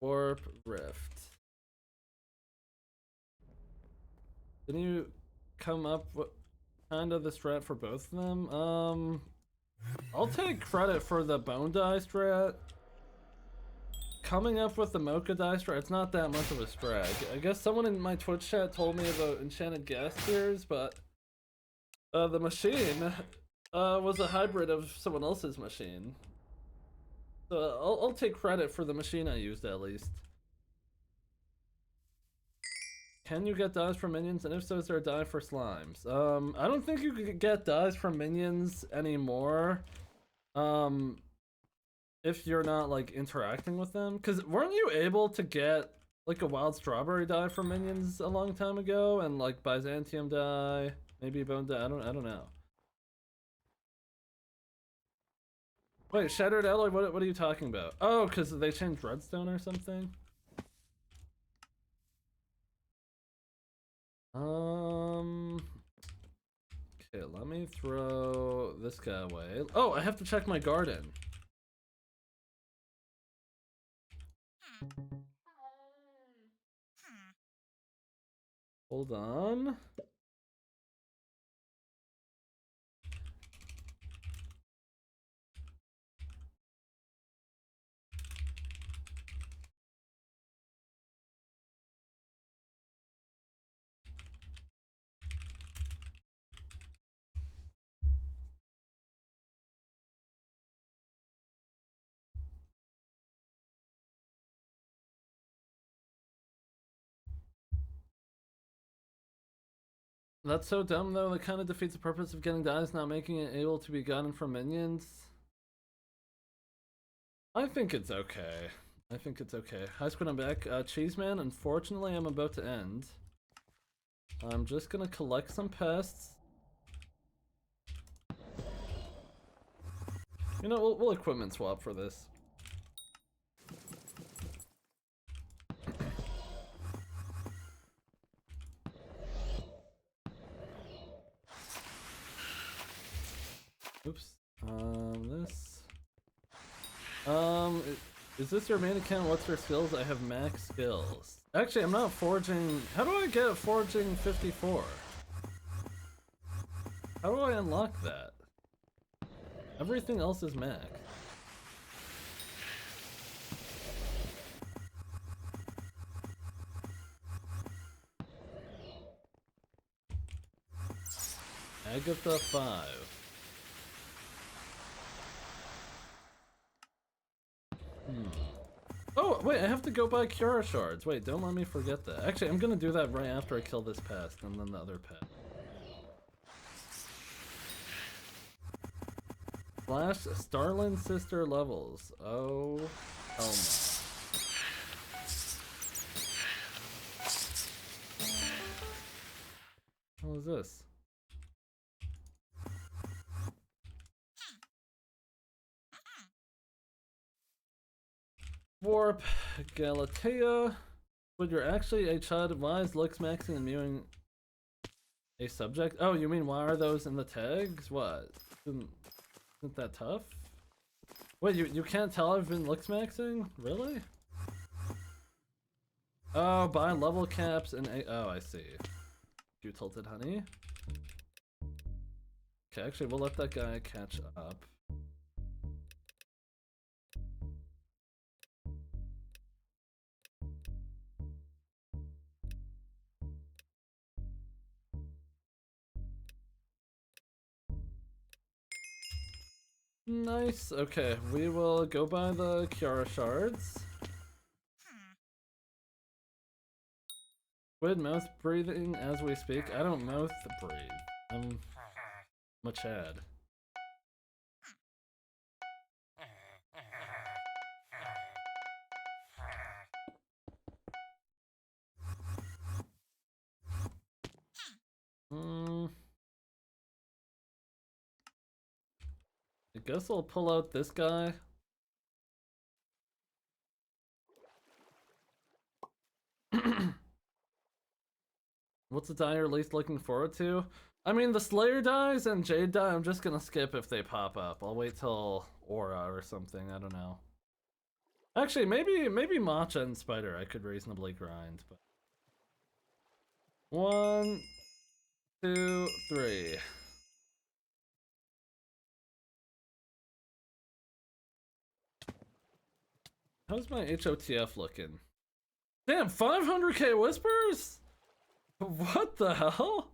Warp Rift. Didn't you come up with kind of the strat for both of them? I'll take credit for the Bone Die strat. Coming up with the Mocha Die strat, it's not that much of a strat. I guess someone in my Twitch chat told me about Enchanted Gas Tears, but the machine was a hybrid of someone else's machine. So I'll take credit for the machine I used at least. Can you get dies from minions? And if so, is there a die for slimes? I don't think you could get dies from minions anymore. If you're not like interacting with them. Cause weren't you able to get like a wild strawberry die from minions a long time ago? And like Byzantium die, maybe bone die, I don't know. Wait, Shattered Alloy, what are you talking about? Oh, cause they changed redstone or something? Okay, let me throw this guy away. Oh, I have to check my garden. Hold on. That's so dumb though, that kind of defeats the purpose of getting dies, not making it able to be gotten from minions. I think it's okay. I think it's okay. Hi Squid, I'm back. Cheeseman, unfortunately I'm about to end. I'm just gonna collect some pests. You know, we'll equipment swap for this. Oops. This. Is this your main account? What's your skills? I have max skills. Actually, I'm not forging. How do I get forging 54? How do I unlock that? Everything else is max. Agatha 5. Oh, wait, I have to go buy Cura shards. Wait, don't let me forget that. Actually, I'm gonna do that right after I kill this pest and then the other pet. Flash Starlin sister levels. Oh, oh my. What is this? Warp, Galatea. But you're actually a child. Why is looks maxing and mewing a subject? Oh, you mean why are those in the tags? What? Isn't that tough? Wait, you can't tell I've been looks maxing? Really? Oh, buy level caps and oh, I see. You tilted honey. Okay, actually, we'll let that guy catch up. Nice. Okay, we will go buy the Kiara shards. Squid mouth breathing as we speak. I don't mouth breathe. I'm a Chad. I guess I'll pull out this guy. What's the die you're least looking forward to? I mean, the Slayer dies and Jade die, I'm just gonna skip if they pop up. I'll wait till Aura or something, I don't know. Actually, maybe Matcha and Spider I could reasonably grind, but... 1, 2, 3. How's my HOTF looking? Damn, 500k whispers? What the hell?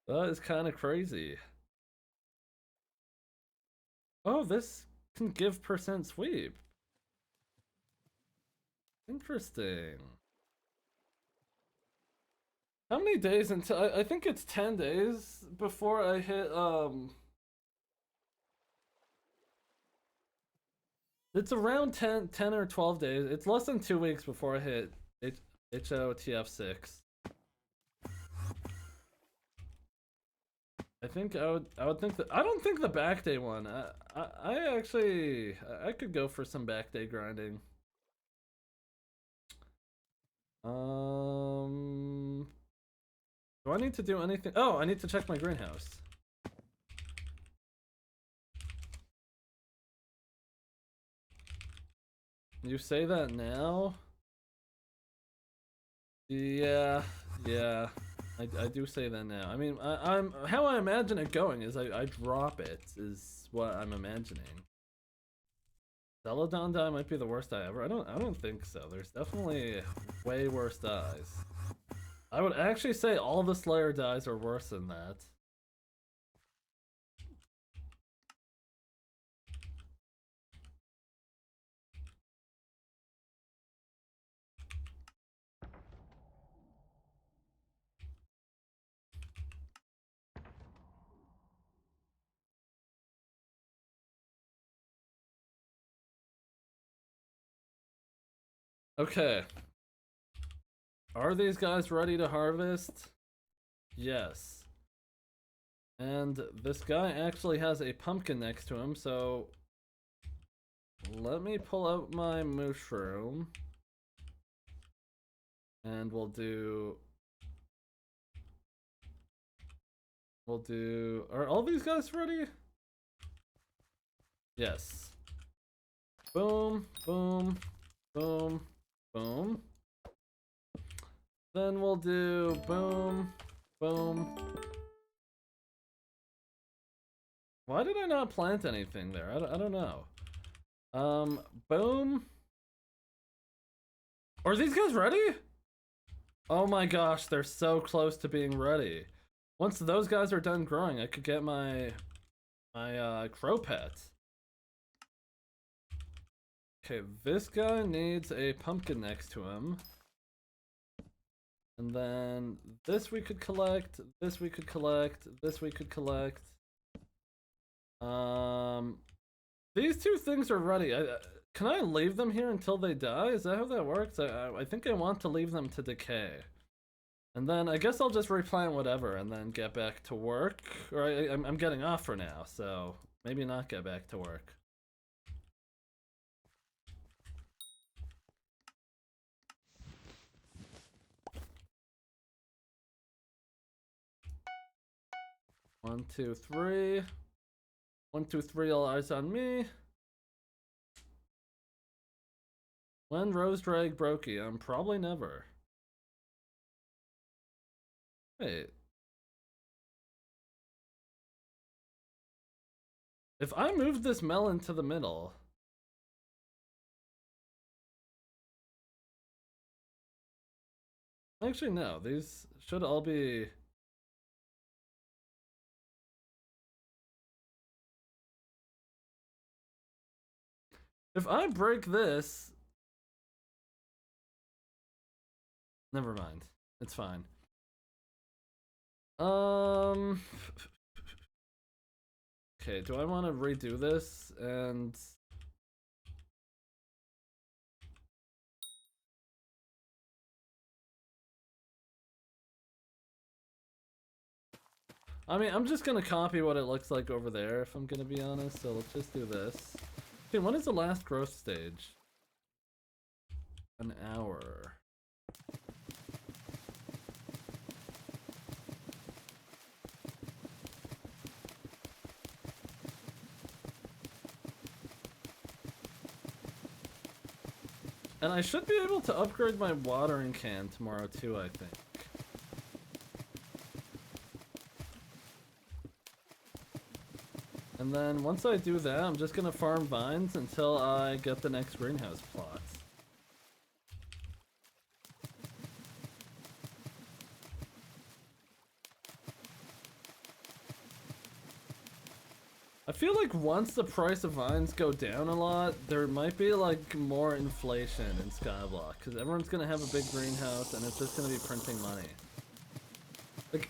That is kind of crazy. Oh, this can give percent sweep. Interesting. How many days until I think it's 10 days before I hit it's around 10 or 12 days. It's less than 2 weeks before I hit HOTF 6. I think I would think that I don't think the back day one. I actually I could go for some back day grinding. Do I need to do anything? Oh, I need to check my greenhouse. You say that now? Yeah. I do say that now. I mean, I'm how I imagine it going is I drop it is what I'm imagining. Celadon die might be the worst die ever. I don't think so. There's definitely way worse dies. I would actually say all the Slayer dies are worse than that. Okay. Are these guys ready to harvest? Yes. And this guy actually has a pumpkin next to him, so let me pull out my mushroom. And we'll do... Are all these guys ready? Yes. Boom, boom, boom, boom. Then we'll do boom, boom. Why did I not plant anything there? I don't know. Boom. Are these guys ready? Oh my gosh, they're so close to being ready. Once those guys are done growing, I could get my crow pets. Okay, this guy needs a pumpkin next to him. And then this we could collect, this we could collect, this we could collect. These two things are ready. Can I leave them here until they die? Is that how that works? I think I want to leave them to decay. And then I guess I'll just replant whatever and then get back to work. Or I'm getting off for now, so maybe not get back to work. One, two, three. 1, 2, 3, all eyes on me. When Rose Drag Brokey? Probably never. Wait. If I move this melon to the middle... Actually, no. These should all be... If I break this... Never mind. It's fine. Okay, do I want to redo this and... I mean, I'm just gonna copy what it looks like over there, if I'm gonna be honest, so let's just do this. Okay, when is the last growth stage? An hour. And I should be able to upgrade my watering can tomorrow too, I think. And then once I do that, I'm just gonna farm vines until I get the next greenhouse plots. I feel like once the price of vines go down a lot, there might be like more inflation in Skyblock, because everyone's gonna have a big greenhouse and it's just gonna be printing money. Like,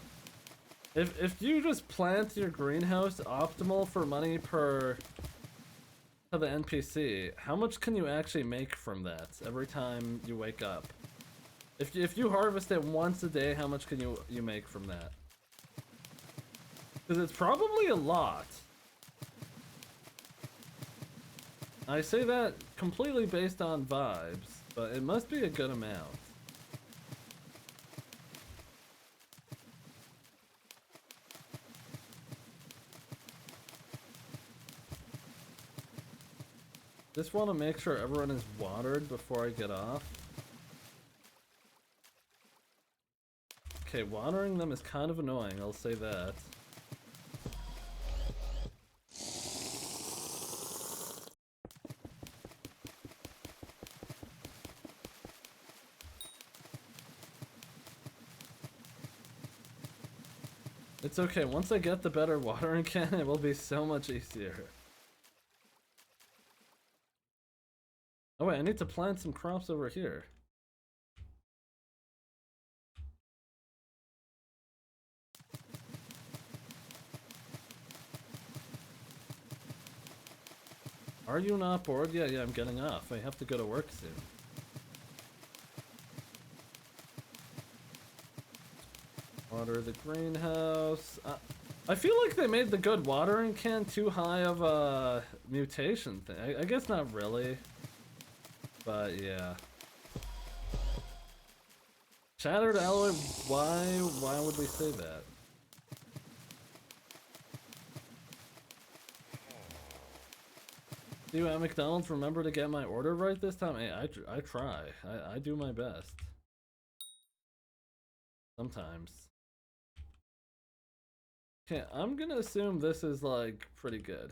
if you just plant your greenhouse optimal for money per to the NPC, how much can you actually make from that every time you wake up? If you harvest it once a day, how much can you make from that? Because it's probably a lot. I say that completely based on vibes, but it must be a good amount. Just want to make sure everyone is watered before I get off. Okay, watering them is kind of annoying, I'll say that. It's okay, once I get the better watering can, it will be so much easier. Oh wait, I need to plant some crops over here. Are you not bored? Yeah, I'm getting off. I have to go to work soon. Water the greenhouse. I feel like they made the good watering can too high of a mutation thing. I guess not really. But yeah. Shattered alloy, why would we say that? Do you at McDonald's remember to get my order right this time? Hey, I try. I do my best. Sometimes. Okay, I'm gonna assume this is like pretty good.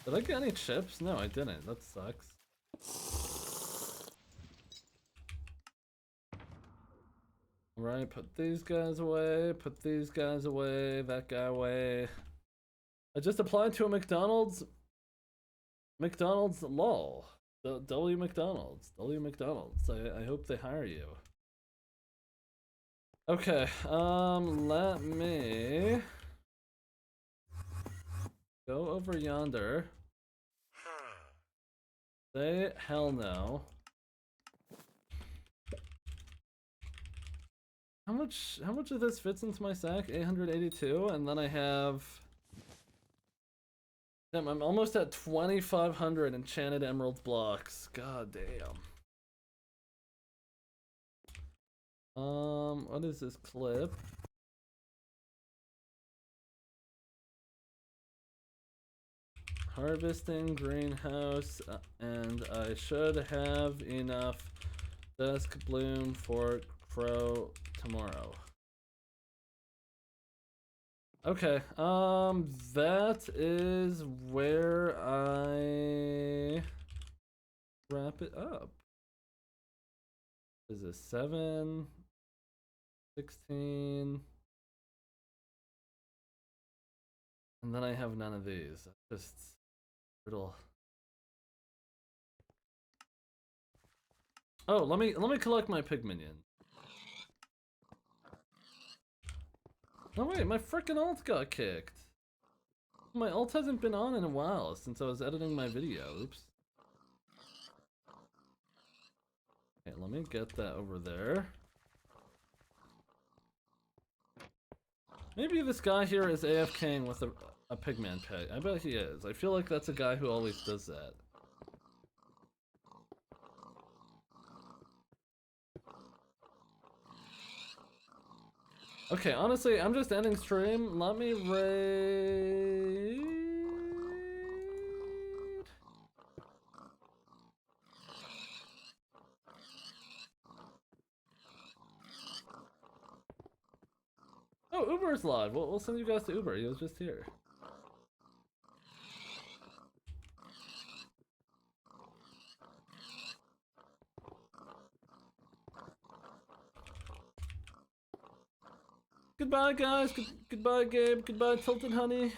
Did I get any chips? No, I didn't. That sucks. Right, put these guys away, put these guys away, that guy away. I just applied to a McDonald's lol. W McDonald's. I hope they hire you. Okay, let me go over yonder. Say hell no. How much of this fits into my sack? 882, and then I have... Damn, I'm almost at 2,500 enchanted emerald blocks. God damn. What is this clip? Harvesting greenhouse, and I should have enough dusk bloom for crow tomorrow. Okay, that is where I wrap it up. Is this 7, 16, and then I have none of these. Just little. Oh, let me collect my pig minion. Oh wait, my frickin' alt got kicked. My alt hasn't been on in a while since I was editing my video. Oops. Okay, let me get that over there. Maybe this guy here is AFKing with a pigman peg. I bet he is. I feel like that's a guy who always does that. Okay, honestly, I'm just ending stream. Let me raid. Oh, Uber's live. We'll send you guys to Uber. He was just here. Goodbye, guys. Goodbye, Gabe. Goodbye, Tilted Honey.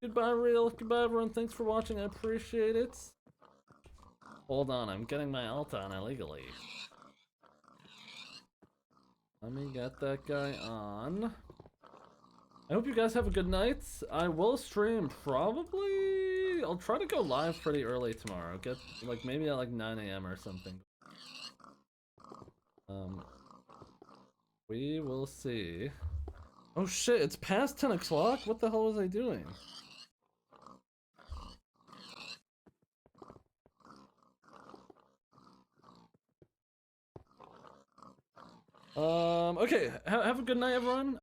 Goodbye, Real. Goodbye, everyone. Thanks for watching. I appreciate it. Hold on, I'm getting my alt on illegally. Let me get that guy on. I hope you guys have a good night. I will stream probably. I'll try to go live pretty early tomorrow. Get like maybe at like 9 AM or something. We will see. Oh shit, it's past 10 o'clock? What the hell was I doing? Okay, have a good night, everyone.